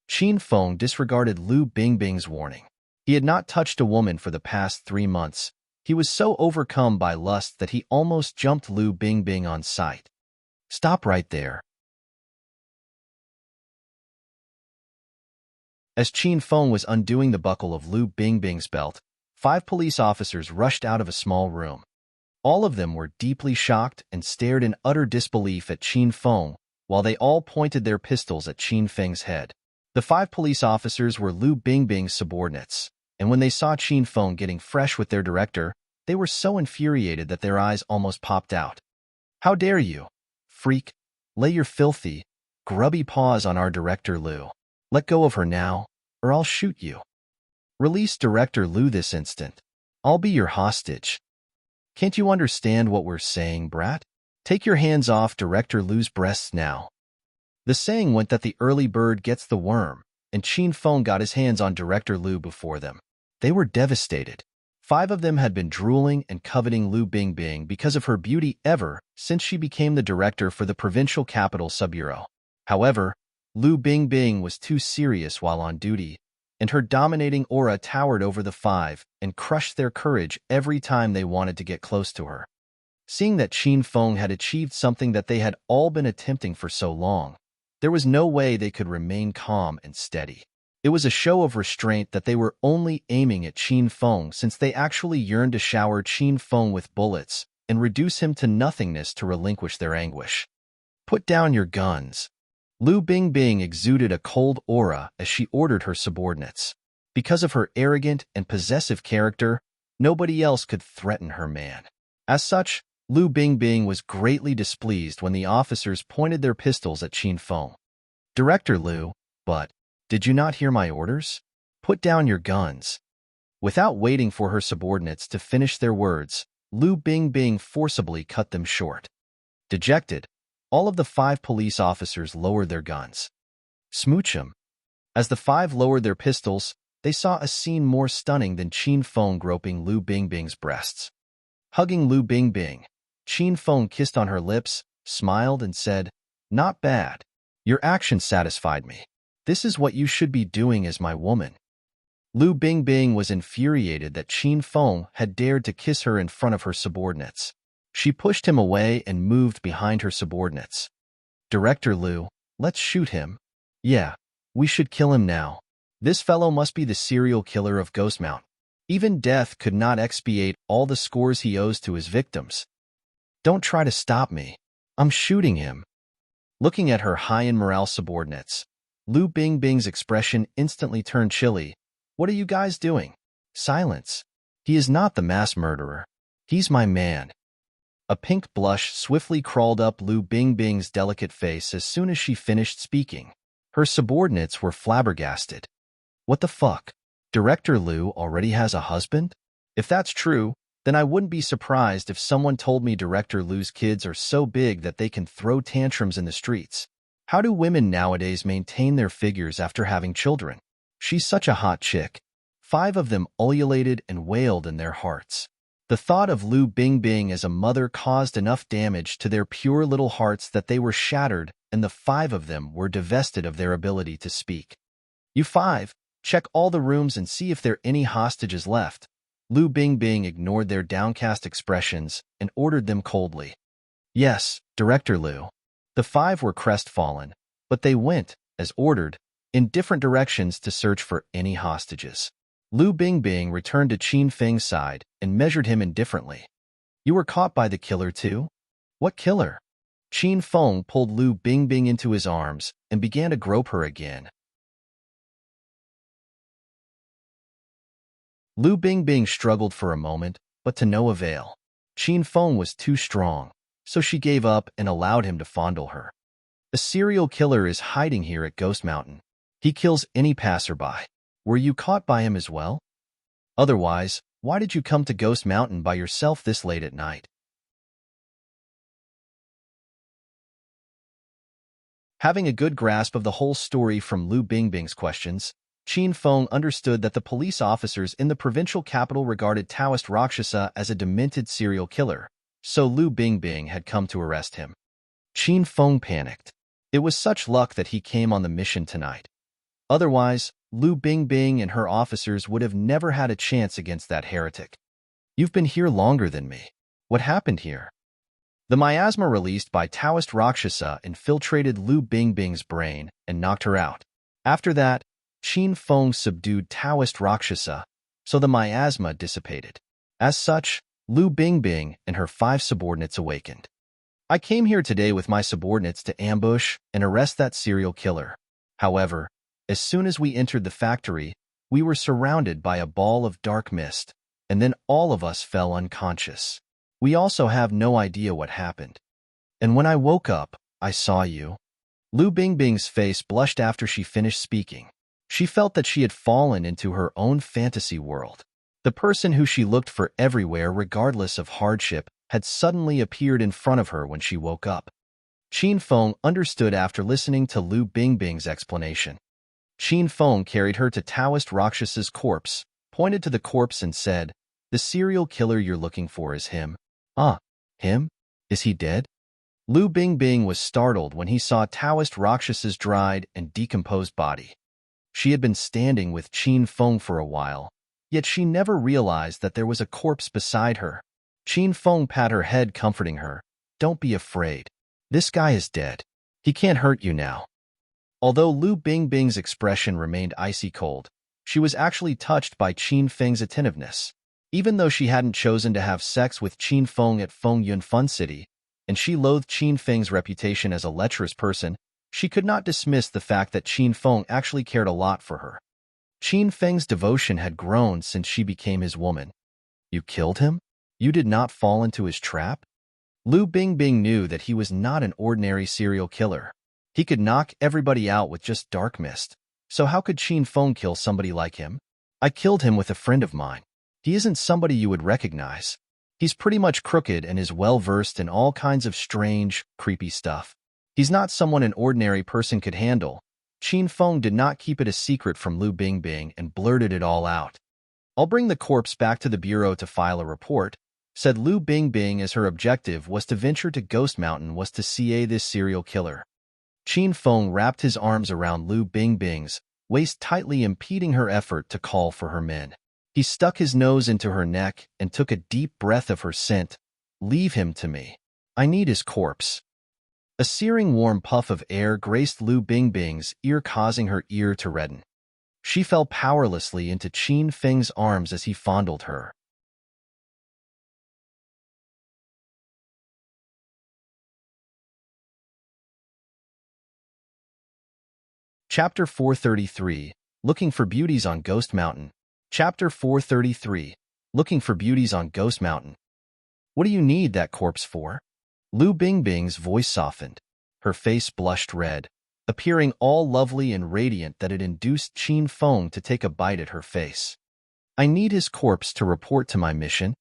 Qin Feng disregarded Lu Bingbing's warning. He had not touched a woman for the past 3 months. He was so overcome by lust that he almost jumped Lu Bingbing on sight. Stop right there. As Qin Feng was undoing the buckle of Lu Bingbing's belt, 5 police officers rushed out of a small room. All of them were deeply shocked and stared in utter disbelief at Qin Feng, while they all pointed their pistols at Qin Feng's head. The 5 police officers were Lu Bingbing's subordinates, and when they saw Qin Feng getting fresh with their director, they were so infuriated that their eyes almost popped out. How dare you, freak, lay your filthy, grubby paws on our director Lu. Let go of her now, or I'll shoot you. Release Director Lu this instant. I'll be your hostage. Can't you understand what we're saying, brat? Take your hands off Director Lu's breasts now. The saying went that the early bird gets the worm, and Qin Feng got his hands on Director Lu before them. They were devastated. 5 of them had been drooling and coveting Lu Bingbing because of her beauty ever since she became the director for the provincial capital subbureau. However, Lu Bingbing was too serious while on duty, and her dominating aura towered over the 5 and crushed their courage every time they wanted to get close to her. Seeing that Qin Feng had achieved something that they had all been attempting for so long, there was no way they could remain calm and steady. It was a show of restraint that they were only aiming at Qin Feng since they actually yearned to shower Qin Feng with bullets and reduce him to nothingness to relinquish their anguish. Put down your guns. Lu Bingbing exuded a cold aura as she ordered her subordinates. Because of her arrogant and possessive character, nobody else could threaten her man. As such, Lu Bingbing was greatly displeased when the officers pointed their pistols at Qin Feng. Director Lu, but did you not hear my orders? Put down your guns. Without waiting for her subordinates to finish their words, Lu Bingbing forcibly cut them short. Dejected, all of the 5 police officers lowered their guns. Smooch 'em. As the 5 lowered their pistols, they saw a scene more stunning than Qin Feng groping Lu Bingbing's breasts. Hugging Lu Bingbing, Qin Feng kissed on her lips, smiled, and said, "Not bad. Your action satisfied me. This is what you should be doing as my woman." Lu Bingbing was infuriated that Qin Feng had dared to kiss her in front of her subordinates. She pushed him away and moved behind her subordinates. Director Lu, let's shoot him. Yeah, we should kill him now. This fellow must be the serial killer of Ghost Mountain. Even death could not expiate all the scores he owes to his victims. Don't try to stop me. I'm shooting him. Looking at her high-in-morale subordinates, Lu Bingbing's expression instantly turned chilly. What are you guys doing? Silence. He is not the mass murderer. He's my man. A pink blush swiftly crawled up Lu Bingbing's delicate face as soon as she finished speaking. Her subordinates were flabbergasted. What the fuck? Director Lu already has a husband? If that's true, then I wouldn't be surprised if someone told me Director Lu's kids are so big that they can throw tantrums in the streets. How do women nowadays maintain their figures after having children? She's such a hot chick. 5 of them ululated and wailed in their hearts. The thought of Lu Bingbing as a mother caused enough damage to their pure little hearts that they were shattered, and the 5 of them were divested of their ability to speak. You 5, check all the rooms and see if there are any hostages left. Lu Bingbing ignored their downcast expressions and ordered them coldly. Yes, Director Lu. The 5 were crestfallen, but they went, as ordered, in different directions to search for any hostages. Lu Bingbing returned to Qin Feng's side and measured him indifferently. You were caught by the killer too? What killer? Qin Feng pulled Lu Bingbing into his arms and began to grope her again. Lu Bingbing struggled for a moment, but to no avail. Qin Feng was too strong, so she gave up and allowed him to fondle her. A serial killer is hiding here at Ghost Mountain. He kills any passerby. Were you caught by him as well? Otherwise, why did you come to Ghost Mountain by yourself this late at night? Having a good grasp of the whole story from Lu Bingbing's questions, Qin Feng understood that the police officers in the provincial capital regarded Taoist Rakshasa as a demented serial killer, so Lu Bingbing had come to arrest him. Qin Feng panicked. It was such luck that he came on the mission tonight. Otherwise, Lu Bingbing and her officers would have never had a chance against that heretic. You've been here longer than me. What happened here? The miasma released by Taoist Rakshasa infiltrated Lu Bingbing's brain and knocked her out. After that, Qin Feng subdued Taoist Rakshasa, so the miasma dissipated. As such, Lu Bingbing and her 5 subordinates awakened. I came here today with my subordinates to ambush and arrest that serial killer. However, as soon as we entered the factory, we were surrounded by a ball of dark mist, and then all of us fell unconscious. We also have no idea what happened. And when I woke up, I saw you. Lu Bingbing's face blushed after she finished speaking. She felt that she had fallen into her own fantasy world. The person who she looked for everywhere regardless of hardship had suddenly appeared in front of her when she woke up. Qin Feng understood after listening to Lu Bingbing's explanation. Qin Feng carried her to Taoist Rakshasa's corpse, pointed to the corpse and said, "The serial killer you're looking for is him." Ah, him? Is he dead? Lu Bingbing was startled when he saw Taoist Rakshasa's dried and decomposed body. She had been standing with Qin Feng for a while, yet she never realized that there was a corpse beside her. Qin Feng pat her head, comforting her. Don't be afraid. This guy is dead. He can't hurt you now. Although Lu Bingbing's expression remained icy cold, she was actually touched by Qin Feng's attentiveness. Even though she hadn't chosen to have sex with Qin Feng at Feng Yun Fun City, and she loathed Qin Feng's reputation as a lecherous person, she could not dismiss the fact that Qin Feng actually cared a lot for her. Qin Feng's devotion had grown since she became his woman. You killed him? You did not fall into his trap? Lu Bingbing knew that he was not an ordinary serial killer. He could knock everybody out with just dark mist. So how could Qin Feng kill somebody like him? I killed him with a friend of mine. He isn't somebody you would recognize. He's pretty much crooked and is well-versed in all kinds of strange, creepy stuff. He's not someone an ordinary person could handle. Qin Feng did not keep it a secret from Lu Bingbing and blurted it all out. I'll bring the corpse back to the bureau to file a report, said Lu Bingbing as her objective was to venture to Ghost Mountain was to see this serial killer. Qin Feng wrapped his arms around Lu Bingbing's waist tightly impeding her effort to call for her men. He stuck his nose into her neck and took a deep breath of her scent. Leave him to me. I need his corpse. A searing warm puff of air graced Lu Bingbing's ear causing her ear to redden. She fell powerlessly into Qin Feng's arms as he fondled her. Chapter 433, Looking for Beauties on Ghost Mountain. Chapter 433, Looking for Beauties on Ghost Mountain. What do you need that corpse for? Lu Bingbing's voice softened. Her face blushed red, appearing all lovely and radiant that it induced Qin Feng to take a bite at her face. I need his corpse to report to my mission.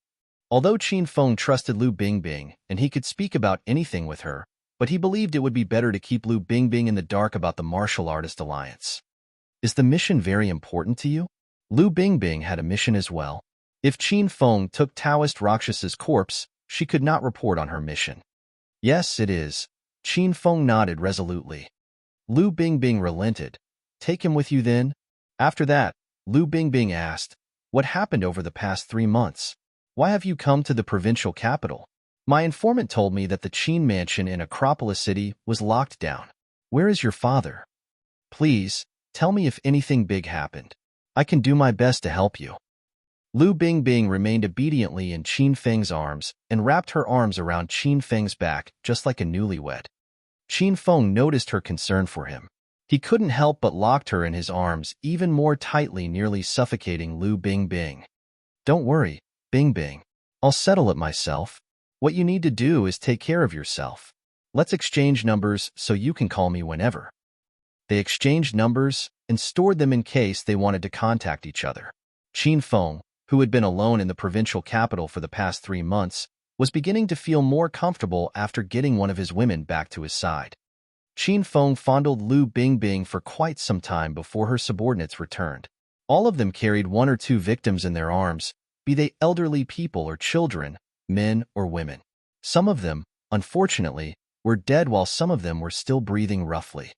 Although Qin Feng trusted Lu Bingbing and he could speak about anything with her, but he believed it would be better to keep Lu Bingbing in the dark about the martial artist alliance. Is the mission very important to you? Lu Bingbing had a mission as well. If Qin Feng took Taoist Rakshas's corpse, she could not report on her mission. Yes, it is. Qin Feng nodded resolutely. Lu Bingbing relented. Take him with you then? After that, Lu Bingbing asked, what happened over the past 3 months? Why have you come to the provincial capital? My informant told me that the Qin mansion in Acropolis City was locked down. Where is your father? Please, tell me if anything big happened. I can do my best to help you. Lu Bingbing remained obediently in Qin Feng's arms and wrapped her arms around Qin Feng's back just like a newlywed. Qin Feng noticed her concern for him. He couldn't help but locked her in his arms even more tightly, nearly suffocating Lu Bingbing. Don't worry, Bingbing. I'll settle it myself. What you need to do is take care of yourself. Let's exchange numbers so you can call me whenever. They exchanged numbers and stored them in case they wanted to contact each other. Qin Feng, who had been alone in the provincial capital for the past 3 months, was beginning to feel more comfortable after getting one of his women back to his side. Qin Feng fondled Lu Bingbing for quite some time before her subordinates returned. All of them carried 1 or 2 victims in their arms, be they elderly people or children, men or women. Some of them, unfortunately, were dead while some of them were still breathing roughly.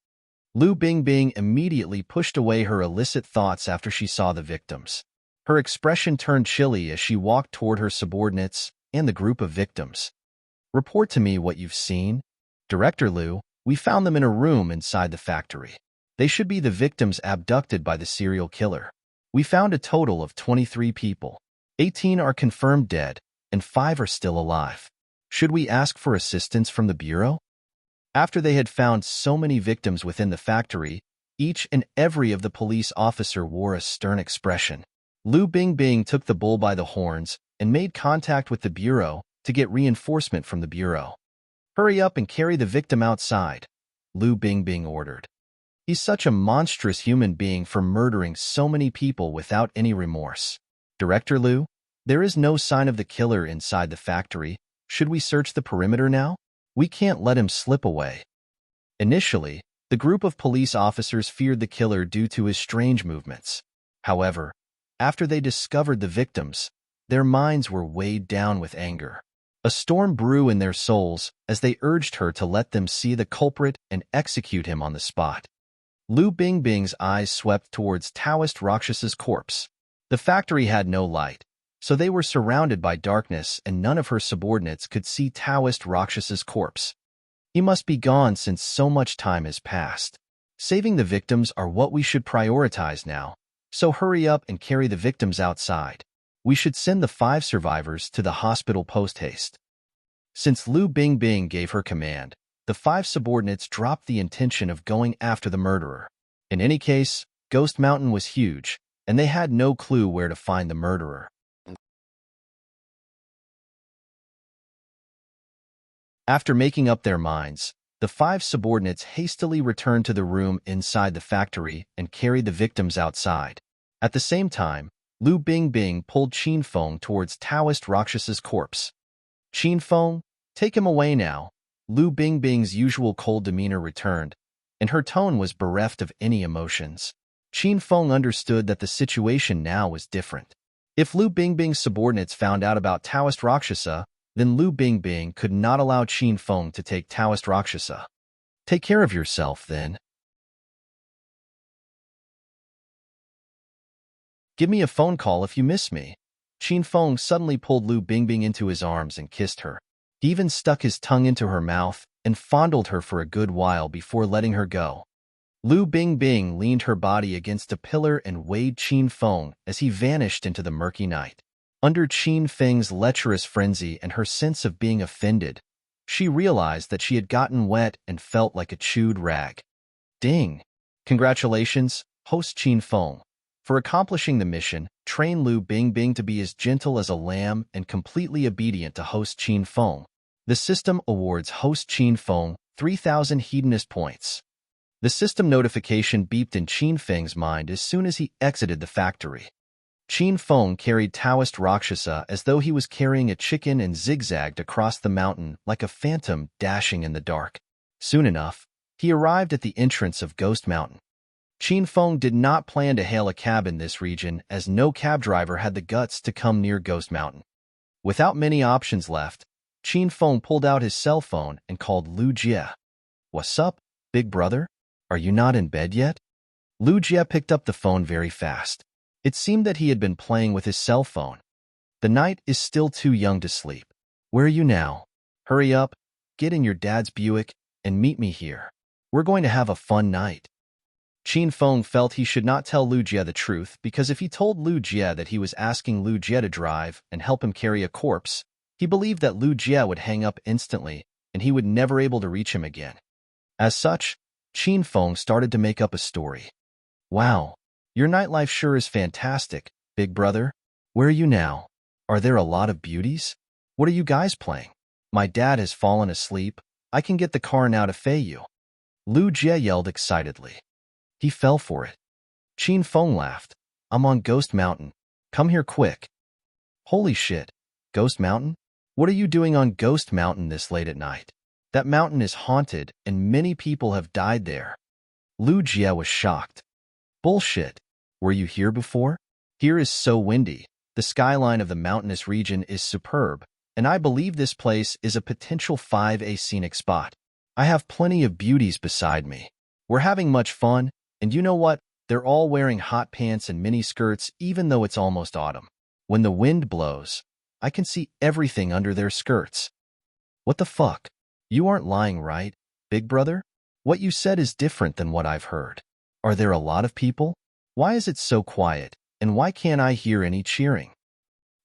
Lu Bingbing immediately pushed away her illicit thoughts after she saw the victims. Her expression turned chilly as she walked toward her subordinates and the group of victims. Report to me what you've seen. Director Lu, we found them in a room inside the factory. They should be the victims abducted by the serial killer. We found a total of 23 people. 18 are confirmed dead, and 5 are still alive. Should we ask for assistance from the Bureau? After they had found so many victims within the factory, each and every of the police officer wore a stern expression. Lu Bingbing took the bull by the horns and made contact with the Bureau to get reinforcement from the Bureau. Hurry up and carry the victim outside, Lu Bingbing ordered. He's such a monstrous human being for murdering so many people without any remorse. Director Lu, there is no sign of the killer inside the factory. Should we search the perimeter now? We can't let him slip away. Initially, the group of police officers feared the killer due to his strange movements. However, after they discovered the victims, their minds were weighed down with anger. A storm brew in their souls as they urged her to let them see the culprit and execute him on the spot. Lu Bingbing's eyes swept towards Taoist Rakshas's corpse. The factory had no light, so they were surrounded by darkness and none of her subordinates could see Taoist Rakshas's corpse. He must be gone since so much time has passed. Saving the victims are what we should prioritize now, so hurry up and carry the victims outside. We should send the 5 survivors to the hospital post-haste. Since Lu Bingbing gave her command, the 5 subordinates dropped the intention of going after the murderer. In any case, Ghost Mountain was huge, and they had no clue where to find the murderer. After making up their minds, the 5 subordinates hastily returned to the room inside the factory and carried the victims outside. At the same time, Lu Bingbing pulled Qin Feng towards Taoist Rakshasa's corpse. Qin Feng, take him away now. Lu Bingbing's usual cold demeanor returned, and her tone was bereft of any emotions. Qin Feng understood that the situation now was different. If Lu Bingbing's subordinates found out about Taoist Rakshasa, then Lu Bingbing could not allow Qin Feng to take Taoist Rakshasa. Take care of yourself, then. Give me a phone call if you miss me. Qin Feng suddenly pulled Lu Bingbing into his arms and kissed her. He even stuck his tongue into her mouth and fondled her for a good while before letting her go. Lu Bingbing leaned her body against a pillar and weighed Qin Feng as he vanished into the murky night. Under Qin Feng's lecherous frenzy and her sense of being offended, she realized that she had gotten wet and felt like a chewed rag. Ding! Congratulations, host Qin Feng. For accomplishing the mission, train Lu Bingbing to be as gentle as a lamb and completely obedient to host Qin Feng. The system awards host Qin Feng 3,000 hedonist points. The system notification beeped in Qin Feng's mind as soon as he exited the factory. Qin Feng carried Taoist Rakshasa as though he was carrying a chicken and zigzagged across the mountain like a phantom dashing in the dark. Soon enough, he arrived at the entrance of Ghost Mountain. Qin Feng did not plan to hail a cab in this region as no cab driver had the guts to come near Ghost Mountain. Without many options left, Qin Feng pulled out his cell phone and called Lu Jie. What's up, big brother? Are you not in bed yet? Lu Jie picked up the phone very fast. It seemed that he had been playing with his cell phone. The night is still too young to sleep. Where are you now? Hurry up, get in your dad's Buick, and meet me here. We're going to have a fun night. Qin Feng felt he should not tell Lu Jie the truth because if he told Lu Jie that he was asking Lu Jie to drive and help him carry a corpse, he believed that Lu Jie would hang up instantly and he would never able to reach him again. As such, Qin Feng started to make up a story. Wow, your nightlife sure is fantastic, big brother. Where are you now? Are there a lot of beauties? What are you guys playing? My dad has fallen asleep. I can get the car now to Fei you. Lu Jie yelled excitedly. He fell for it. Qin Feng laughed. I'm on Ghost Mountain. Come here quick. Holy shit. Ghost Mountain? What are you doing on Ghost Mountain this late at night? That mountain is haunted and many people have died there. Lu Jie was shocked. Bullshit. Were you here before? Here is so windy. The skyline of the mountainous region is superb, and I believe this place is a potential 5A scenic spot. I have plenty of beauties beside me. We're having much fun. And you know what? They're all wearing hot pants and mini skirts even though it's almost autumn. When the wind blows, I can see everything under their skirts. What the fuck? You aren't lying, right, big brother? What you said is different than what I've heard. Are there a lot of people? Why is it so quiet, and why can't I hear any cheering?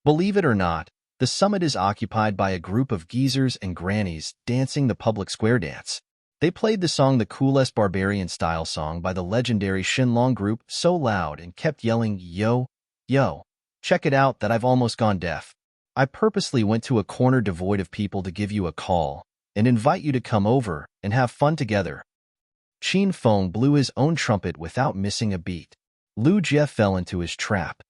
Believe it or not, the summit is occupied by a group of geezers and grannies dancing the public square dance. They played the song The Coolest Barbarian Style Song by the legendary Shenlong group so loud and kept yelling, yo, yo, check it out that I've almost gone deaf. I purposely went to a corner devoid of people to give you a call and invite you to come over and have fun together. Qin Feng blew his own trumpet without missing a beat. Lu Jie fell into his trap.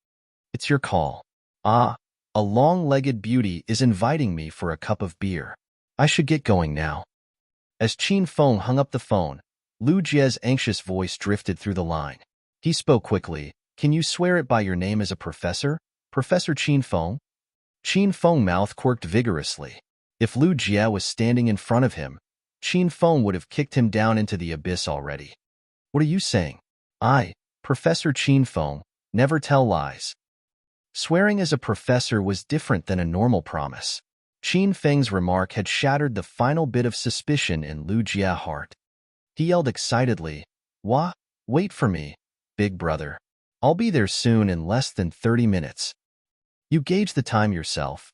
It's your call. Ah, a long-legged beauty is inviting me for a cup of beer. I should get going now. As Qin Feng hung up the phone, Lu Jie's anxious voice drifted through the line. He spoke quickly. Can you swear it by your name as a professor? Professor Qin Feng? Qin Feng's mouth quirked vigorously. If Lu Jie was standing in front of him, Qin Feng would have kicked him down into the abyss already. What are you saying? I, Professor Qin Feng, never tell lies. Swearing as a professor was different than a normal promise. Qin Feng's remark had shattered the final bit of suspicion in Lu Jie's heart. He yelled excitedly, Wah, wait for me, big brother. I'll be there soon in less than 30 minutes. You gauge the time yourself.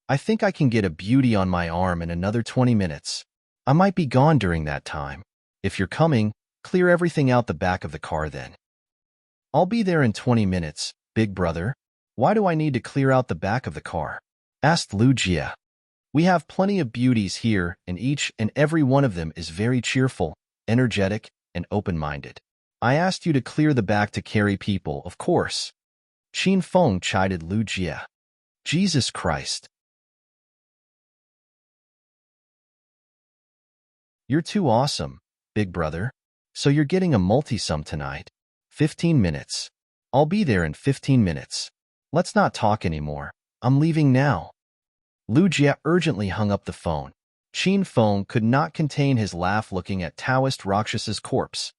I think I can get a beauty on my arm in another 20 minutes. I might be gone during that time. If you're coming, clear everything out the back of the car then. I'll be there in 20 minutes, big brother. Why do I need to clear out the back of the car? Asked Lu Jie. We have plenty of beauties here, and each and every one of them is very cheerful, energetic, and open-minded. I asked you to clear the back to carry people, of course. Qin Feng chided Lu Jie. Jesus Christ. You're too awesome, big brother. So you're getting a multi-sum tonight? 15 minutes. I'll be there in 15 minutes. Let's not talk anymore. I'm leaving now. Lu Jie urgently hung up the phone. Qin Feng could not contain his laugh looking at Taoist Rakshasa's corpse.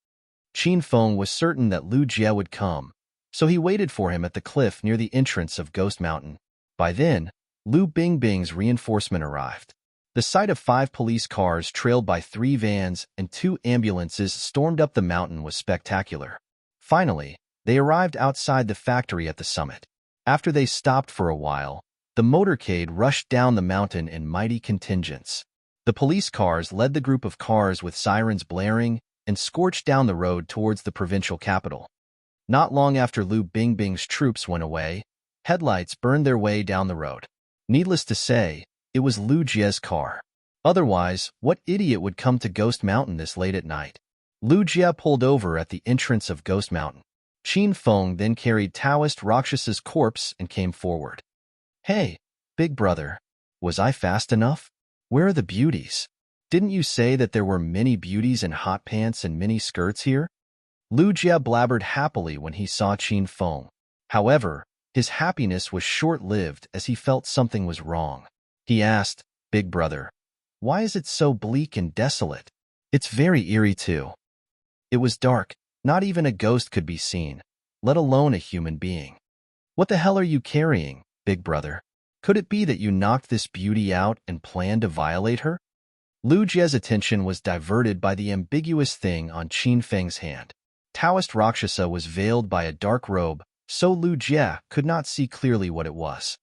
Qin Feng was certain that Lu Jie would come, so he waited for him at the cliff near the entrance of Ghost Mountain. By then, Lu Bingbing's reinforcement arrived. The sight of 5 police cars trailed by 3 vans and 2 ambulances stormed up the mountain was spectacular. Finally, they arrived outside the factory at the summit. After they stopped for a while, the motorcade rushed down the mountain in mighty contingents. The police cars led the group of cars with sirens blaring and scorched down the road towards the provincial capital. Not long after Lu Bingbing's troops went away, headlights burned their way down the road. Needless to say, it was Lu Jie's car. Otherwise, what idiot would come to Ghost Mountain this late at night? Lu Jie pulled over at the entrance of Ghost Mountain. Qin Feng then carried Taoist Rakshasa's corpse and came forward. Hey, big brother, was I fast enough? Where are the beauties? Didn't you say that there were many beauties in hot pants and mini skirts here? Lu Jie blabbered happily when he saw Qin Feng. However, his happiness was short-lived as he felt something was wrong. He asked, Big brother, why is it so bleak and desolate? It's very eerie too. It was dark, not even a ghost could be seen, let alone a human being. What the hell are you carrying, big brother? Could it be that you knocked this beauty out and planned to violate her? Lu Jie's attention was diverted by the ambiguous thing on Qin Feng's hand. Taoist Rakshasa was veiled by a dark robe, so Lu Jie could not see clearly what it was.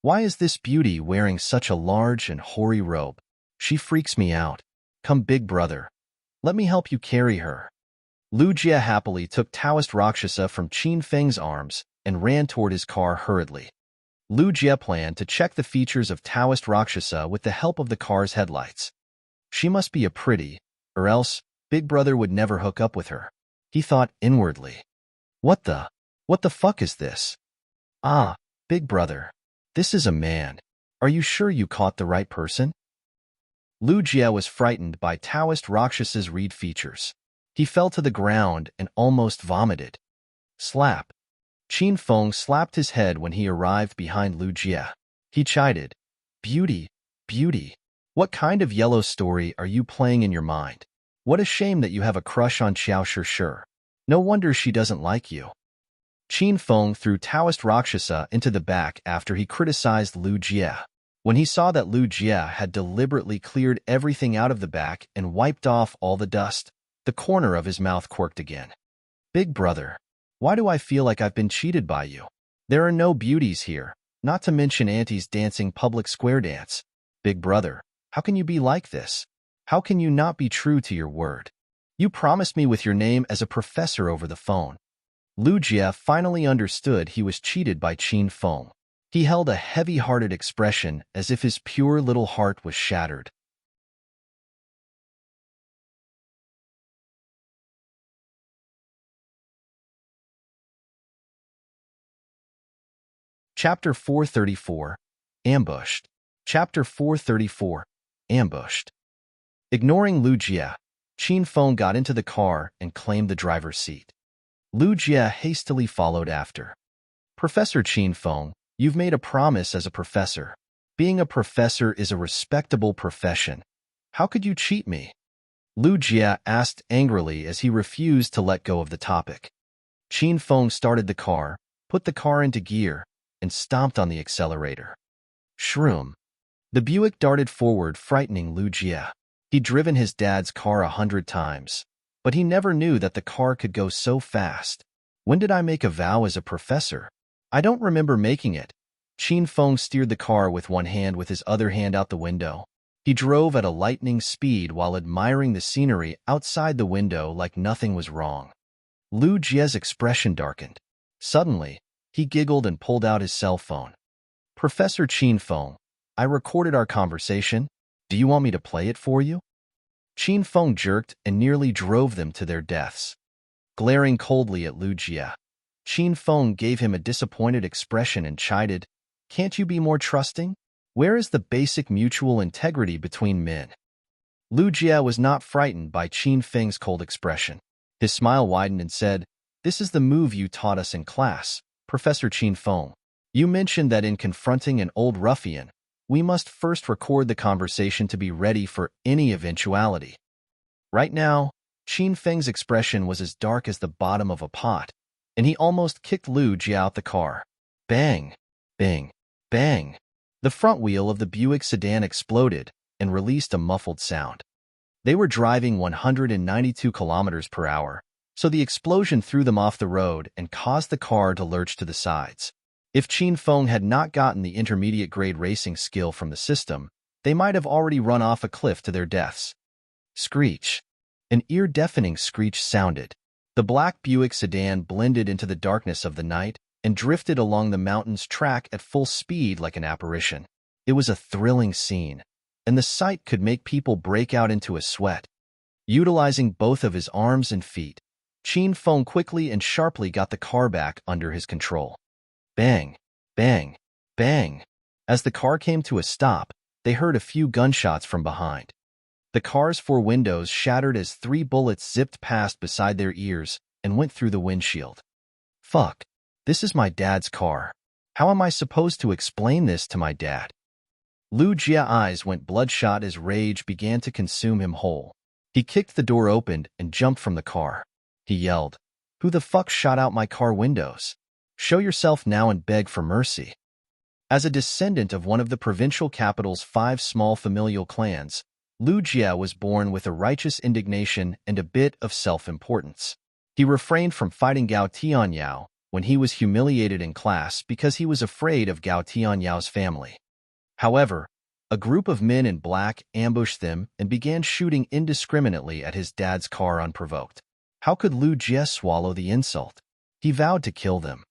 Why is this beauty wearing such a large and hoary robe? She freaks me out. Come, big brother. Let me help you carry her. Lu Jie happily took Taoist Rakshasa from Qin Feng's arms and ran toward his car hurriedly. Lu Jie planned to check the features of Taoist Rakshasa with the help of the car's headlights. She must be a pretty, or else big brother would never hook up with her. He thought inwardly. What the fuck is this? Ah, big brother. This is a man. Are you sure you caught the right person? Lu Jie was frightened by Taoist Rakshasa's reed features. He fell to the ground and almost vomited. Slap. Qin Feng slapped his head when he arrived behind Lu Jie. He chided, Beauty, beauty. What kind of yellow story are you playing in your mind? What a shame that you have a crush on Xiao Shi. No wonder she doesn't like you. Qin Feng threw Taoist Rakshasa into the back after he criticized Lu Jie. When he saw that Lu Jie had deliberately cleared everything out of the back and wiped off all the dust, the corner of his mouth quirked again. Big brother, why do I feel like I've been cheated by you? There are no beauties here, not to mention aunties dancing public square dance. Big brother, how can you be like this? How can you not be true to your word? You promised me with your name as a professor over the phone. Lu Jie finally understood he was cheated by Qin Feng. He held a heavy-hearted expression as if his pure little heart was shattered. Chapter 434, Ambushed. Chapter 434, Ambushed. Ignoring Lu Jie, Qin Feng got into the car and claimed the driver's seat. Lu Jie hastily followed after. Professor Qin Feng, you've made a promise as a professor. Being a professor is a respectable profession. How could you cheat me? Lu Jie asked angrily as he refused to let go of the topic. Qin Feng started the car, put the car into gear, and stomped on the accelerator. Shroom. The Buick darted forward, frightening Lu Jie. He'd driven his dad's car 100 times, but he never knew that the car could go so fast. When did I make a vow as a professor? I don't remember making it. Qin Feng steered the car with one hand with his other hand out the window. He drove at a lightning speed while admiring the scenery outside the window like nothing was wrong. Lu Jie's expression darkened. Suddenly, he giggled and pulled out his cell phone. "Professor Qin Feng, I recorded our conversation. Do you want me to play it for you?" Qin Feng jerked and nearly drove them to their deaths. Glaring coldly at Lu Jie, Qin Feng gave him a disappointed expression and chided, "Can't you be more trusting? Where is the basic mutual integrity between men?" Lu Jie was not frightened by Qin Feng's cold expression. His smile widened and said, "This is the move you taught us in class, Professor Qin Feng. You mentioned that in confronting an old ruffian, we must first record the conversation to be ready for any eventuality." Right now, Qin Feng's expression was as dark as the bottom of a pot, and he almost kicked Lu Jie out the car. Bang! Bang! Bang! The front wheel of the Buick sedan exploded and released a muffled sound. They were driving 192 kilometers per hour, so the explosion threw them off the road and caused the car to lurch to the sides. If Qin Feng had not gotten the intermediate-grade racing skill from the system, they might have already run off a cliff to their deaths. Screech. An ear-deafening screech sounded. The black Buick sedan blended into the darkness of the night and drifted along the mountain's track at full speed like an apparition. It was a thrilling scene, and the sight could make people break out into a sweat. Utilizing both of his arms and feet, Qin Feng quickly and sharply got the car back under his control. Bang! Bang! Bang! As the car came to a stop, they heard a few gunshots from behind. The car's 4 windows shattered as 3 bullets zipped past beside their ears and went through the windshield. Fuck. This is my dad's car. How am I supposed to explain this to my dad? Lu Jie's eyes went bloodshot as rage began to consume him whole. He kicked the door open and jumped from the car. He yelled, "Who the fuck shot out my car windows? Show yourself now and beg for mercy." As a descendant of one of the provincial capital's 5 small familial clans, Lu Jie was born with a righteous indignation and a bit of self-importance. He refrained from fighting Gao Tianyao when he was humiliated in class because he was afraid of Gao Tianyao's family. However, a group of men in black ambushed them and began shooting indiscriminately at his dad's car unprovoked. How could Lu Jie swallow the insult? He vowed to kill them.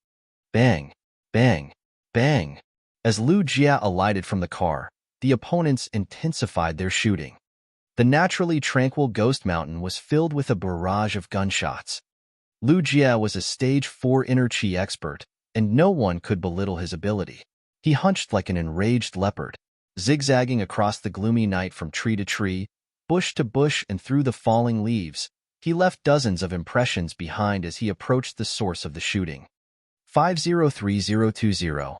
Bang! Bang! Bang! As Lu Jie alighted from the car, the opponents intensified their shooting. The naturally tranquil Ghost Mountain was filled with a barrage of gunshots. Lu Jie was a Stage 4 inner chi expert, and no one could belittle his ability. He hunched like an enraged leopard, zigzagging across the gloomy night from tree to tree, bush to bush, and through the falling leaves. He left dozens of impressions behind as he approached the source of the shooting. 503020.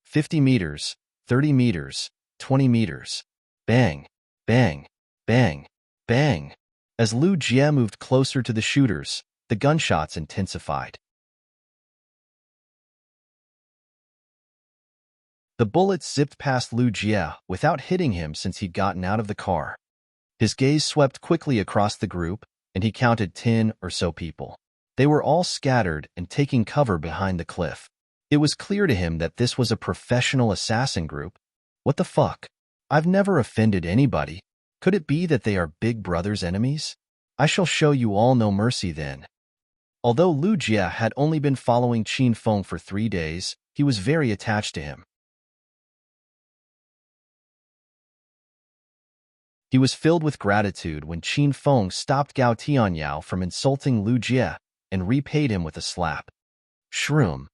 50 meters, 30 meters, 20 meters. Bang, bang, bang, bang. As Lu Jie moved closer to the shooters, the gunshots intensified. The bullets zipped past Lu Jie without hitting him since he'd gotten out of the car. His gaze swept quickly across the group, and he counted 10 or so people. They were all scattered and taking cover behind the cliff. It was clear to him that this was a professional assassin group. What the fuck? I've never offended anybody. Could it be that they are Big Brother's enemies? I shall show you all no mercy then. Although Lu Jie had only been following Qin Feng for 3 days, he was very attached to him. He was filled with gratitude when Qin Feng stopped Gao Tianyao from insulting Lu Jie and repaid him with a slap. Shroom.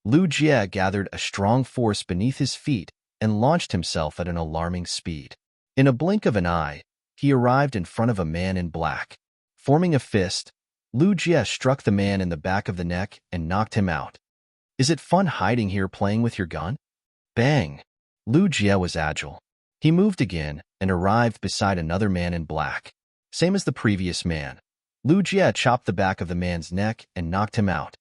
Lu Jie gathered a strong force beneath his feet and launched himself at an alarming speed. In a blink of an eye, he arrived in front of a man in black. Forming a fist, Lu Jie struck the man in the back of the neck and knocked him out. Is it fun hiding here playing with your gun? Bang! Lu Jie was agile. He moved again and arrived beside another man in black. Same as the previous man, Lu Jie chopped the back of the man's neck and knocked him out.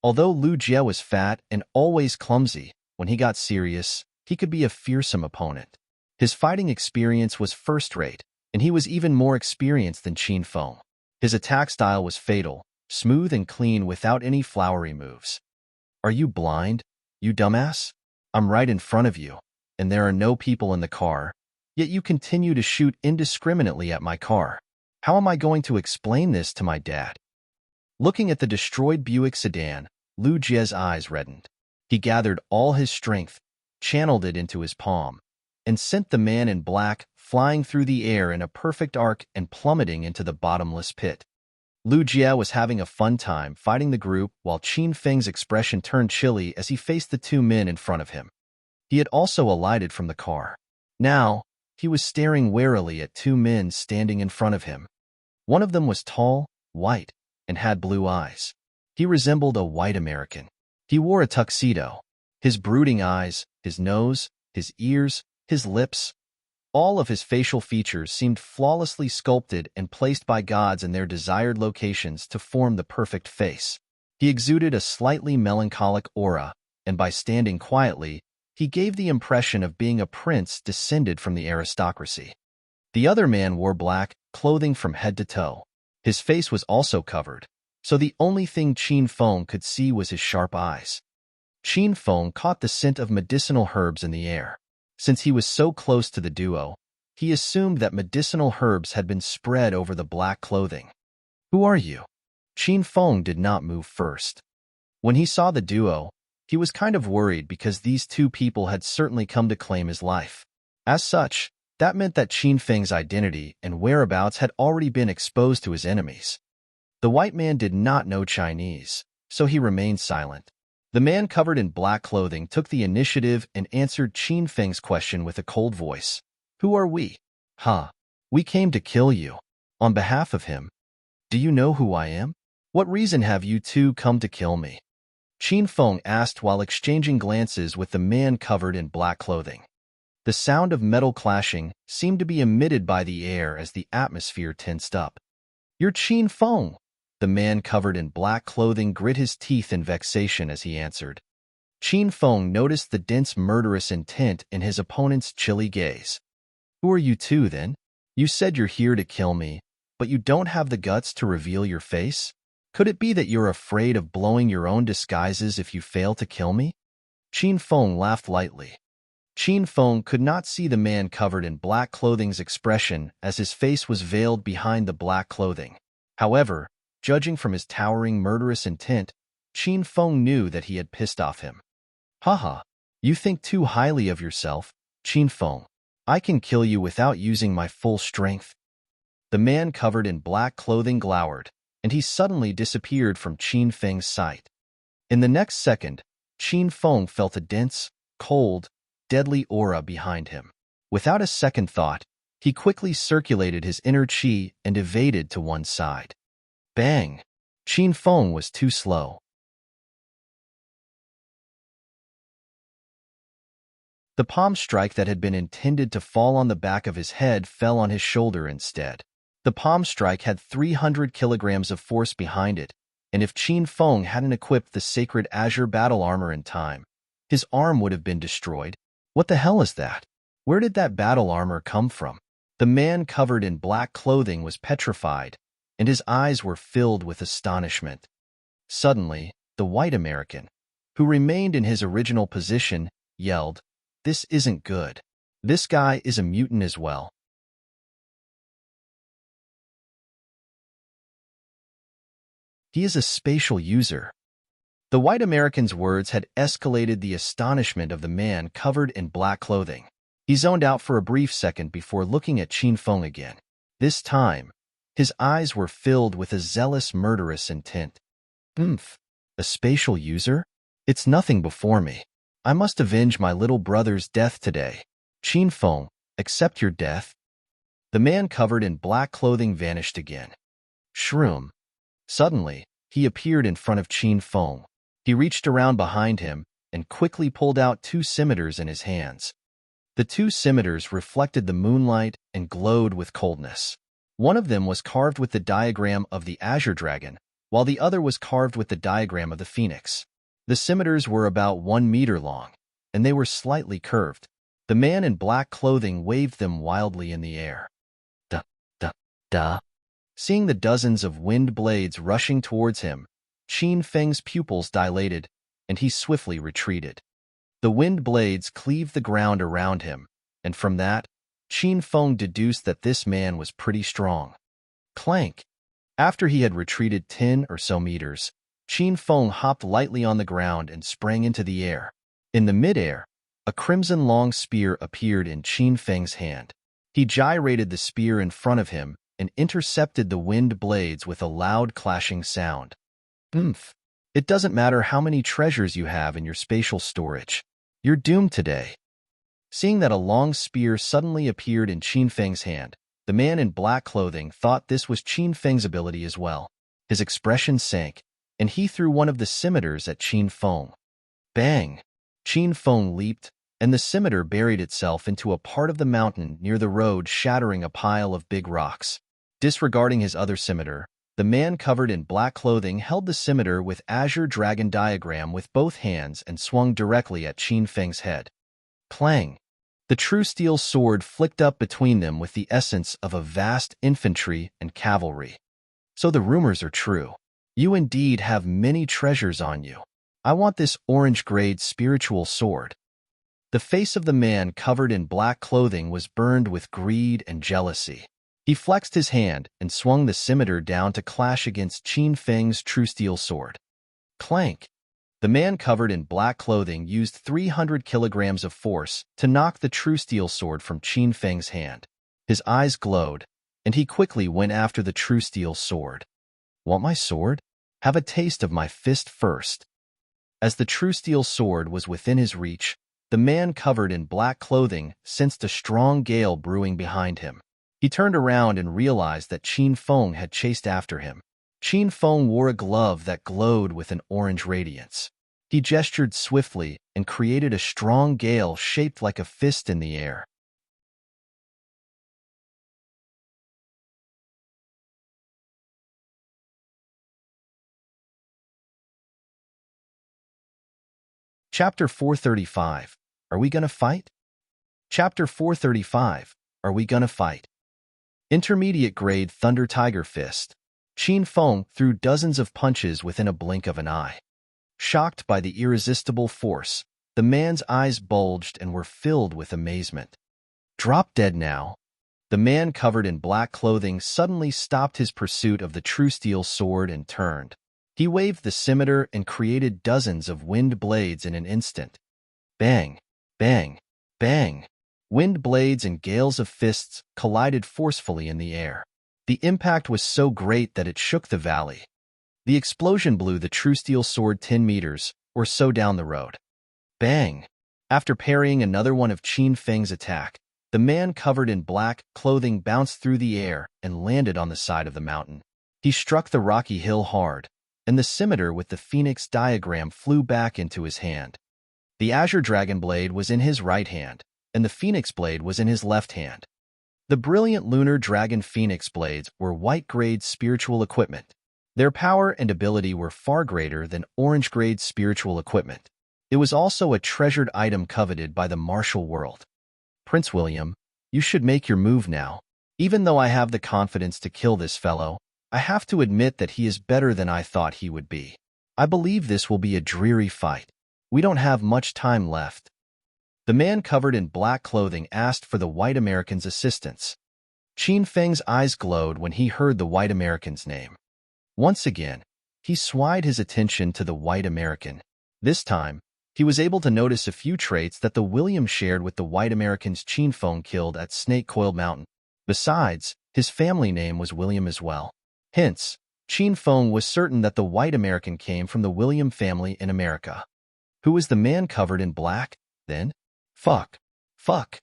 Although Lu Jie was fat and always clumsy, when he got serious, he could be a fearsome opponent. His fighting experience was first-rate, and he was even more experienced than Qin Feng. His attack style was fatal, smooth and clean without any flowery moves. Are you blind, you dumbass? I'm right in front of you, and there are no people in the car, yet you continue to shoot indiscriminately at my car. How am I going to explain this to my dad?" Looking at the destroyed Buick sedan, Lu Jie's eyes reddened. He gathered all his strength, channeled it into his palm, and sent the man in black flying through the air in a perfect arc and plummeting into the bottomless pit. Lu Jie was having a fun time fighting the group while Qin Feng's expression turned chilly as he faced the two men in front of him. He had also alighted from the car. Now, he was staring warily at two men standing in front of him. One of them was tall, white, and had blue eyes. He resembled a white American. He wore a tuxedo. His brooding eyes, his nose, his ears, his lips, all of his facial features seemed flawlessly sculpted and placed by gods in their desired locations to form the perfect face. He exuded a slightly melancholic aura, and by standing quietly, he gave the impression of being a prince descended from the aristocracy. The other man wore black clothing from head to toe. His face was also covered, so the only thing Qin Feng could see was his sharp eyes. Qin Feng caught the scent of medicinal herbs in the air. Since he was so close to the duo, he assumed that medicinal herbs had been spread over the black clothing. "Who are you?" Qin Feng did not move first. When he saw the duo, he was kind of worried because these two people had certainly come to claim his life. As such, that meant that Qin Feng's identity and whereabouts had already been exposed to his enemies. The white man did not know Chinese, so he remained silent. The man covered in black clothing took the initiative and answered Qin Feng's question with a cold voice. "Who are we?" "Huh. We came to kill you." On behalf of him. "Do you know who I am? What reason have you two come to kill me?" Qin Feng asked while exchanging glances with the man covered in black clothing. The sound of metal clashing seemed to be emitted by the air as the atmosphere tensed up. "You're Qin Feng." The man covered in black clothing grit his teeth in vexation as he answered. Qin Feng noticed the dense murderous intent in his opponent's chilly gaze. "Who are you two, then? You said you're here to kill me, but you don't have the guts to reveal your face? Could it be that you're afraid of blowing your own disguises if you fail to kill me?" Qin Feng laughed lightly. Qin Feng could not see the man covered in black clothing's expression as his face was veiled behind the black clothing. However, judging from his towering murderous intent, Qin Feng knew that he had pissed off him. "Haha, you think too highly of yourself, Qin Feng. I can kill you without using my full strength." The man covered in black clothing glowered, and he suddenly disappeared from Qin Feng's sight. In the next second, Qin Feng felt a dense, cold, deadly aura behind him. Without a second thought, he quickly circulated his inner qi and evaded to one side. Bang! Qin Feng was too slow. The palm strike that had been intended to fall on the back of his head fell on his shoulder instead. The palm strike had 300 kilograms of force behind it, and if Qin Feng hadn't equipped the sacred azure battle armor in time, his arm would have been destroyed. What the hell is that? Where did that battle armor come from? The man covered in black clothing was petrified, and his eyes were filled with astonishment. Suddenly, the white American, who remained in his original position, yelled, "This isn't good. This guy is a mutant as well." "He is a spatial user." The white American's words had escalated the astonishment of the man covered in black clothing. He zoned out for a brief second before looking at Qin Feng again. This time, his eyes were filled with a zealous, murderous intent. A spatial user? It's nothing before me. I must avenge my little brother's death today. Qin Feng, accept your death." The man covered in black clothing vanished again. Shroom. Suddenly, he appeared in front of Qin Feng. He reached around behind him and quickly pulled out two scimitars in his hands. The two scimitars reflected the moonlight and glowed with coldness. One of them was carved with the diagram of the azure dragon, while the other was carved with the diagram of the phoenix. The scimitars were about 1 meter long, and they were slightly curved. The man in black clothing waved them wildly in the air. Da, da, da. Seeing the dozens of wind blades rushing towards him, Qin Feng's pupils dilated, and he swiftly retreated. The wind blades cleaved the ground around him, and from that, Qin Feng deduced that this man was pretty strong. Clank! After he had retreated 10 or so meters, Qin Feng hopped lightly on the ground and sprang into the air. In the midair, a crimson long spear appeared in Qin Feng's hand. He gyrated the spear in front of him and intercepted the wind blades with a loud clashing sound. Oomph! It doesn't matter how many treasures you have in your spatial storage. You're doomed today. Seeing that a long spear suddenly appeared in Qin Feng's hand, the man in black clothing thought this was Qin Feng's ability as well. His expression sank, and he threw one of the scimitars at Qin Feng. Bang! Qin Feng leaped, and the scimitar buried itself into a part of the mountain near the road, shattering a pile of big rocks. Disregarding his other scimitar, the man covered in black clothing held the scimitar with azure dragon diagram with both hands and swung directly at Qin Feng's head. Clang! The true steel sword flicked up between them with the essence of a vast infantry and cavalry. So the rumors are true. You indeed have many treasures on you. I want this orange-grade spiritual sword. The face of the man covered in black clothing was burned with greed and jealousy. He flexed his hand and swung the scimitar down to clash against Qin Feng's true steel sword. Clank! The man covered in black clothing used 300 kilograms of force to knock the true steel sword from Qin Feng's hand. His eyes glowed, and he quickly went after the true steel sword. Want my sword? Have a taste of my fist first. As the true steel sword was within his reach, the man covered in black clothing sensed a strong gale brewing behind him. He turned around and realized that Qin Feng had chased after him. Qin Feng wore a glove that glowed with an orange radiance. He gestured swiftly and created a strong gale shaped like a fist in the air. Chapter 435. Are we gonna fight? Chapter 435. Are we gonna fight? Intermediate grade Thunder Tiger Fist. Qin Feng threw dozens of punches within a blink of an eye. Shocked by the irresistible force, the man's eyes bulged and were filled with amazement. Drop dead now. The man covered in black clothing suddenly stopped his pursuit of the true steel sword and turned. He waved the scimitar and created dozens of wind blades in an instant. Bang! Bang! Bang! Wind blades and gales of fists collided forcefully in the air. The impact was so great that it shook the valley. The explosion blew the true steel sword 10 meters or so down the road. Bang! After parrying another one of Qin Feng's attack, the man covered in black clothing bounced through the air and landed on the side of the mountain. He struck the rocky hill hard, and the scimitar with the phoenix diagram flew back into his hand. The azure dragon blade was in his right hand, and the phoenix blade was in his left hand. The brilliant lunar dragon phoenix blades were white-grade spiritual equipment. Their power and ability were far greater than orange-grade spiritual equipment. It was also a treasured item coveted by the martial world. Prince William, you should make your move now. Even though I have the confidence to kill this fellow, I have to admit that he is better than I thought he would be. I believe this will be a dreary fight. We don't have much time left. The man covered in black clothing asked for the white American's assistance. Qin Feng's eyes glowed when he heard the white American's name. Once again, he swayed his attention to the white American. This time, he was able to notice a few traits that the William shared with the white American's Qin Feng killed at Snake Coil Mountain. Besides, his family name was William as well. Hence, Qin Feng was certain that the white American came from the William family in America. Who was the man covered in black, then? Fuck! Fuck!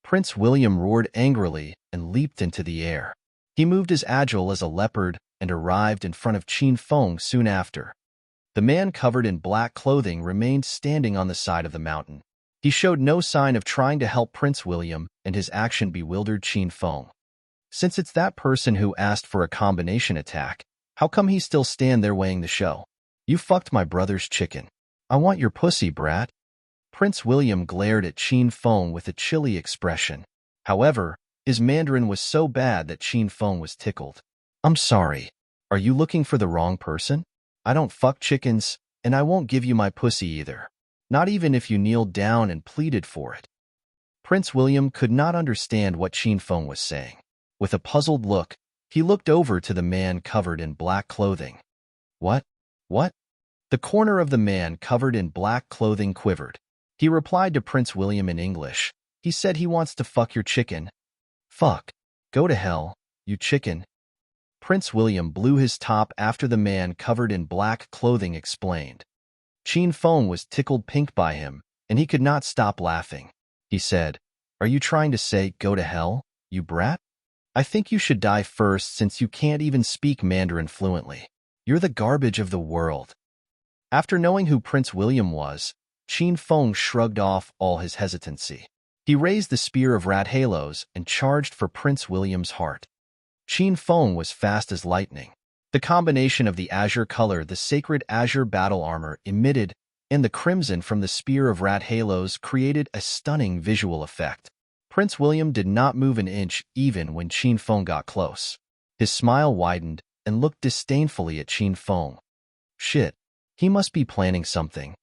Prince William roared angrily and leaped into the air. He moved as agile as a leopard and arrived in front of Qin Feng soon after. The man covered in black clothing remained standing on the side of the mountain. He showed no sign of trying to help Prince William, and his action bewildered Qin Feng. Since it's that person who asked for a combination attack, how come he still stand there weighing the show? You fucked my brother's chicken. I want your pussy, brat. Prince William glared at Qin Feng with a chilly expression. However, his Mandarin was so bad that Qin Feng was tickled. I'm sorry. Are you looking for the wrong person? I don't fuck chickens, and I won't give you my pussy either. not even if you kneeled down and pleaded for it. Prince William could not understand what Qin Feng was saying. With a puzzled look, he looked over to the man covered in black clothing. What? What? The corner of the man covered in black clothing quivered. He replied to Prince William in English. He said he wants to fuck your chicken. Fuck. Go to hell, you chicken. Prince William blew his top after the man covered in black clothing explained. Qin Feng was tickled pink by him, and he could not stop laughing. He said, "Are you trying to say go to hell, you brat? I think you should die first since you can't even speak Mandarin fluently. You're the garbage of the world." After knowing who Prince William was, Qin Feng shrugged off all his hesitancy. He raised the spear of rat halos and charged for Prince William's heart. Qin Feng was fast as lightning. The combination of the azure color the sacred azure battle armor emitted and the crimson from the spear of rat halos created a stunning visual effect. Prince William did not move an inch even when Qin Feng got close. His smile widened and looked disdainfully at Qin Feng. Shit, he must be planning something.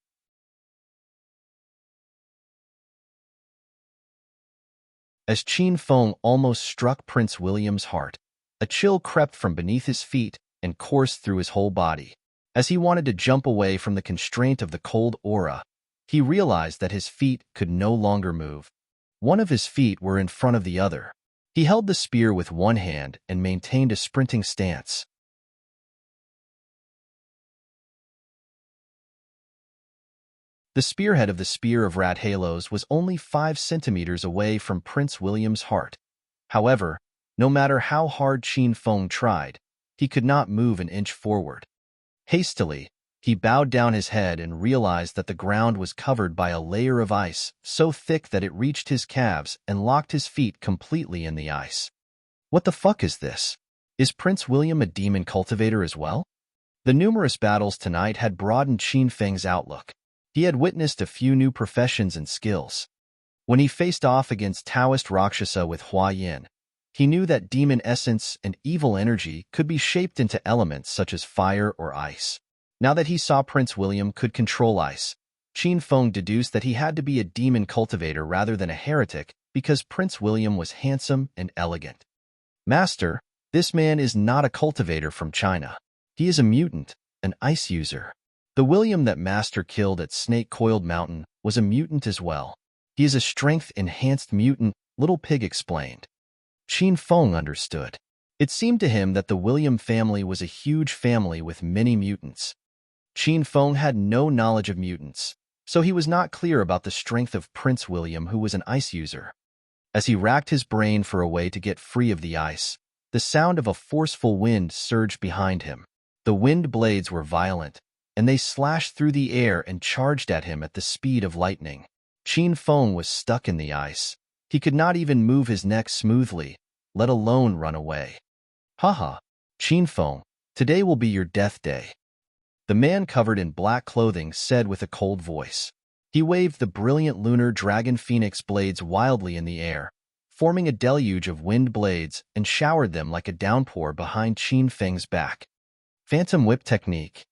As Qin Feng almost struck Prince William's heart, a chill crept from beneath his feet and coursed through his whole body. As he wanted to jump away from the constraint of the cold aura, he realized that his feet could no longer move. One of his feet were in front of the other. He held the spear with one hand and maintained a sprinting stance. The spearhead of the spear of rat halos was only 5 centimeters away from Prince William's heart. However, no matter how hard Qin Feng tried, he could not move an inch forward. Hastily, he bowed down his head and realized that the ground was covered by a layer of ice so thick that it reached his calves and locked his feet completely in the ice. What the fuck is this? Is Prince William a demon cultivator as well? The numerous battles tonight had broadened Qin Feng's outlook. He had witnessed a few new professions and skills. When he faced off against Taoist Rakshasa with Hua Yin, he knew that demon essence and evil energy could be shaped into elements such as fire or ice. Now that he saw Prince William could control ice, Qin Feng deduced that he had to be a demon cultivator rather than a heretic because Prince William was handsome and elegant. Master, this man is not a cultivator from China. He is a mutant, an ice user. The William that Master killed at Snake-Coiled Mountain was a mutant as well. He is a strength-enhanced mutant, Little Pig explained. Qin Feng understood. It seemed to him that the William family was a huge family with many mutants. Qin Feng had no knowledge of mutants, so he was not clear about the strength of Prince William, who was an ice user. As he racked his brain for a way to get free of the ice, the sound of a forceful wind surged behind him. The wind blades were violent, and they slashed through the air and charged at him at the speed of lightning. Qin Feng was stuck in the ice. He could not even move his neck smoothly, let alone run away. Haha, Qin Feng, today will be your death day. The man covered in black clothing said with a cold voice. He waved the brilliant lunar dragon phoenix blades wildly in the air, forming a deluge of wind blades and showered them like a downpour behind Qin Feng's back. Phantom whip technique.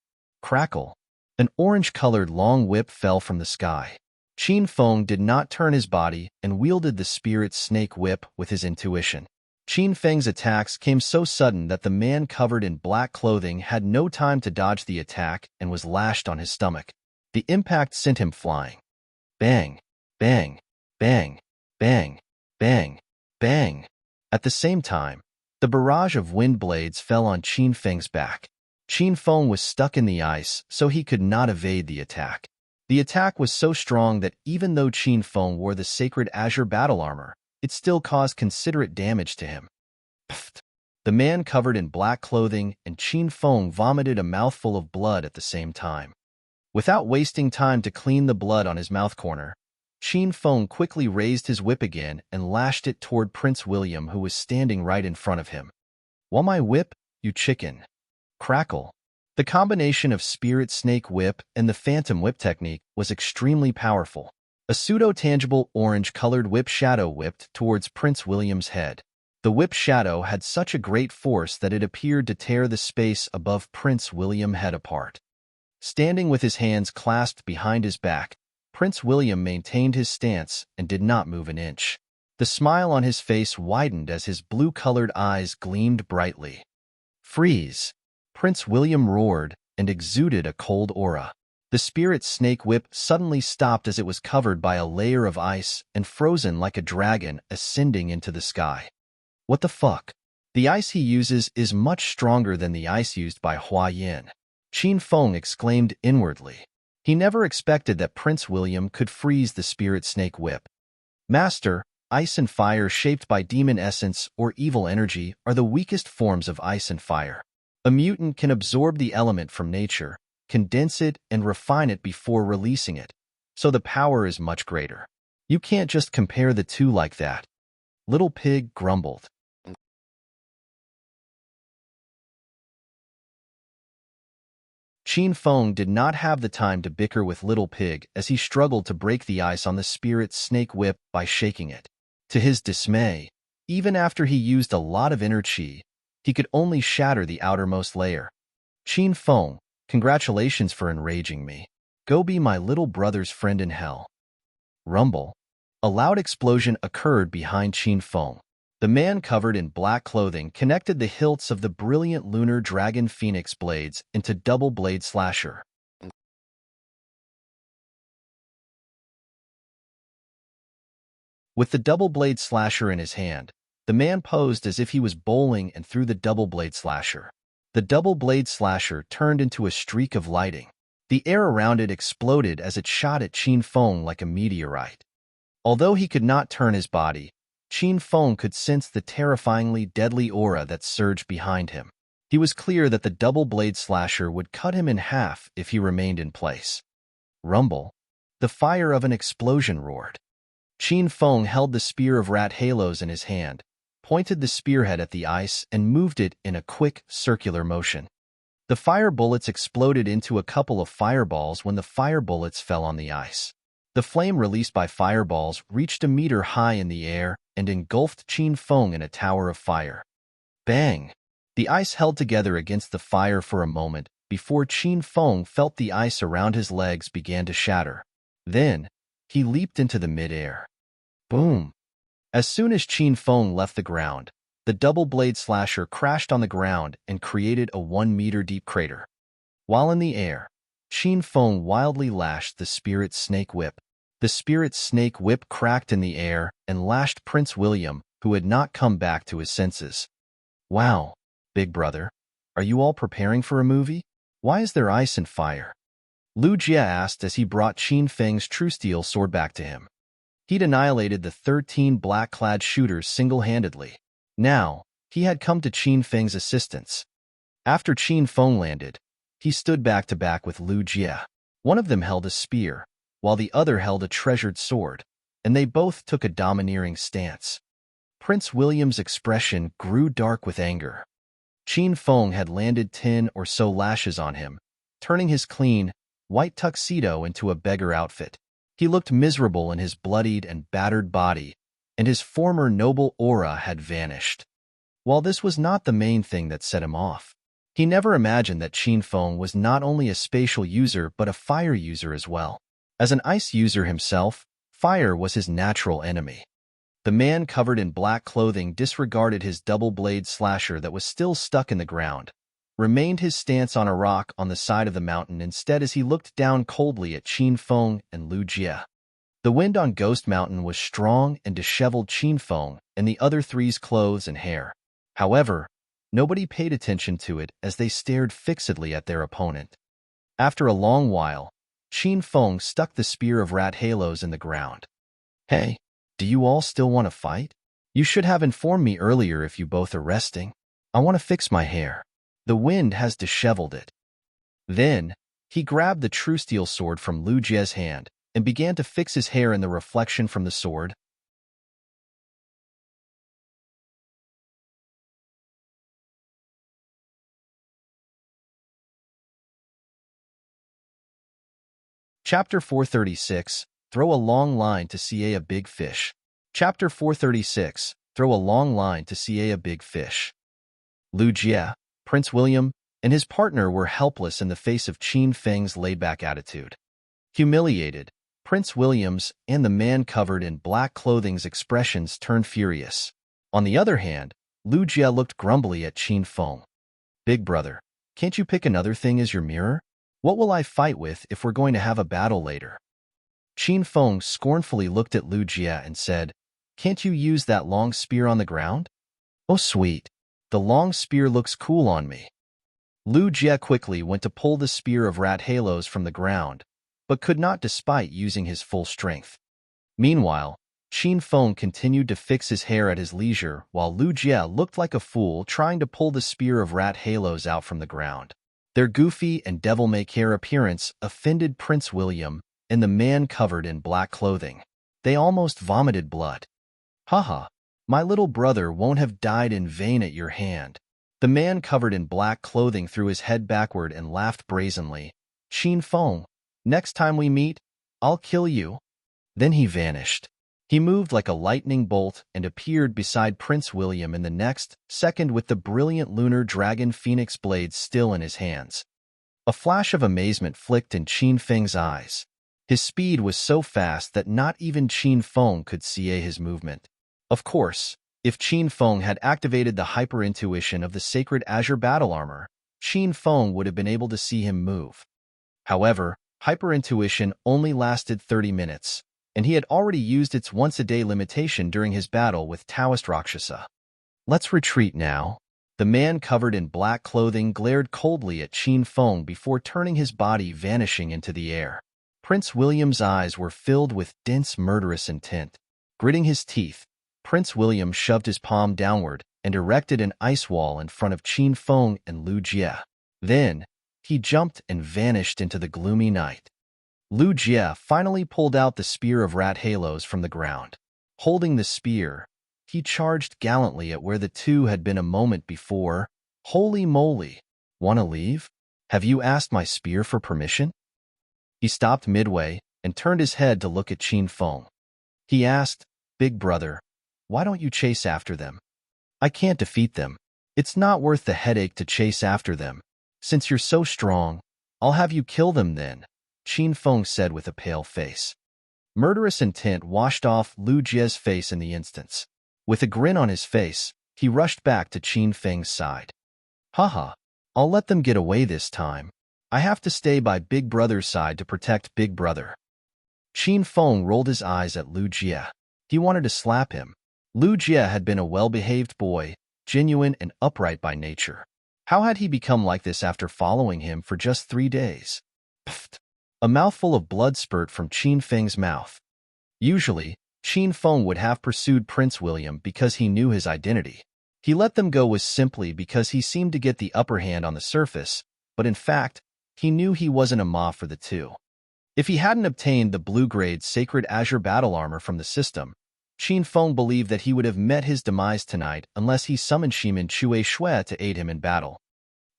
Crackle. An orange-colored long whip fell from the sky. Qin Feng did not turn his body and wielded the spirit snake whip with his intuition. Qin Feng's attacks came so sudden that the man covered in black clothing had no time to dodge the attack and was lashed on his stomach. The impact sent him flying. Bang, bang, bang, bang, bang, bang. At the same time, the barrage of wind blades fell on Qin Feng's back. Qin Feng was stuck in the ice, so he could not evade the attack. The attack was so strong that even though Qin Feng wore the sacred azure battle armor, it still caused considerate damage to him. Pfft! The man covered in black clothing and Qin Feng vomited a mouthful of blood at the same time. Without wasting time to clean the blood on his mouth corner, Qin Feng quickly raised his whip again and lashed it toward Prince William, who was standing right in front of him. "Want my whip, you chicken?" Crackle. The combination of Spirit Snake Whip and the Phantom Whip technique was extremely powerful. A pseudo-tangible orange-colored whip shadow whipped towards Prince William's head. The whip shadow had such a great force that it appeared to tear the space above Prince William's head apart. Standing with his hands clasped behind his back, Prince William maintained his stance and did not move an inch. The smile on his face widened as his blue-colored eyes gleamed brightly. "Freeze!" Prince William roared and exuded a cold aura. The spirit snake whip suddenly stopped as it was covered by a layer of ice and frozen like a dragon ascending into the sky. What the fuck? The ice he uses is much stronger than the ice used by Hua Yin. Qin Feng exclaimed inwardly. He never expected that Prince William could freeze the spirit snake whip. Master, ice and fire shaped by demon essence or evil energy are the weakest forms of ice and fire. A mutant can absorb the element from nature, condense it, and refine it before releasing it, so the power is much greater. You can't just compare the two like that. Little Pig grumbled. Qin Feng did not have the time to bicker with Little Pig as he struggled to break the ice on the spirit snake whip by shaking it. To his dismay, even after he used a lot of inner qi, he could only shatter the outermost layer. Qin Feng, congratulations for enraging me. Go be my little brother's friend in hell. Rumble. A loud explosion occurred behind Qin Feng. The man covered in black clothing connected the hilts of the brilliant lunar dragon phoenix blades into double blade slasher. With the double blade slasher in his hand, the man posed as if he was bowling and threw the double blade slasher. The double blade slasher turned into a streak of lighting. The air around it exploded as it shot at Qin Feng like a meteorite. Although he could not turn his body, Qin Feng could sense the terrifyingly deadly aura that surged behind him. He was clear that the double blade slasher would cut him in half if he remained in place. Rumble. The fire of an explosion roared. Qin Feng held the spear of rat halos in his hand, pointed the spearhead at the ice, and moved it in a quick, circular motion. The fire bullets exploded into a couple of fireballs when the fire bullets fell on the ice. The flame released by fireballs reached a meter high in the air and engulfed Qin Feng in a tower of fire. Bang! The ice held together against the fire for a moment before Qin Feng felt the ice around his legs began to shatter. Then, he leaped into the mid-air. Boom! As soon as Qin Feng left the ground, the double blade slasher crashed on the ground and created a 1-meter-deep crater. While in the air, Qin Feng wildly lashed the spirit snake whip. The spirit snake whip cracked in the air and lashed Prince William, who had not come back to his senses. Wow, big brother, are you all preparing for a movie? Why is there ice and fire? Lu Jie asked as he brought Qin Feng's true steel sword back to him. He'd annihilated the 13 black-clad shooters single-handedly. Now, he had come to Qin Feng's assistance. After Qin Feng landed, he stood back-to-back with Lu Jie. One of them held a spear, while the other held a treasured sword, and they both took a domineering stance. Prince William's expression grew dark with anger. Qin Feng had landed 10 or so lashes on him, turning his clean, white tuxedo into a beggar outfit. He looked miserable in his bloodied and battered body, and his former noble aura had vanished. While this was not the main thing that set him off, he never imagined that Qin Feng was not only a spatial user but a fire user as well. As an ice user himself, fire was his natural enemy. The man covered in black clothing disregarded his double blade slasher that was still stuck in the ground, remained his stance on a rock on the side of the mountain instead as he looked down coldly at Qin Feng and Lu Jie. The wind on Ghost Mountain was strong and disheveled Qin Feng and the other three's clothes and hair. However, nobody paid attention to it as they stared fixedly at their opponent. After a long while, Qin Feng stuck the spear of rat halos in the ground. Hey, do you all still want to fight? You should have informed me earlier if you both are resting. I want to fix my hair. The wind has disheveled it. Then, he grabbed the true steel sword from Lu Jie's hand and began to fix his hair in the reflection from the sword. Chapter 436, Throw a Long Line to CA a Big Fish. Chapter 436, Throw a Long Line to CA a Big Fish. Lu Jie, Prince William, and his partner were helpless in the face of Qin Feng's laid-back attitude. Humiliated, Prince William's and the man covered in black clothing's expressions turned furious. On the other hand, Lu Jie looked grumbly at Qin Feng. Big brother, can't you pick another thing as your mirror? What will I fight with if we're going to have a battle later? Qin Feng scornfully looked at Lu Jie and said, can't you use that long spear on the ground? Oh sweet, the long spear looks cool on me. Lu Jie quickly went to pull the spear of rat halos from the ground, but could not despite using his full strength. Meanwhile, Qin Feng continued to fix his hair at his leisure while Lu Jie looked like a fool trying to pull the spear of rat halos out from the ground. Their goofy and devil-may-care appearance offended Prince William and the man covered in black clothing. They almost vomited blood. Haha, my little brother won't have died in vain at your hand. The man covered in black clothing threw his head backward and laughed brazenly. Qin Feng, next time we meet, I'll kill you. Then he vanished. He moved like a lightning bolt and appeared beside Prince William in the next second with the brilliant lunar dragon phoenix blade still in his hands. A flash of amazement flicked in Qin Feng's eyes. His speed was so fast that not even Qin Feng could see his movement. Of course, if Qin Feng had activated the hyper-intuition of the sacred azure battle armor, Qin Feng would have been able to see him move. However, hyper-intuition only lasted 30 minutes, and he had already used its once-a-day limitation during his battle with Taoist Rakshasa. Let's retreat now. The man covered in black clothing glared coldly at Qin Feng before turning his body vanishing into the air. Prince William's eyes were filled with dense murderous intent. Gritting his teeth, Prince William shoved his palm downward and erected an ice wall in front of Qin Feng and Lu Jie. Then, he jumped and vanished into the gloomy night. Lu Jie finally pulled out the spear of rat halos from the ground. Holding the spear, he charged gallantly at where the two had been a moment before. Holy moly! Wanna leave? Have you asked my spear for permission? He stopped midway and turned his head to look at Qin Feng. He asked, Big brother, why don't you chase after them? I can't defeat them. It's not worth the headache to chase after them. Since you're so strong, I'll have you kill them then, Qin Feng said with a pale face. Murderous intent washed off Lu Jie's face in the instance. With a grin on his face, he rushed back to Qin Feng's side. Haha, I'll let them get away this time. I have to stay by Big Brother's side to protect Big Brother. Qin Feng rolled his eyes at Lu Jie. He wanted to slap him. Lu Jie had been a well-behaved boy, genuine and upright by nature. How had he become like this after following him for just 3 days? Pfft! A mouthful of blood spurt from Qin Feng's mouth. Usually, Qin Feng would have pursued Prince William because he knew his identity. He let them go was simply because he seemed to get the upper hand on the surface, but in fact, he knew he wasn't a ma for the two. If he hadn't obtained the blue-grade sacred azure battle armor from the system, Qin Feng believed that he would have met his demise tonight unless he summoned Shimin Chue Shui to aid him in battle.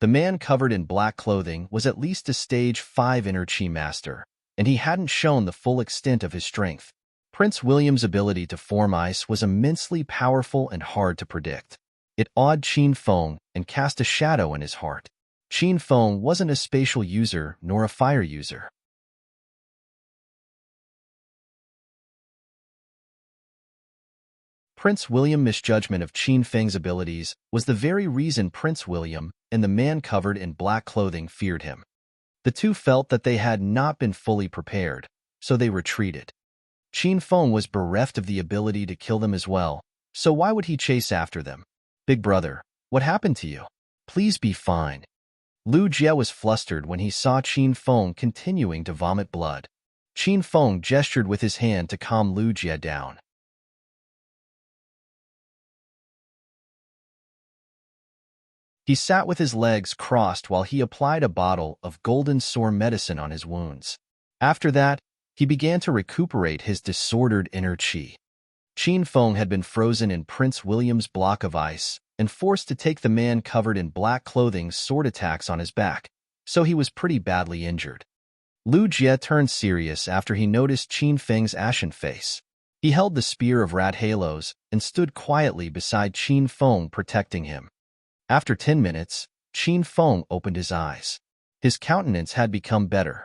The man covered in black clothing was at least a stage 5 inner chi master, and he hadn't shown the full extent of his strength. Prince William's ability to form ice was immensely powerful and hard to predict. It awed Qin Feng and cast a shadow in his heart. Qin Feng wasn't a spatial user nor a fire user. Prince William's misjudgment of Qin Feng's abilities was the very reason Prince William and the man covered in black clothing feared him. The two felt that they had not been fully prepared, so they retreated. Qin Feng was bereft of the ability to kill them as well, so why would he chase after them? Big brother, what happened to you? Please be fine. Lu Jie was flustered when he saw Qin Feng continuing to vomit blood. Qin Feng gestured with his hand to calm Lu Jie down. He sat with his legs crossed while he applied a bottle of golden sore medicine on his wounds. After that, he began to recuperate his disordered inner chi. Qin Feng had been frozen in Prince William's block of ice and forced to take the man covered in black clothing's sword attacks on his back, so he was pretty badly injured. Lu Jie turned serious after he noticed Qin Feng's ashen face. He held the spear of rat halos and stood quietly beside Qin Feng, protecting him. After 10 minutes, Qin Feng opened his eyes. His countenance had become better.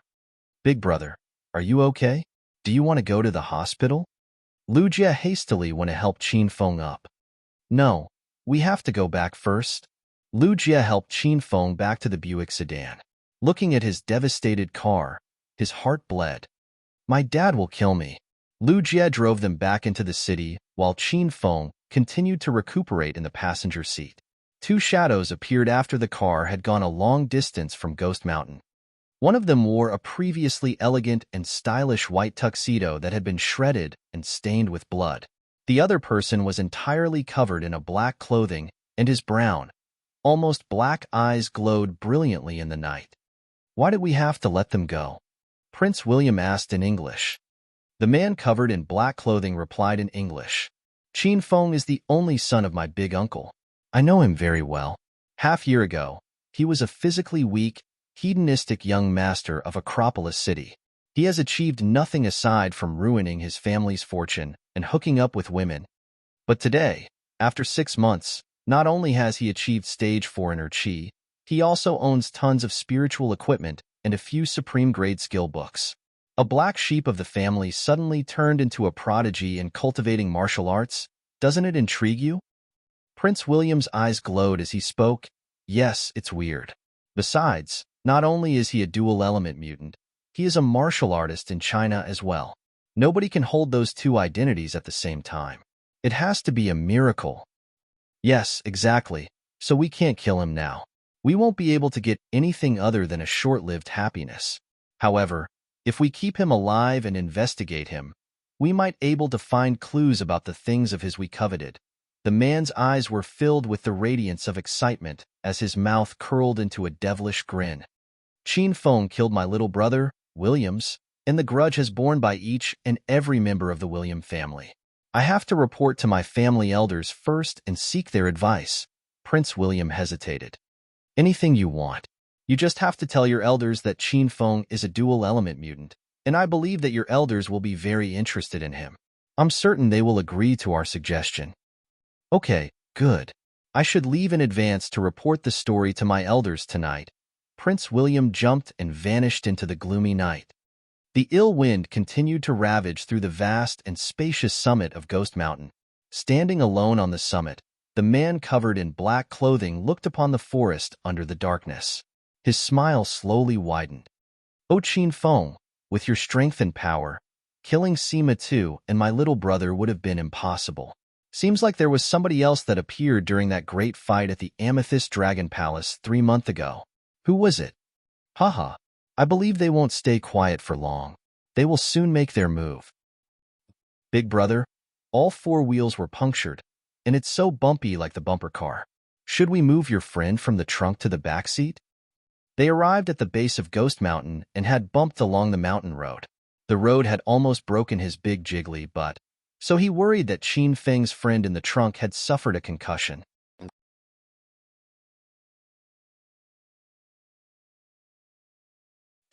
Big brother, are you okay? Do you want to go to the hospital? Lu Jie hastily went to help Qin Feng up. No, we have to go back first. Lu Jie helped Qin Feng back to the Buick sedan. Looking at his devastated car, his heart bled. My dad will kill me. Lu Jie drove them back into the city while Qin Feng continued to recuperate in the passenger seat. Two shadows appeared after the car had gone a long distance from Ghost Mountain. One of them wore a previously elegant and stylish white tuxedo that had been shredded and stained with blood. The other person was entirely covered in a black clothing, and his brown, almost black eyes glowed brilliantly in the night. Why did we have to let them go? Prince William asked in English. The man covered in black clothing replied in English. Qin Feng is the only son of my big uncle. I know him very well. Half-year ago, he was a physically weak, hedonistic young master of Acropolis City. He has achieved nothing aside from ruining his family's fortune and hooking up with women. But today, after 6 months, not only has he achieved stage 4 inner chi, he also owns tons of spiritual equipment and a few supreme-grade skill books. A black sheep of the family suddenly turned into a prodigy in cultivating martial arts. Doesn't it intrigue you? Prince William's eyes glowed as he spoke. Yes, it's weird. Besides, not only is he a dual-element mutant, he is a martial artist in China as well. Nobody can hold those two identities at the same time. It has to be a miracle. Yes, exactly. So we can't kill him now. We won't be able to get anything other than a short-lived happiness. However, if we keep him alive and investigate him, we might able to find clues about the things of his we coveted. The man's eyes were filled with the radiance of excitement as his mouth curled into a devilish grin. Qin Feng killed my little brother, Williams, and the grudge has borne by each and every member of the William family. I have to report to my family elders first and seek their advice. Prince William hesitated. Anything you want. You just have to tell your elders that Qin Feng is a dual-element mutant, and I believe that your elders will be very interested in him. I'm certain they will agree to our suggestion. Okay, good. I should leave in advance to report the story to my elders tonight. Prince William jumped and vanished into the gloomy night. The ill wind continued to ravage through the vast and spacious summit of Ghost Mountain. Standing alone on the summit, the man covered in black clothing looked upon the forest under the darkness. His smile slowly widened. O Qin Feng, with your strength and power, killing Sima Tu and my little brother would have been impossible. Seems like there was somebody else that appeared during that great fight at the Amethyst Dragon Palace 3 months ago. Who was it? Haha, I believe they won't stay quiet for long. They will soon make their move. Big brother, all 4 wheels were punctured, and it's so bumpy like the bumper car. Should we move your friend from the trunk to the back seat? They arrived at the base of Ghost Mountain and had bumped along the mountain road. The road had almost broken his big jiggly butt, so he worried that Qin Feng's friend in the trunk had suffered a concussion.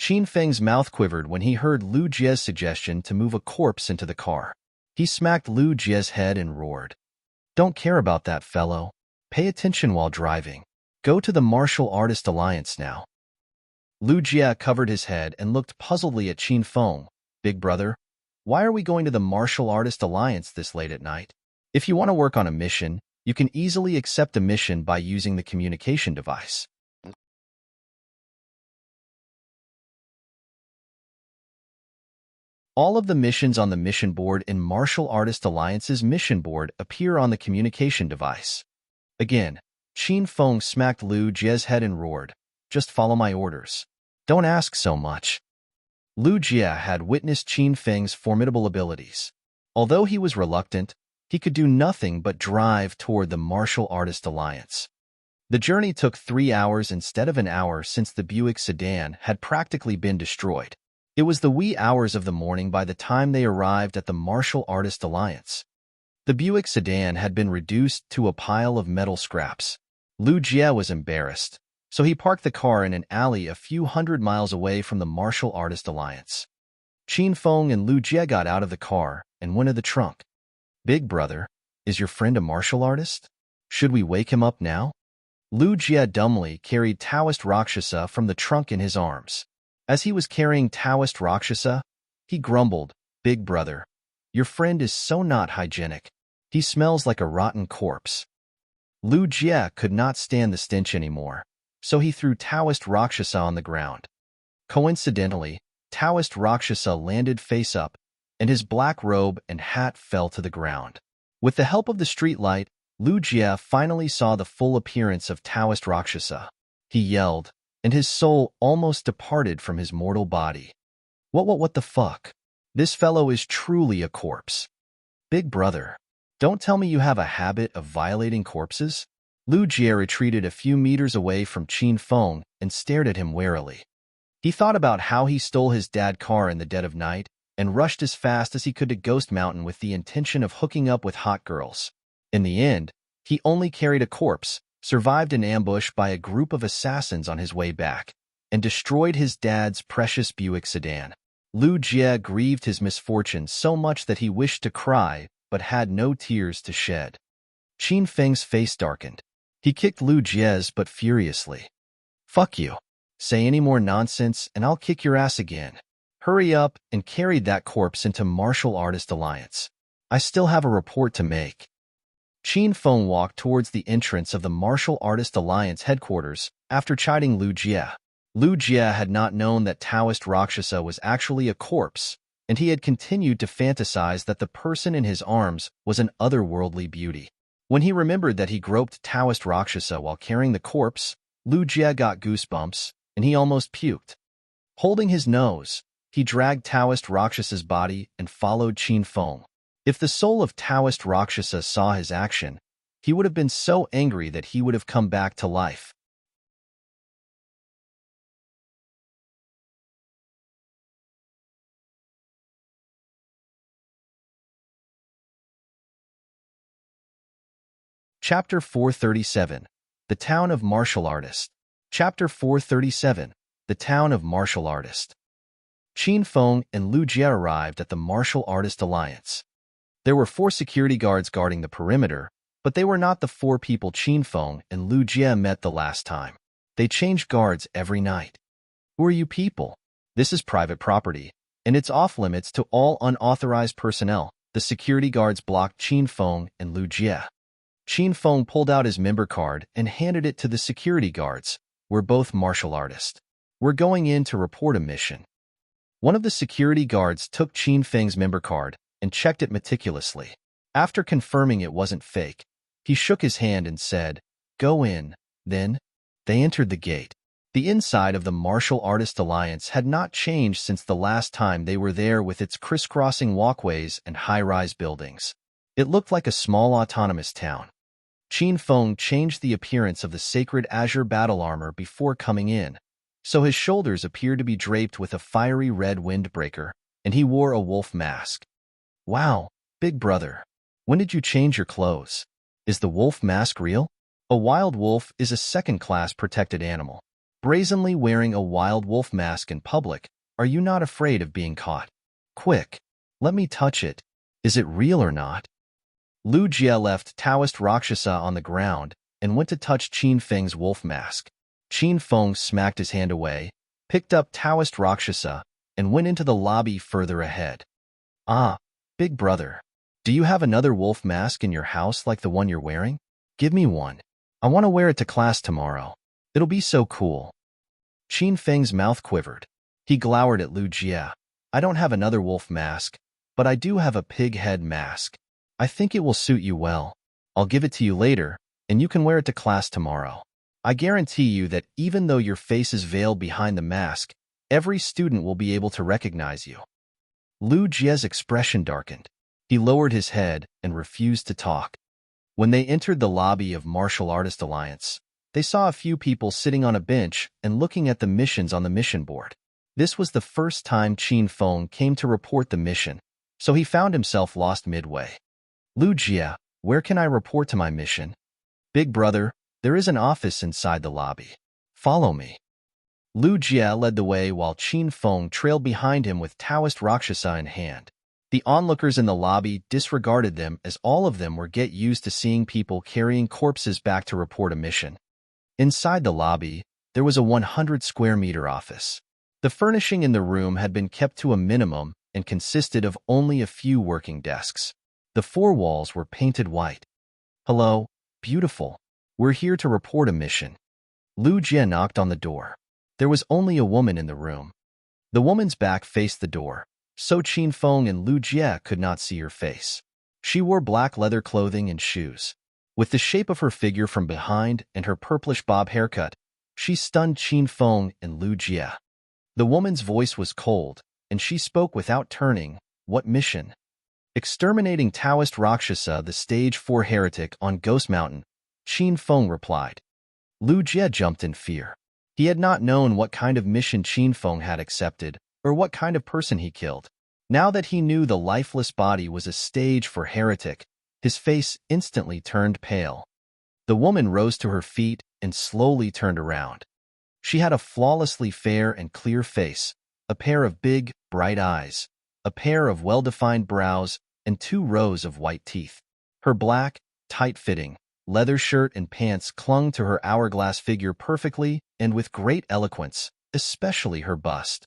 Qin Feng's mouth quivered when he heard Lu Jie's suggestion to move a corpse into the car. He smacked Lu Jie's head and roared. Don't care about that, fellow. Pay attention while driving. Go to the Martial Artist Alliance now. Lu Jie covered his head and looked puzzledly at Qin Feng. Big brother, why are we going to the Martial Artist Alliance this late at night? If you want to work on a mission, you can easily accept a mission by using the communication device. All of the missions on the mission board in Martial Artist Alliance's mission board appear on the communication device. Again, Qin Feng smacked Lu Jie's head and roared, just follow my orders. Don't ask so much. Lu Jie had witnessed Qin Feng's formidable abilities. Although he was reluctant, he could do nothing but drive toward the Martial Artist Alliance. The journey took 3 hours instead of an hour since the Buick sedan had practically been destroyed. It was the wee hours of the morning by the time they arrived at the Martial Artist Alliance. The Buick sedan had been reduced to a pile of metal scraps. Lu Jie was embarrassed, so he parked the car in an alley a few hundred miles away from the Martial Artist Alliance. Qin Feng and Lu Jie got out of the car and went to the trunk. Big brother, is your friend a martial artist? Should we wake him up now? Lu Jie dumbly carried Taoist Rakshasa from the trunk in his arms. As he was carrying Taoist Rakshasa, he grumbled, Big brother, your friend is so not hygienic. He smells like a rotten corpse. Lu Jie could not stand the stench anymore, so he threw Taoist Rakshasa on the ground. Coincidentally, Taoist Rakshasa landed face up, and his black robe and hat fell to the ground. With the help of the streetlight, Lu Jie finally saw the full appearance of Taoist Rakshasa. He yelled, and his soul almost departed from his mortal body. What the fuck? This fellow is truly a corpse. Big brother, don't tell me you have a habit of violating corpses? Lu Jie retreated a few meters away from Qin Feng and stared at him warily. He thought about how he stole his dad's car in the dead of night and rushed as fast as he could to Ghost Mountain with the intention of hooking up with hot girls. In the end, he only carried a corpse, survived an ambush by a group of assassins on his way back, and destroyed his dad's precious Buick sedan. Lu Jie grieved his misfortune so much that he wished to cry, but had no tears to shed. Qin Feng's face darkened. He kicked Lu Jie's butt furiously. Fuck you. Say any more nonsense and I'll kick your ass again. Hurry up and carried that corpse into Martial Artist Alliance. I still have a report to make. Qin Feng walked towards the entrance of the Martial Artist Alliance headquarters after chiding Lu Jie. Lu Jie had not known that Taoist Rakshasa was actually a corpse, and he had continued to fantasize that the person in his arms was an otherworldly beauty. When he remembered that he groped Taoist Rakshasa while carrying the corpse, Lu Jie got goosebumps, and he almost puked. Holding his nose, he dragged Taoist Raksasa's body and followed Qin Feng. If the soul of Taoist Rakshasa saw his action, he would have been so angry that he would have come back to life. Chapter 437, The Town of Martial Artist. Chapter 437, The Town of Martial Artist. Qin Feng and Lu Jie arrived at the Martial Artist Alliance. There were 4 security guards guarding the perimeter, but they were not the 4 people Qin Feng and Lu Jie met the last time. They changed guards every night. Who are you people? This is private property, and it's off-limits to all unauthorized personnel. The security guards blocked Qin Feng and Lu Jie. Qin Feng pulled out his member card and handed it to the security guards. We're both martial artists. We're going in to report a mission. One of the security guards took Qin Feng's member card and checked it meticulously. After confirming it wasn't fake, he shook his hand and said, "Go in." Then, they entered the gate. The inside of the Martial Artist Alliance had not changed since the last time they were there, with its crisscrossing walkways and high-rise buildings. It looked like a small autonomous town. Qin Feng changed the appearance of the sacred azure battle armor before coming in, so his shoulders appeared to be draped with a fiery red windbreaker, and he wore a wolf mask. Wow, big brother. When did you change your clothes? Is the wolf mask real? A wild wolf is a second-class protected animal. Brazenly wearing a wild wolf mask in public, are you not afraid of being caught? Quick, let me touch it. Is it real or not? Lu Jie left Taoist Rakshasa on the ground and went to touch Qin Feng's wolf mask. Qin Feng smacked his hand away, picked up Taoist Rakshasa, and went into the lobby further ahead. Ah, big brother. Do you have another wolf mask in your house like the one you're wearing? Give me one. I want to wear it to class tomorrow. It'll be so cool. Qin Feng's mouth quivered. He glowered at Lu Jie. I don't have another wolf mask, but I do have a pig head mask. I think it will suit you well. I'll give it to you later, and you can wear it to class tomorrow. I guarantee you that even though your face is veiled behind the mask, every student will be able to recognize you. Lu Jie's expression darkened. He lowered his head and refused to talk. When they entered the lobby of Martial Artist Alliance, they saw a few people sitting on a bench and looking at the missions on the mission board. This was the first time Qin Feng came to report the mission, so he found himself lost midway. Lu Jie, where can I report to my mission? Big brother, there is an office inside the lobby. Follow me. Lu Jie led the way while Qin Feng trailed behind him with Taoist Rakshasa in hand. The onlookers in the lobby disregarded them, as all of them were get used to seeing people carrying corpses back to report a mission. Inside the lobby, there was a 100 square meter office. The furnishing in the room had been kept to a minimum, and consisted of only a few working desks. The four walls were painted white. "Hello, beautiful. We're here to report a mission." Lu Jie knocked on the door. There was only a woman in the room. The woman's back faced the door, so Qin Feng and Lu Jie could not see her face. She wore black leather clothing and shoes. With the shape of her figure from behind and her purplish bob haircut, she stunned Qin Feng and Lu Jie. The woman's voice was cold, and she spoke without turning. "What mission?" "Exterminating Taoist Rakshasa, the stage 4 heretic on Ghost Mountain," Qin Feng replied. Lu Jie jumped in fear. He had not known what kind of mission Qin Feng had accepted, or what kind of person he killed. Now that he knew the lifeless body was a stage 4 heretic, his face instantly turned pale. The woman rose to her feet and slowly turned around. She had a flawlessly fair and clear face, a pair of big, bright eyes, a pair of well-defined brows, and 2 rows of white teeth. Her black, tight-fitting, leather shirt and pants clung to her hourglass figure perfectly and with great eloquence, especially her bust.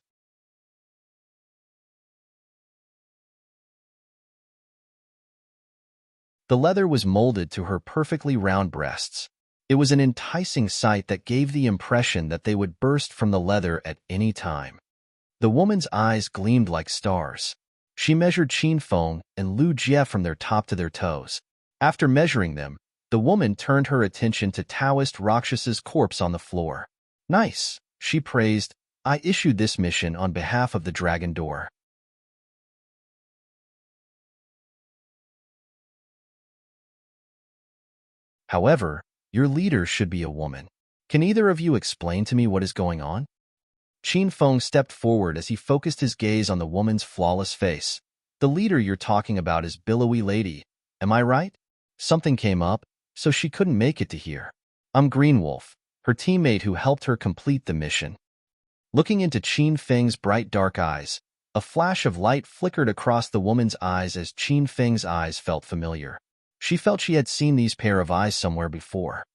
The leather was molded to her perfectly round breasts. It was an enticing sight that gave the impression that they would burst from the leather at any time. The woman's eyes gleamed like stars. She measured Qin Feng and Lu Jie from their top to their toes. After measuring them, the woman turned her attention to Taoist Rakshasa's corpse on the floor. "Nice," she praised. "I issued this mission on behalf of the Dragon Door." "However, your leader should be a woman. Can either of you explain to me what is going on?" Qin Feng stepped forward as he focused his gaze on the woman's flawless face. "The leader you're talking about is Billowy Lady, am I right? Something came up, so she couldn't make it to here. I'm Greenwolf, her teammate who helped her complete the mission." Looking into Qin Feng's bright dark eyes, a flash of light flickered across the woman's eyes as Qin Feng's eyes felt familiar. She felt she had seen these pair of eyes somewhere before.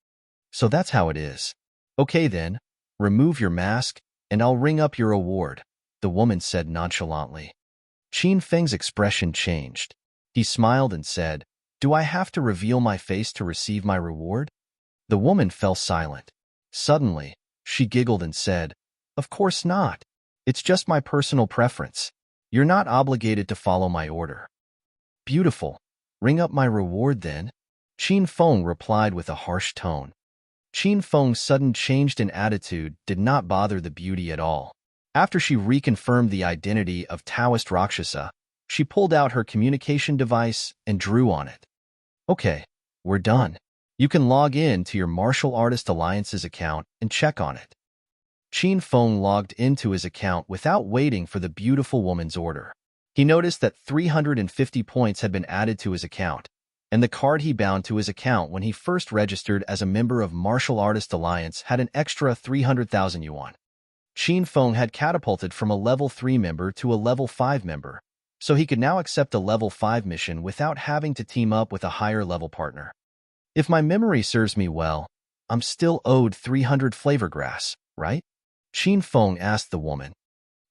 "So that's how it is. Okay then, remove your mask, and I'll ring up your award," the woman said nonchalantly. Qin Feng's expression changed. He smiled and said, "Do I have to reveal my face to receive my reward?" The woman fell silent. Suddenly, she giggled and said, "Of course not. It's just my personal preference. You're not obligated to follow my order." "Beautiful. Ring up my reward then," Qin Feng replied with a harsh tone. Qin Feng's sudden change in attitude did not bother the beauty at all. After she reconfirmed the identity of Taoist Rakshasa, she pulled out her communication device and drew on it. "Okay, we're done. You can log in to your Martial Artist Alliance's account and check on it." Qin Feng logged into his account without waiting for the beautiful woman's order. He noticed that 350 points had been added to his account, and the card he bound to his account when he first registered as a member of Martial Artist Alliance had an extra 300,000 yuan. Qin Feng had catapulted from a level 3 member to a level 5 member, so he could now accept a level 5 mission without having to team up with a higher level partner. "If my memory serves me well, I'm still owed 300 flavor grass, right?" Qin Feng asked the woman.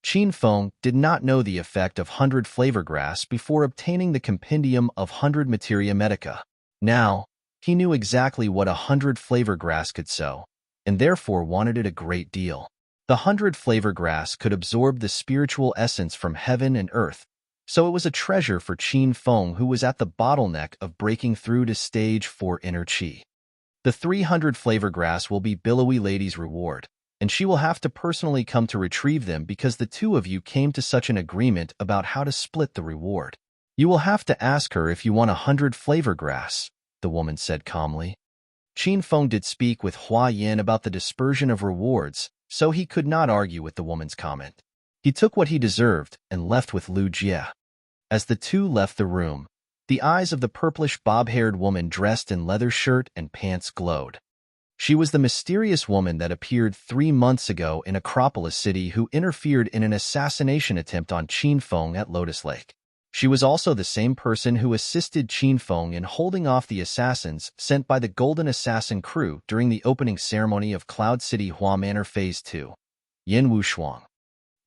Qin Feng did not know the effect of 100 flavor grass before obtaining the compendium of 100 materia medica. Now, he knew exactly what 100 flavor grass could sow, and therefore wanted it a great deal. The 100 flavor grass could absorb the spiritual essence from heaven and earth, so it was a treasure for Qin Feng, who was at the bottleneck of breaking through to stage 4 inner chi. The 300 flavor grass will be Billowy Lady's reward, and she will have to personally come to retrieve them because the two of you came to such an agreement about how to split the reward. "You will have to ask her if you want 100 flavor grass," the woman said calmly. Qin Feng did speak with Hua Yin about the dispersion of rewards, so he could not argue with the woman's comment. He took what he deserved and left with Lu Jie. As the two left the room, the eyes of the purplish bob-haired woman dressed in leather shirt and pants glowed. She was the mysterious woman that appeared 3 months ago in Acropolis City who interfered in an assassination attempt on Qin Feng at Lotus Lake. She was also the same person who assisted Qin Feng in holding off the assassins sent by the Golden Assassin crew during the opening ceremony of Cloud City Hua Manor Phase 2. Yin Wushuang.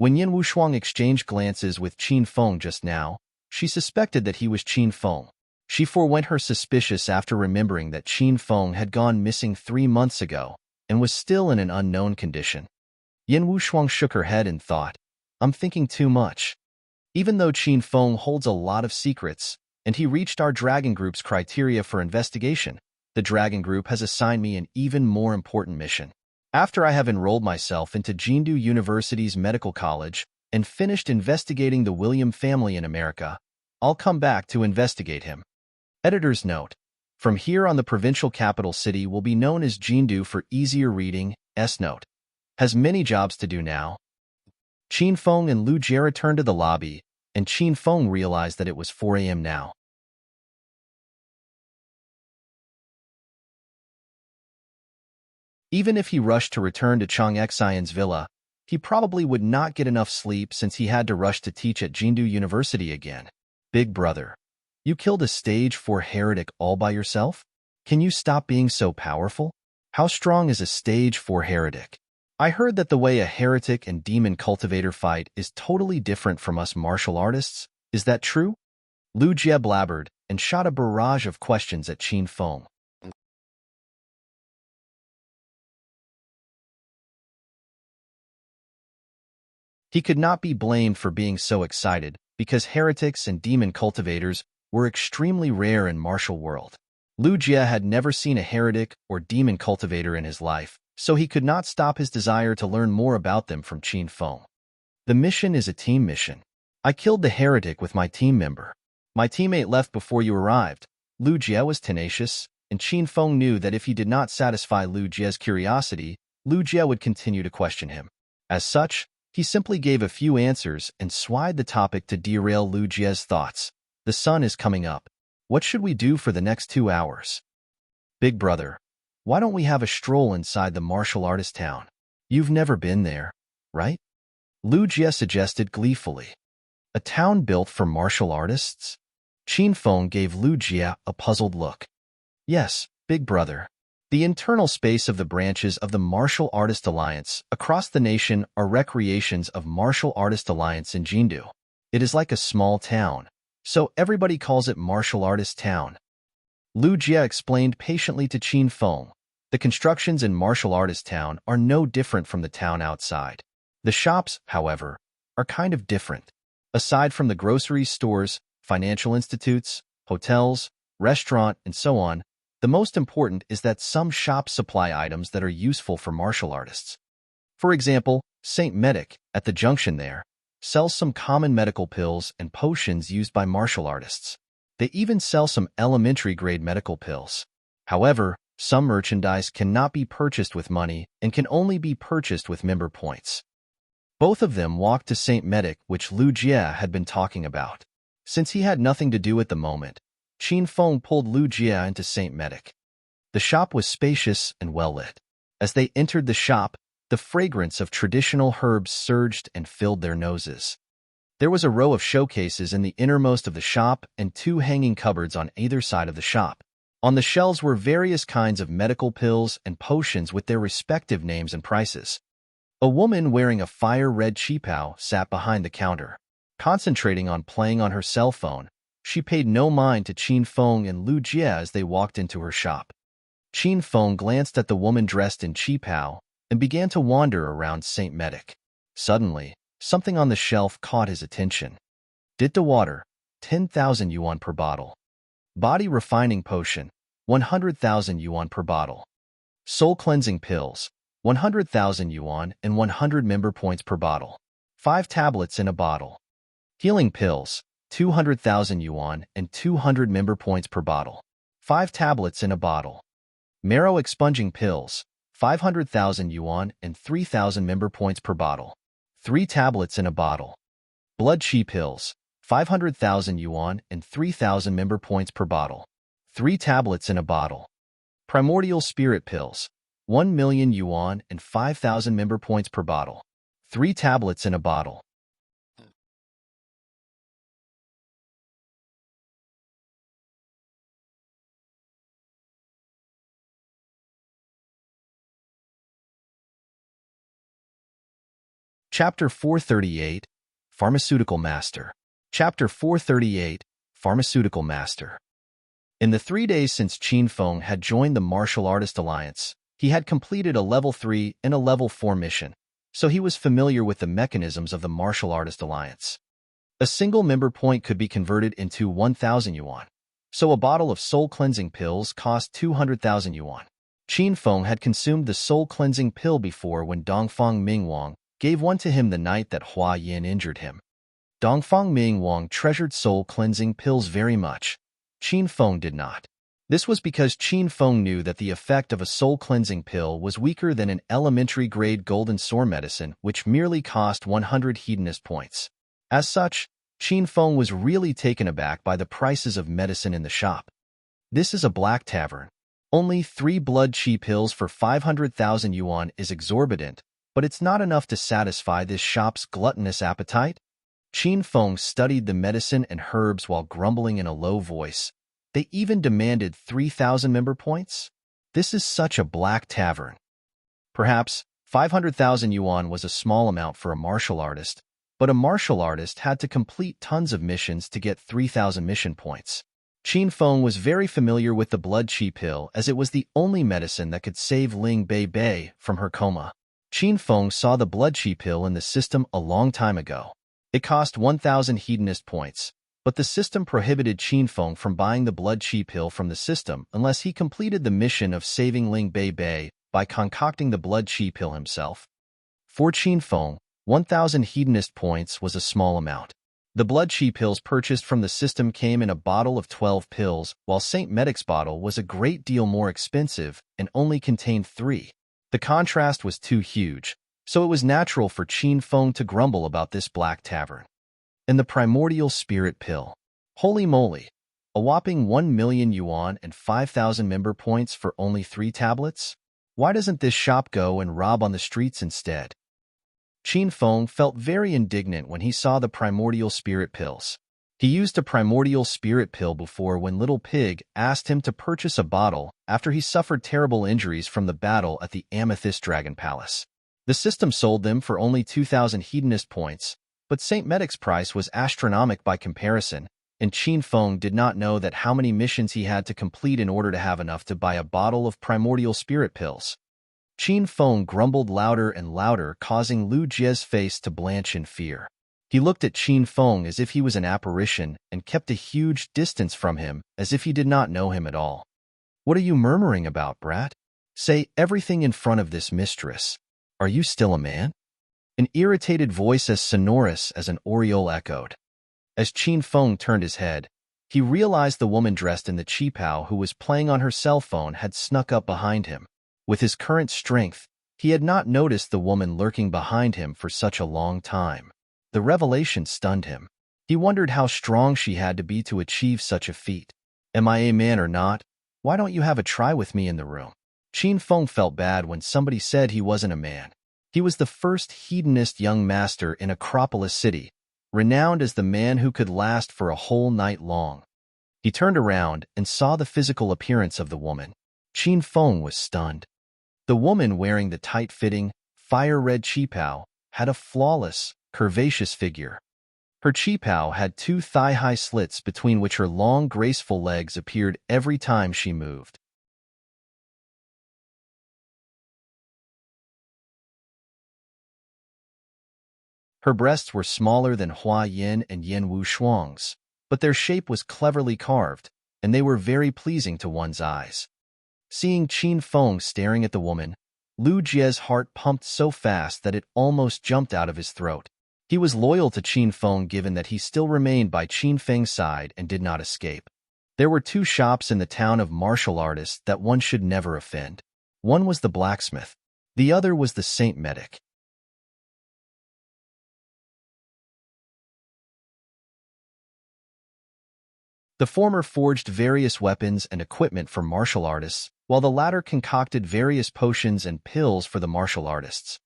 When Yin Wushuang exchanged glances with Qin Feng just now, she suspected that he was Qin Feng. She forewent her suspicious after remembering that Qin Feng had gone missing 3 months ago and was still in an unknown condition. Yin Wushuang shook her head and thought, I'm thinking too much. Even though Qin Feng holds a lot of secrets, and he reached our Dragon Group's criteria for investigation, the Dragon Group has assigned me an even more important mission. After I have enrolled myself into Jindu University's medical college and finished investigating the William family in America, I'll come back to investigate him. Editor's note. From here on, the provincial capital city will be known as Jindu for easier reading. S-note. Has many jobs to do now. Qin Feng and Lu Jie returned to the lobby, and Qin Feng realized that it was 4 a.m. now. Even if he rushed to return to Chang Xian's villa, he probably would not get enough sleep since he had to rush to teach at Jindu University again. Big brother, you killed a stage 4 heretic all by yourself? Can you stop being so powerful? How strong is a stage 4 heretic? I heard that the way a heretic and demon cultivator fight is totally different from us martial artists. Is that true? Lu Jie blabbered and shot a barrage of questions at Qin Feng. He could not be blamed for being so excited because heretics and demon cultivators were extremely rare in martial world. Lu Jie had never seen a heretic or demon cultivator in his life, so he could not stop his desire to learn more about them from Qin Feng. The mission is a team mission. I killed the heretic with my team member. My teammate left before you arrived. Lu Jie was tenacious, and Qin Feng knew that if he did not satisfy Lu Jie's curiosity, Lu Jie would continue to question him. As such, he simply gave a few answers and swayed the topic to derail Lu Jie's thoughts. The sun is coming up. What should we do for the next 2 hours? Big brother, why don't we have a stroll inside the martial artist town? You've never been there, right? Lu Jie suggested gleefully. A town built for martial artists? Qin Feng gave Lu Jie a puzzled look. Yes, big brother. The internal space of the branches of the Martial Artist Alliance across the nation are recreations of Martial Artist Alliance in Jindu. It is like a small town, so everybody calls it Martial Artist Town. Lu Jie explained patiently to Qin Feng. The constructions in Martial Artist Town are no different from the town outside. The shops, however, are kind of different. Aside from the grocery stores, financial institutes, hotels, restaurant, and so on, the most important is that some shops supply items that are useful for martial artists. For example, St. Medic, at the junction there, sells some common medical pills and potions used by martial artists. They even sell some elementary-grade medical pills. However, some merchandise cannot be purchased with money and can only be purchased with member points. Both of them walked to St. Medic, which Lu Jie had been talking about. Since he had nothing to do at the moment, Qin Feng pulled Lu Jie into St. Medic. The shop was spacious and well-lit. As they entered the shop, the fragrance of traditional herbs surged and filled their noses. There was a row of showcases in the innermost of the shop and 2 hanging cupboards on either side of the shop. On the shelves were various kinds of medical pills and potions with their respective names and prices. A woman wearing a fire-red qipao sat behind the counter. Concentrating on playing on her cell phone, she paid no mind to Qin Feng and Lu Jie as they walked into her shop. Qin Feng glanced at the woman dressed in qipao and began to wander around St. Medic. Suddenly, something on the shelf caught his attention. Ditta water, 10,000 yuan per bottle. Body refining potion, 100,000 yuan per bottle. Soul cleansing pills, 100,000 yuan and 100 member points per bottle. 5 tablets in a bottle. Healing pills, 200,000 yuan and 200 member points per bottle. 5 tablets in a bottle. Marrow expunging pills, 500,000 yuan and 3,000 member points per bottle. 3 tablets in a bottle. Blood chi pills, 500,000 yuan and 3,000 member points per bottle. 3 tablets in a bottle. Primordial spirit pills, 1 million yuan and 5,000 member points per bottle. 3 tablets in a bottle. Chapter 438, Pharmaceutical Master. Chapter 438, Pharmaceutical Master. In the 3 days since Qin Feng had joined the Martial Artist Alliance, he had completed a Level 3 and a Level 4 mission, so he was familiar with the mechanisms of the Martial Artist Alliance. A single member point could be converted into 1,000 yuan, so a bottle of soul-cleansing pills cost 200,000 yuan. Qin Feng had consumed the soul-cleansing pill before when Dongfang Mingwang gave one to him the night that Hua Yin injured him. Dongfang Mingwang treasured soul-cleansing pills very much. Qin Feng did not. This was because Qin Feng knew that the effect of a soul-cleansing pill was weaker than an elementary-grade golden sword medicine, which merely cost 100 hedonist points. As such, Qin Feng was really taken aback by the prices of medicine in the shop. This is a black tavern. Only 3 blood qi pills for 500,000 yuan is exorbitant, but it's not enough to satisfy this shop's gluttonous appetite. Qin Feng studied the medicine and herbs while grumbling in a low voice. They even demanded 3,000 member points? This is such a black tavern. Perhaps 500,000 yuan was a small amount for a martial artist, but a martial artist had to complete tons of missions to get 3,000 mission points. Qin Feng was very familiar with the blood qi pill as it was the only medicine that could save Ling Bei Bei from her coma. Qin Feng saw the blood qi pill in the system a long time ago. It cost 1,000 hedonist points, but the system prohibited Qin Feng from buying the blood qi pill from the system unless he completed the mission of saving Ling Bei Bei by concocting the blood qi pill himself. For Qin Feng, 1,000 hedonist points was a small amount. The blood qi pills purchased from the system came in a bottle of 12 pills, while St. Medic's bottle was a great deal more expensive and only contained 3. The contrast was too huge, so it was natural for Qin Feng to grumble about this black tavern. And the primordial spirit pill. Holy moly! A whopping 1 million yuan and 5,000 member points for only 3 tablets? Why doesn't this shop go and rob on the streets instead? Qin Feng felt very indignant when he saw the primordial spirit pills. He used a primordial spirit pill before when Little Pig asked him to purchase a bottle after he suffered terrible injuries from the battle at the Amethyst Dragon Palace. The system sold them for only 2,000 hedonist points, but St. Medic's price was astronomical by comparison, and Qin Feng did not know that how many missions he had to complete in order to have enough to buy a bottle of primordial spirit pills. Qin Feng grumbled louder and louder, causing Lu Jie's face to blanch in fear. He looked at Qin Feng as if he was an apparition and kept a huge distance from him as if he did not know him at all. What are you murmuring about, brat? Say everything in front of this mistress. Are you still a man? An irritated voice as sonorous as an oriole echoed. As Qin Feng turned his head, he realized the woman dressed in the qipao who was playing on her cell phone had snuck up behind him. With his current strength, he had not noticed the woman lurking behind him for such a long time. The revelation stunned him. He wondered how strong she had to be to achieve such a feat. Am I a man or not? Why don't you have a try with me in the room? Qin Feng felt bad when somebody said he wasn't a man. He was the first hedonist young master in Acropolis City, renowned as the man who could last for a whole night long. He turned around and saw the physical appearance of the woman. Qin Feng was stunned. The woman wearing the tight-fitting, fire-red qipao had a flawless, curvaceous figure. Her qipao had 2 thigh-high slits between which her long, graceful legs appeared every time she moved. Her breasts were smaller than Hua Yin and Yen Wu Shuang's, but their shape was cleverly carved, and they were very pleasing to one's eyes. Seeing Qin Feng staring at the woman, Lu Jie's heart pumped so fast that it almost jumped out of his throat. He was loyal to Qin Feng given that he still remained by Qin Feng's side and did not escape. There were 2 shops in the town of martial artists that one should never offend. One was the blacksmith. The other was the St. Medic. The former forged various weapons and equipment for martial artists, while the latter concocted various potions and pills for the martial artists.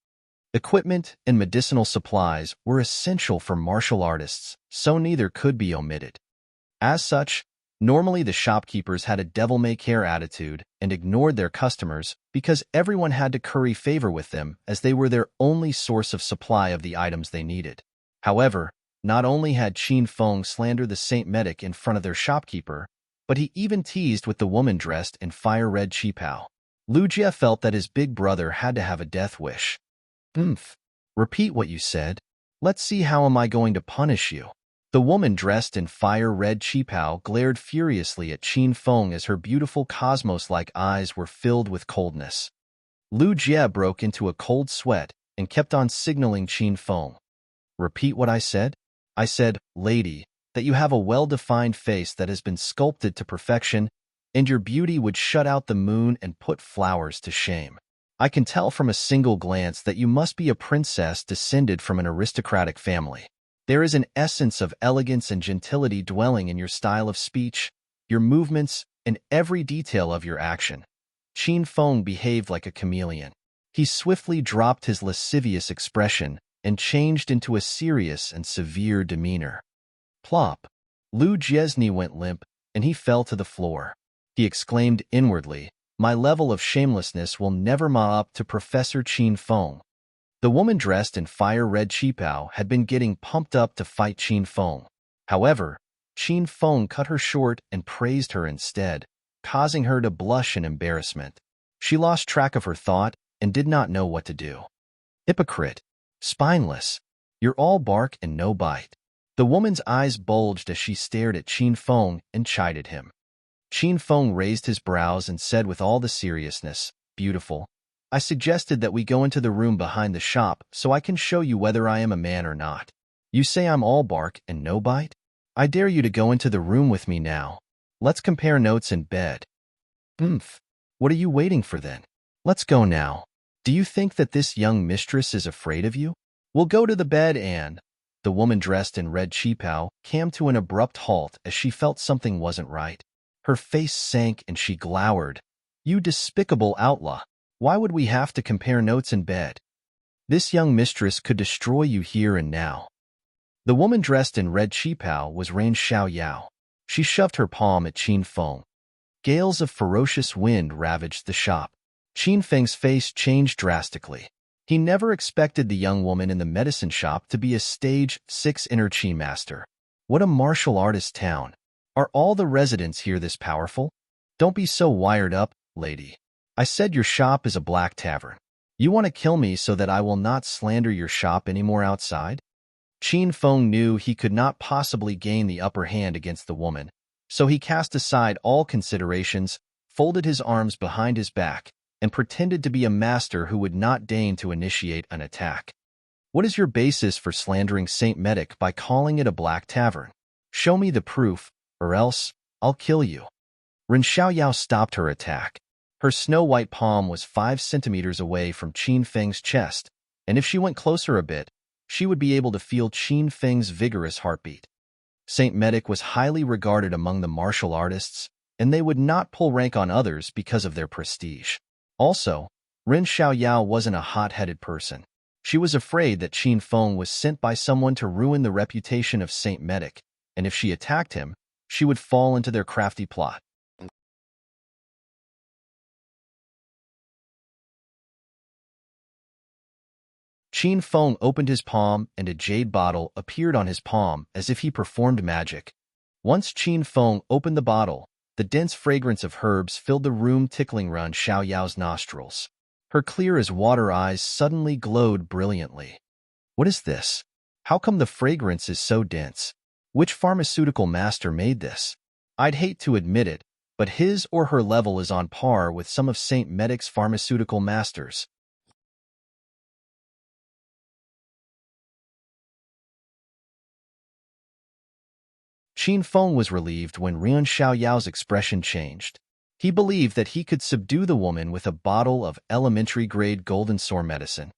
Equipment and medicinal supplies were essential for martial artists, so neither could be omitted. As such, Normally, the shopkeepers had a devil-may-care attitude and ignored their customers because everyone had to curry favor with them as they were their only source of supply of the items they needed. However, not only had Qin Feng slandered the Saint Medic in front of their shopkeeper, but he even teased with the woman dressed in fire-red qipao. Lu Jie felt that his big brother had to have a death wish. Repeat what you said. Let's see how am I going to punish you. The woman dressed in fire-red qipao glared furiously at Qin Feng as her beautiful cosmos-like eyes were filled with coldness. Lu Jie broke into a cold sweat and kept on signaling Qin Feng. Repeat what I said? I said, lady, that you have a well-defined face that has been sculpted to perfection, and your beauty would shut out the moon and put flowers to shame. I can tell from a single glance that you must be a princess descended from an aristocratic family. There is an essence of elegance and gentility dwelling in your style of speech, your movements, and every detail of your action. Qin Feng behaved like a chameleon. He swiftly dropped his lascivious expression and changed into a serious and severe demeanor. Plop! Lu Jie's knee went limp, and he fell to the floor. He exclaimed inwardly, "My level of shamelessness will never ma up to Professor Qin Feng." The woman dressed in fire-red qipao had been getting pumped up to fight Qin Feng. However, Qin Feng cut her short and praised her instead, causing her to blush in embarrassment. She lost track of her thought and did not know what to do. Hypocrite! Spineless! You're all bark and no bite. The woman's eyes bulged as she stared at Qin Feng and chided him. Qin Feng raised his brows and said with all the seriousness, "Beautiful. I suggested that we go into the room behind the shop so I can show you whether I am a man or not. You say I'm all bark and no bite? I dare you to go into the room with me now. Let's compare notes in bed." What are you waiting for then? Let's go now. Do you think that this young mistress is afraid of you? We'll go to the bed and... The woman dressed in red qipao came to an abrupt halt as she felt something wasn't right. Her face sank and she glowered. "You despicable outlaw! Why would we have to compare notes in bed? This young mistress could destroy you here and now." The woman dressed in red qipao was Ren Xiaoyao. She shoved her palm at Qin Feng. Gales of ferocious wind ravaged the shop. Qin Feng's face changed drastically. He never expected the young woman in the medicine shop to be a stage 6 enrich master. What a martial artist town. Are all the residents here this powerful? Don't be so wired up, lady. I said your shop is a black tavern. You want to kill me so that I will not slander your shop anymore outside? Qin Feng knew he could not possibly gain the upper hand against the woman, so he cast aside all considerations, folded his arms behind his back, and pretended to be a master who would not deign to initiate an attack. What is your basis for slandering Saint Medic by calling it a black tavern? Show me the proof, or else I'll kill you. Ren Xiaoyao stopped her attack. Her snow-white palm was 5 centimeters away from Qin Feng's chest, and if she went closer a bit, she would be able to feel Qin Feng's vigorous heartbeat. Saint Medic was highly regarded among the martial artists, and they would not pull rank on others because of their prestige. Also, Ren Xiaoyao wasn't a hot-headed person. She was afraid that Qin Feng was sent by someone to ruin the reputation of Saint Medic, and if she attacked him, she would fall into their crafty plot. Qin Feng opened his palm and a jade bottle appeared on his palm as if he performed magic. Once Qin Feng opened the bottle, the dense fragrance of herbs filled the room, tickling Ren Xiaoyao's nostrils. Her clear-as-water eyes suddenly glowed brilliantly. What is this? How come the fragrance is so dense? Which pharmaceutical master made this? I'd hate to admit it, but his or her level is on par with some of Saint Medic's pharmaceutical masters. Qin Feng was relieved when Ren Xiaoyao's expression changed. He believed that he could subdue the woman with a bottle of elementary-grade golden sore medicine.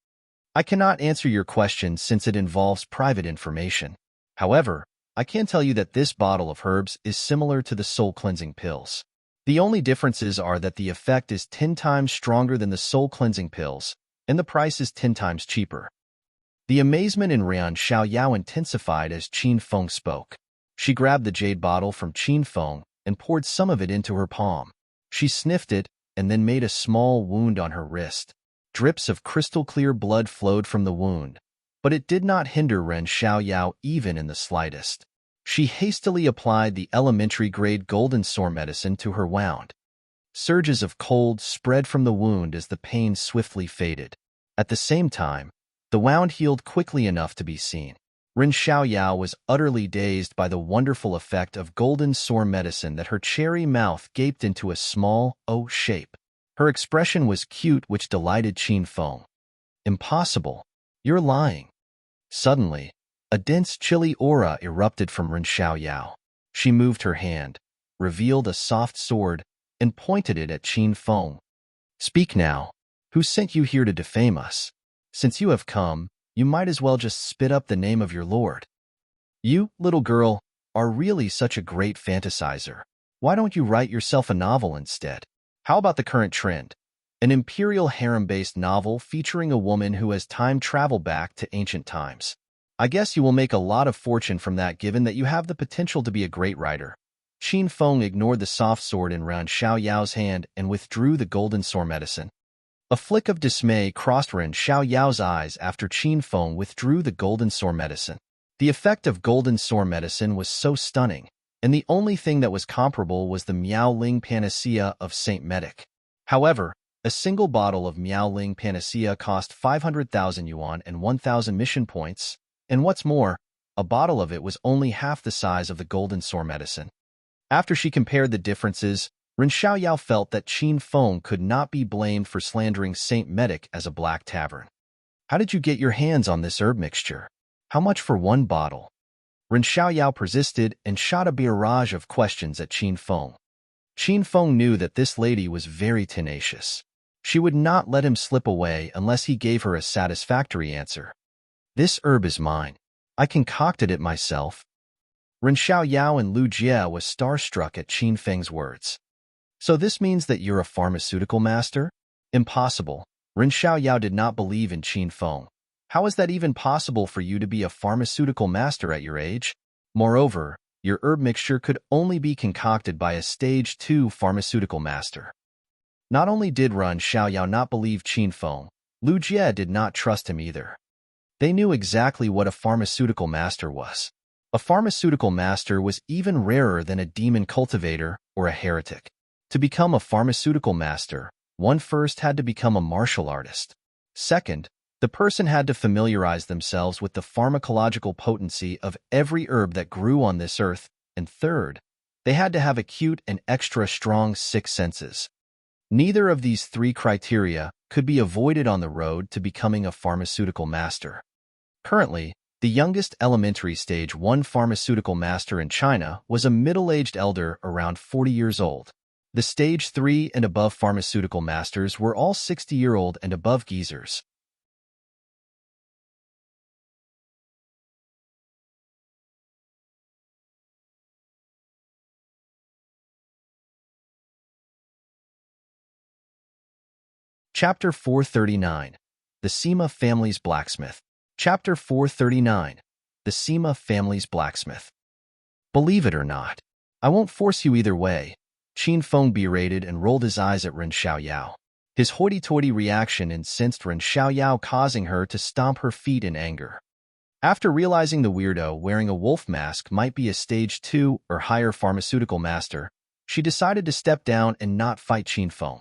I cannot answer your question since it involves private information. However, I can tell you that this bottle of herbs is similar to the soul-cleansing pills. The only differences are that the effect is 10 times stronger than the soul-cleansing pills, and the price is 10 times cheaper. The amazement in Ren Xiaoyao intensified as Qin Feng spoke. She grabbed the jade bottle from Qin Feng and poured some of it into her palm. She sniffed it and then made a small wound on her wrist. Drips of crystal-clear blood flowed from the wound, but it did not hinder Ren Xiaoyao even in the slightest. She hastily applied the elementary-grade golden sore medicine to her wound. Surges of cold spread from the wound as the pain swiftly faded. At the same time, the wound healed quickly enough to be seen. Ren Xiaoyao was utterly dazed by the wonderful effect of golden sore medicine that her cherry mouth gaped into a small O shape. Her expression was cute, which delighted Qin Feng. Impossible. You're lying. Suddenly, a dense chilly aura erupted from Ren Xiaoyao. She moved her hand, revealed a soft sword, and pointed it at Qin Feng. Speak now. Who sent you here to defame us? Since you have come, you might as well just spit up the name of your lord. You, little girl, are really such a great fantasizer. Why don't you write yourself a novel instead? How about the current trend? An imperial harem-based novel featuring a woman who has time travel back to ancient times. I guess you will make a lot of fortune from that given that you have the potential to be a great writer. Qin Feng ignored the soft sword in Ren Xiaoyao's hand and withdrew the golden sore medicine. A flick of dismay crossed Ren Xiaoyao's eyes after Qin Feng withdrew the golden sore medicine. The effect of golden sore medicine was so stunning, and the only thing that was comparable was the Miaoling panacea of Saint Medic. However, a single bottle of Miaoling panacea cost 500,000 yuan and 1,000 mission points, and what's more, a bottle of it was only half the size of the golden sore medicine. After she compared the differences, Ren Xiaoyao felt that Qin Feng could not be blamed for slandering Saint Medic as a black tavern. How did you get your hands on this herb mixture? How much for one bottle? Ren Xiaoyao persisted and shot a barrage of questions at Qin Feng. Qin Feng knew that this lady was very tenacious. She would not let him slip away unless he gave her a satisfactory answer. This herb is mine. I concocted it myself. Ren Xiaoyao and Lu Jie was starstruck at Qin Feng's words. So this means that you're a pharmaceutical master? Impossible. Ren Xiaoyao did not believe in Qin Feng. How is that even possible for you to be a pharmaceutical master at your age? Moreover, your herb mixture could only be concocted by a stage 2 pharmaceutical master. Not only did Ren Xiaoyao not believe Qin Feng, Lu Jie did not trust him either. They knew exactly what a pharmaceutical master was. A pharmaceutical master was even rarer than a demon cultivator or a heretic. To become a pharmaceutical master, one first had to become a martial artist. Second, the person had to familiarize themselves with the pharmacological potency of every herb that grew on this earth, and third, they had to have acute and extra strong sixth senses. Neither of these 3 criteria could be avoided on the road to becoming a pharmaceutical master. Currently, the youngest elementary stage 1 pharmaceutical master in China was a middle-aged elder around 40 years old. The stage 3 and above pharmaceutical masters were all 60-year-old and above geezers. Chapter 439. The Sima Family's Blacksmith. Chapter 439. The Sima Family's Blacksmith. Believe it or not, I won't force you either way. Qin Feng berated and rolled his eyes at Ren Xiaoyao. His hoity-toity reaction incensed Ren Xiaoyao, causing her to stomp her feet in anger. After realizing the weirdo wearing a wolf mask might be a stage 2 or higher pharmaceutical master, she decided to step down and not fight Qin Feng.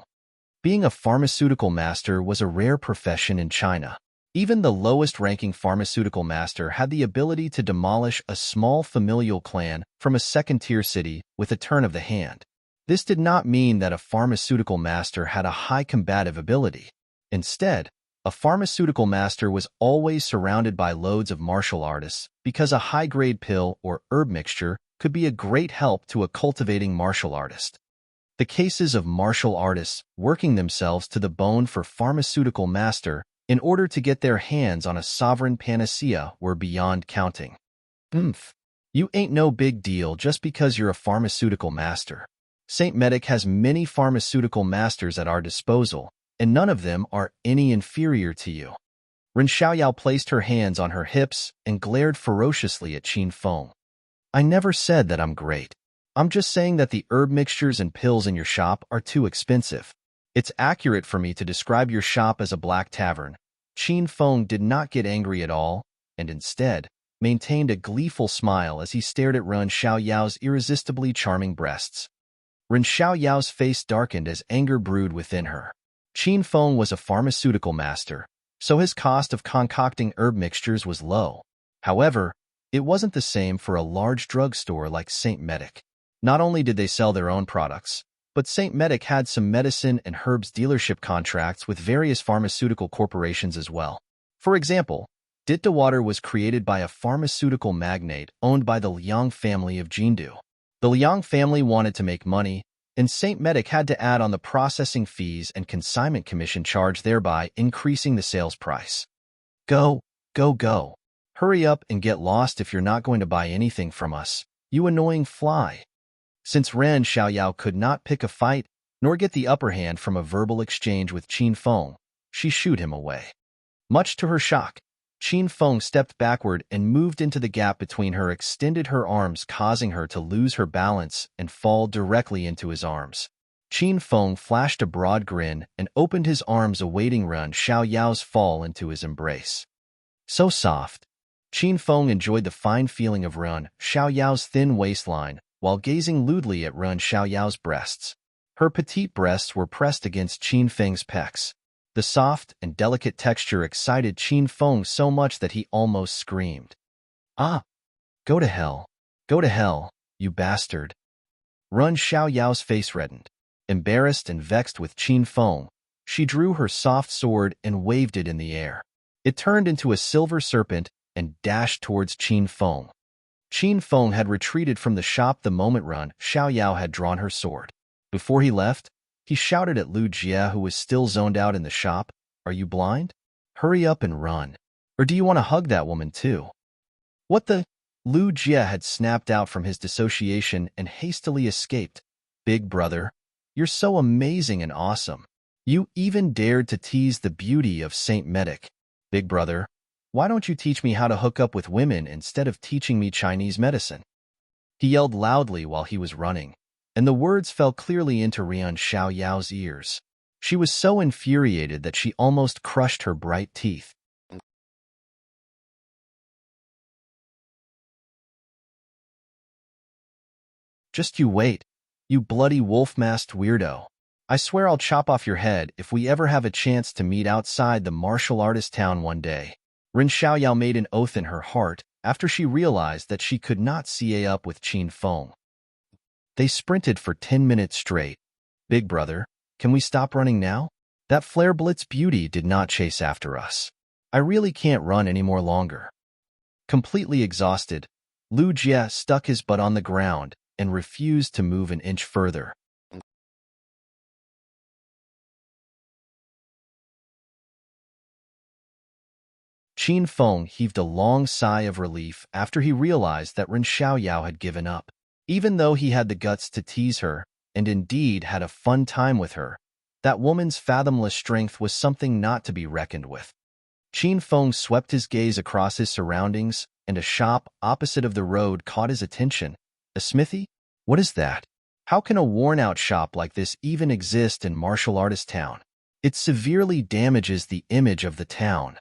Being a pharmaceutical master was a rare profession in China. Even the lowest-ranking pharmaceutical master had the ability to demolish a small familial clan from a second-tier city with a turn of the hand. This did not mean that a pharmaceutical master had a high combative ability. Instead, a pharmaceutical master was always surrounded by loads of martial artists because a high-grade pill or herb mixture could be a great help to a cultivating martial artist. The cases of martial artists working themselves to the bone for pharmaceutical master in order to get their hands on a sovereign panacea were beyond counting. You ain't no big deal just because you're a pharmaceutical master. Saint Medic has many pharmaceutical masters at our disposal, and none of them are any inferior to you. Ren Xiaoyao placed her hands on her hips and glared ferociously at Qin Feng. I never said that I'm great. I'm just saying that the herb mixtures and pills in your shop are too expensive. It's accurate for me to describe your shop as a black tavern. Qin Feng did not get angry at all, and instead maintained a gleeful smile as he stared at Ren Xiaoyao's irresistibly charming breasts. Ren Xiaoyao's face darkened as anger brewed within her. Qin Feng was a pharmaceutical master, so his cost of concocting herb mixtures was low. However, it wasn't the same for a large drugstore like St. Medic. Not only did they sell their own products, but St. Medic had some medicine and herbs dealership contracts with various pharmaceutical corporations as well. For example, Ditta Water was created by a pharmaceutical magnate owned by the Liang family of Jindu. The Liang family wanted to make money, and St. Medic had to add on the processing fees and consignment commission charge, thereby increasing the sales price. Go, go, go. Hurry up and get lost if you're not going to buy anything from us, you annoying fly. Since Ren Xiaoyao could not pick a fight nor get the upper hand from a verbal exchange with Qin Feng, she shooed him away. Much to her shock, Qin Feng stepped backward and moved into the gap between her, extended her arms, causing her to lose her balance and fall directly into his arms. Qin Feng flashed a broad grin and opened his arms, awaiting Ren Xiaoyao's fall into his embrace. So soft. Qin Feng enjoyed the fine feeling of Ren Xiaoyao's thin waistline while gazing lewdly at Ren Xiaoyao's breasts. Her petite breasts were pressed against Qin Feng's pecs. The soft and delicate texture excited Qin Feng so much that he almost screamed. Ah! Go to hell, you bastard. Ren Xiaoyao's face reddened. Embarrassed and vexed with Qin Feng, she drew her soft sword and waved it in the air. It turned into a silver serpent and dashed towards Qin Feng. Qin Feng had retreated from the shop the moment Ren Xiaoyao had drawn her sword. Before he left, he shouted at Lu Jie, who was still zoned out in the shop, "Are you blind? Hurry up and run. Or do you want to hug that woman too?" What the? Lu Jie had snapped out from his dissociation and hastily escaped. "Big brother, you're so amazing and awesome. You even dared to tease the beauty of St. Medic. Big brother, why don't you teach me how to hook up with women instead of teaching me Chinese medicine?" He yelled loudly while he was running, and the words fell clearly into Ren Xiaoyao's ears. She was so infuriated that she almost crushed her bright teeth. "Just you wait, you bloody wolf-masked weirdo. I swear I'll chop off your head if we ever have a chance to meet outside the martial artist town one day." Ren Xiaoyao made an oath in her heart after she realized that she could not CA up with Qin Feng. They sprinted for 10 minutes straight. "Big brother, can we stop running now? That flare blitz beauty did not chase after us. I really can't run any more longer." Completely exhausted, Lu Jie stuck his butt on the ground and refused to move an inch further. Qin Feng heaved a long sigh of relief after he realized that Ren Xiaoyao had given up. Even though he had the guts to tease her, and indeed had a fun time with her, that woman's fathomless strength was something not to be reckoned with. Qin Feng swept his gaze across his surroundings, and a shop opposite of the road caught his attention. A smithy? What is that? How can a worn-out shop like this even exist in martial artist town? It severely damages the image of the town.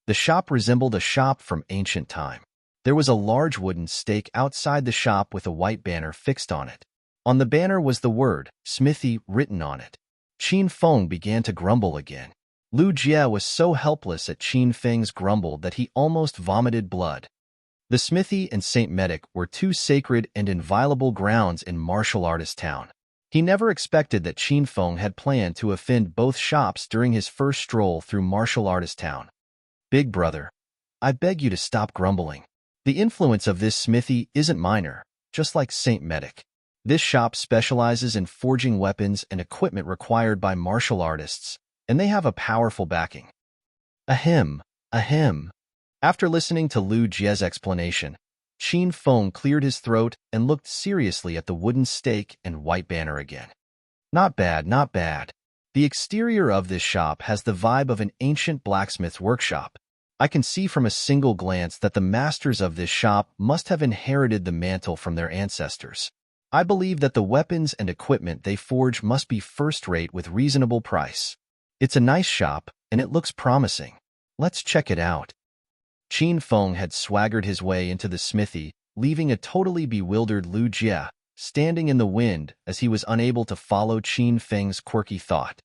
The shop resembled a shop from ancient time. There was a large wooden stake outside the shop with a white banner fixed on it. On the banner was the word "Smithy" written on it. Qin Feng began to grumble again. Lu Jie was so helpless at Qin Feng's grumble that he almost vomited blood. The smithy and St. Medic were two sacred and inviolable grounds in martial artist town. He never expected that Qin Feng had planned to offend both shops during his first stroll through martial artist town. "Big brother, I beg you to stop grumbling. The influence of this smithy isn't minor, just like St. Medic. This shop specializes in forging weapons and equipment required by martial artists, and they have a powerful backing." Ahem, ahem. After listening to Lu Jie's explanation, Qin Feng cleared his throat and looked seriously at the wooden stake and white banner again. "Not bad, not bad. The exterior of this shop has the vibe of an ancient blacksmith's workshop. I can see from a single glance that the masters of this shop must have inherited the mantle from their ancestors. I believe that the weapons and equipment they forge must be first-rate with reasonable price. It's a nice shop, and it looks promising. Let's check it out. Qin Feng had swaggered his way into the smithy, leaving a totally bewildered Lu Jie standing in the wind as he was unable to follow Qin Feng's quirky thought.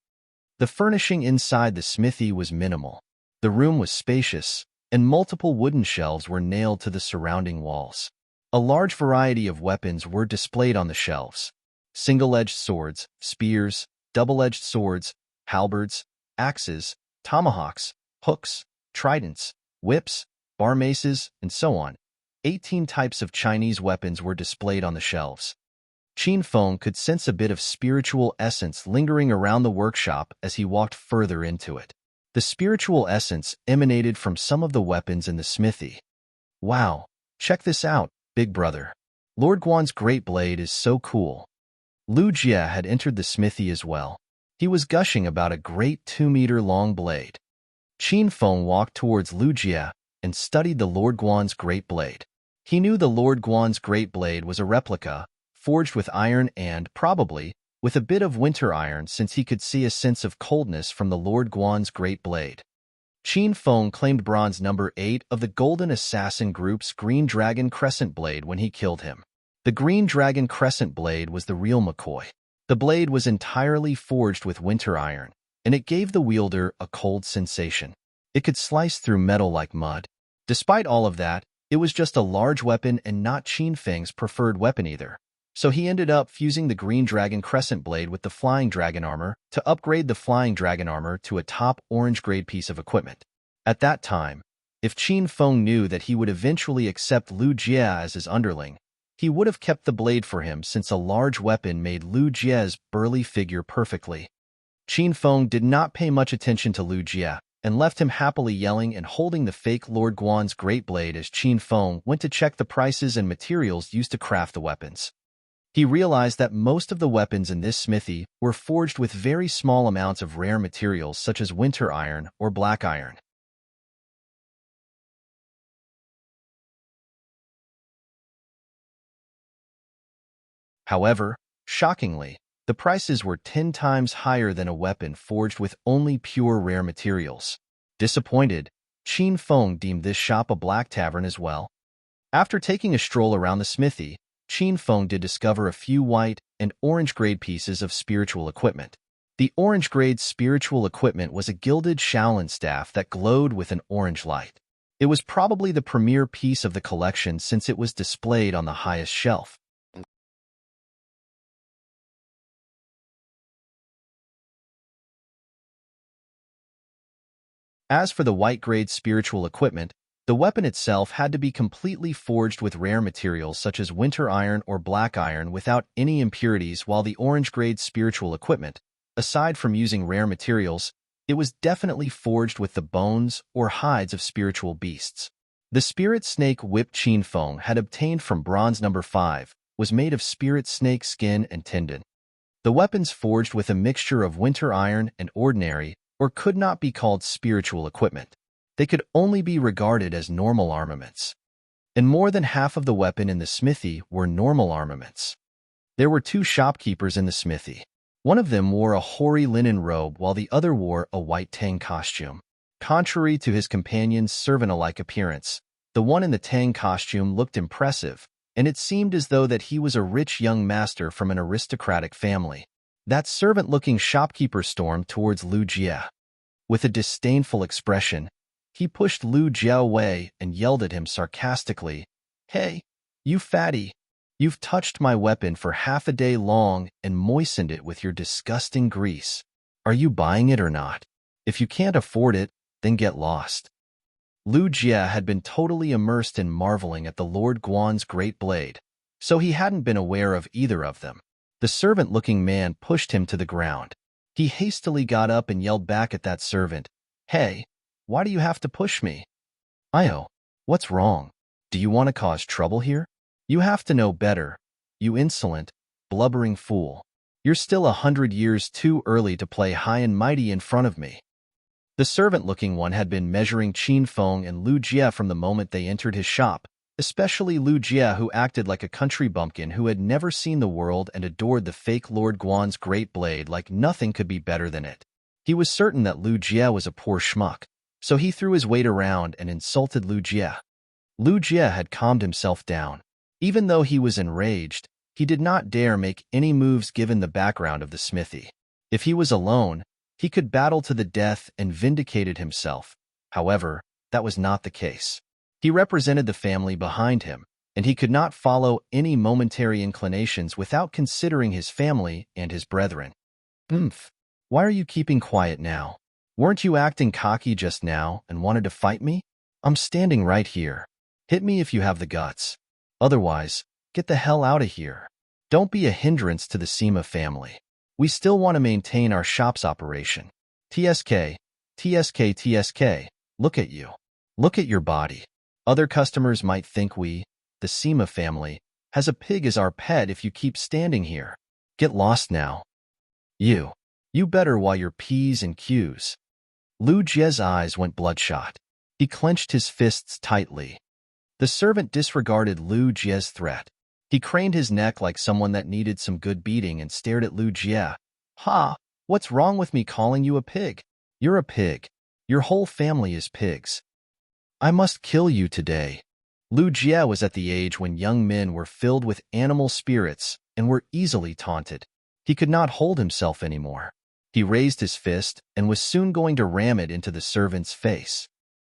The furnishing inside the smithy was minimal. The room was spacious, and multiple wooden shelves were nailed to the surrounding walls. A large variety of weapons were displayed on the shelves. Single-edged swords, spears, double-edged swords, halberds, axes, tomahawks, hooks, tridents, whips, bar maces, and so on. 18 types of Chinese weapons were displayed on the shelves. Qin Feng could sense a bit of spiritual essence lingering around the workshop as he walked further into it. The spiritual essence emanated from some of the weapons in the smithy. Wow, check this out, big brother. Lord Guan's great blade is so cool. Lu Jie had entered the smithy as well. He was gushing about a great 2-meter-long blade. Qin Feng walked towards Lu Jie and studied the Lord Guan's great blade. He knew the Lord Guan's great blade was a replica, forged with iron and, probably, with a bit of winter iron since he could see a sense of coldness from the Lord Guan's great blade. Qin Feng claimed bronze number 8 of the Golden Assassin Group's Green Dragon Crescent Blade when he killed him. The Green Dragon Crescent Blade was the real McCoy. The blade was entirely forged with winter iron, and it gave the wielder a cold sensation. It could slice through metal like mud. Despite all of that, it was just a large weapon and not Qin Feng's preferred weapon either. So he ended up fusing the Green Dragon Crescent Blade with the Flying Dragon Armor to upgrade the Flying Dragon Armor to a top orange-grade piece of equipment. At that time, if Qin Feng knew that he would eventually accept Lu Jie as his underling, he would have kept the blade for him since a large weapon made Lu Jie's burly figure perfectly. Qin Feng did not pay much attention to Lu Jie and left him happily yelling and holding the fake Lord Guan's great blade as Qin Feng went to check the prices and materials used to craft the weapons. He realized that most of the weapons in this smithy were forged with very small amounts of rare materials such as winter iron or black iron. However, shockingly, the prices were 10 times higher than a weapon forged with only pure rare materials. Disappointed, Qin Feng deemed this shop a black tavern as well. After taking a stroll around the smithy, Qin Feng did discover a few white and orange-grade pieces of spiritual equipment. The orange-grade spiritual equipment was a gilded Shaolin staff that glowed with an orange light. It was probably the premier piece of the collection since it was displayed on the highest shelf. As for the white-grade spiritual equipment, the weapon itself had to be completely forged with rare materials such as winter iron or black iron without any impurities, while the orange-grade spiritual equipment, aside from using rare materials, it was definitely forged with the bones or hides of spiritual beasts. The spirit snake whip Qin Feng had obtained from bronze number 5 was made of spirit snake skin and tendon. The weapons forged with a mixture of winter iron and ordinary or could not be called spiritual equipment. They could only be regarded as normal armaments. And more than half of the weapon in the smithy were normal armaments. There were 2 shopkeepers in the smithy. One of them wore a hoary linen robe while the other wore a white Tang costume. Contrary to his companion's servant-alike appearance, the one in the Tang costume looked impressive, and it seemed as though that he was a rich young master from an aristocratic family. That servant-looking shopkeeper stormed towards Lu Jie. With a disdainful expression, he pushed Lu Jie away and yelled at him sarcastically, "Hey, you fatty! You've touched my weapon for half a day long and moistened it with your disgusting grease. Are you buying it or not? If you can't afford it, then get lost." Lu Jie had been totally immersed in marveling at the Lord Guan's great blade, so he hadn't been aware of either of them. The servant-looking man pushed him to the ground. He hastily got up and yelled back at that servant, "Hey, why do you have to push me? Io, what's wrong? Do you want to cause trouble here? You have to know better, you insolent, blubbering fool. You're still 100 years too early to play high and mighty in front of me." The servant-looking one had been measuring Qin Feng and Lu Jie from the moment they entered his shop, especially Lu Jie, who acted like a country bumpkin who had never seen the world and adored the fake Lord Guan's great blade like nothing could be better than it. He was certain that Lu Jie was a poor schmuck, so he threw his weight around and insulted Lu Jie. Lu Jie had calmed himself down. Even though he was enraged, he did not dare make any moves given the background of the smithy. If he was alone, he could battle to the death and vindicated himself. However, that was not the case. He represented the family behind him, and he could not follow any momentary inclinations without considering his family and his brethren. Why are you keeping quiet now? Weren't you acting cocky just now and wanted to fight me? I'm standing right here. Hit me if you have the guts. Otherwise, get the hell out of here. Don't be a hindrance to the Sima family. We still want to maintain our shop's operation. TSK, TSK, TSK, look at you. Look at your body. Other customers might think we, the Sima family, has a pig as our pet if you keep standing here. Get lost now. You better while your P's and Q's. Lu Jie's eyes went bloodshot. He clenched his fists tightly. The servant disregarded Lu Jie's threat. He craned his neck like someone that needed some good beating and stared at Lu Jie. Ha! What's wrong with me calling you a pig? You're a pig. Your whole family is pigs. I must kill you today. Lu Jie was at the age when young men were filled with animal spirits and were easily taunted. He could not hold himself anymore. He raised his fist and was soon going to ram it into the servant's face.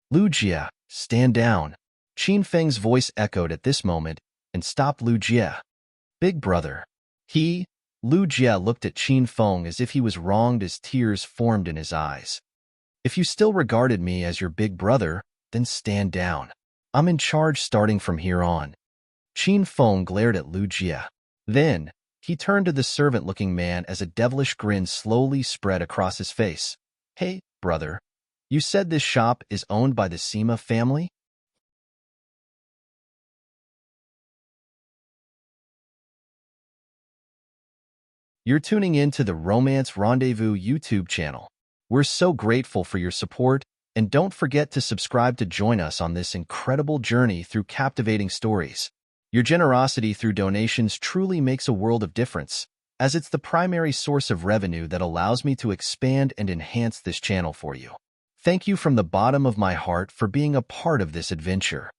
Lu Jie, stand down. Qin Feng's voice echoed at this moment and stopped Lu Jie. Big brother. Lu Jie looked at Qin Feng as if he was wronged as tears formed in his eyes. If you still regarded me as your big brother, then stand down. I'm in charge starting from here on. Qin Feng glared at Lu Jie. Then, he turned to the servant-looking man as a devilish grin slowly spread across his face. Hey, brother. You said this shop is owned by the Sima family? You're tuning in to the Romance Rendezvous YouTube channel. We're so grateful for your support, and don't forget to subscribe to join us on this incredible journey through captivating stories. Your generosity through donations truly makes a world of difference, as it's the primary source of revenue that allows me to expand and enhance this channel for you. Thank you from the bottom of my heart for being a part of this adventure.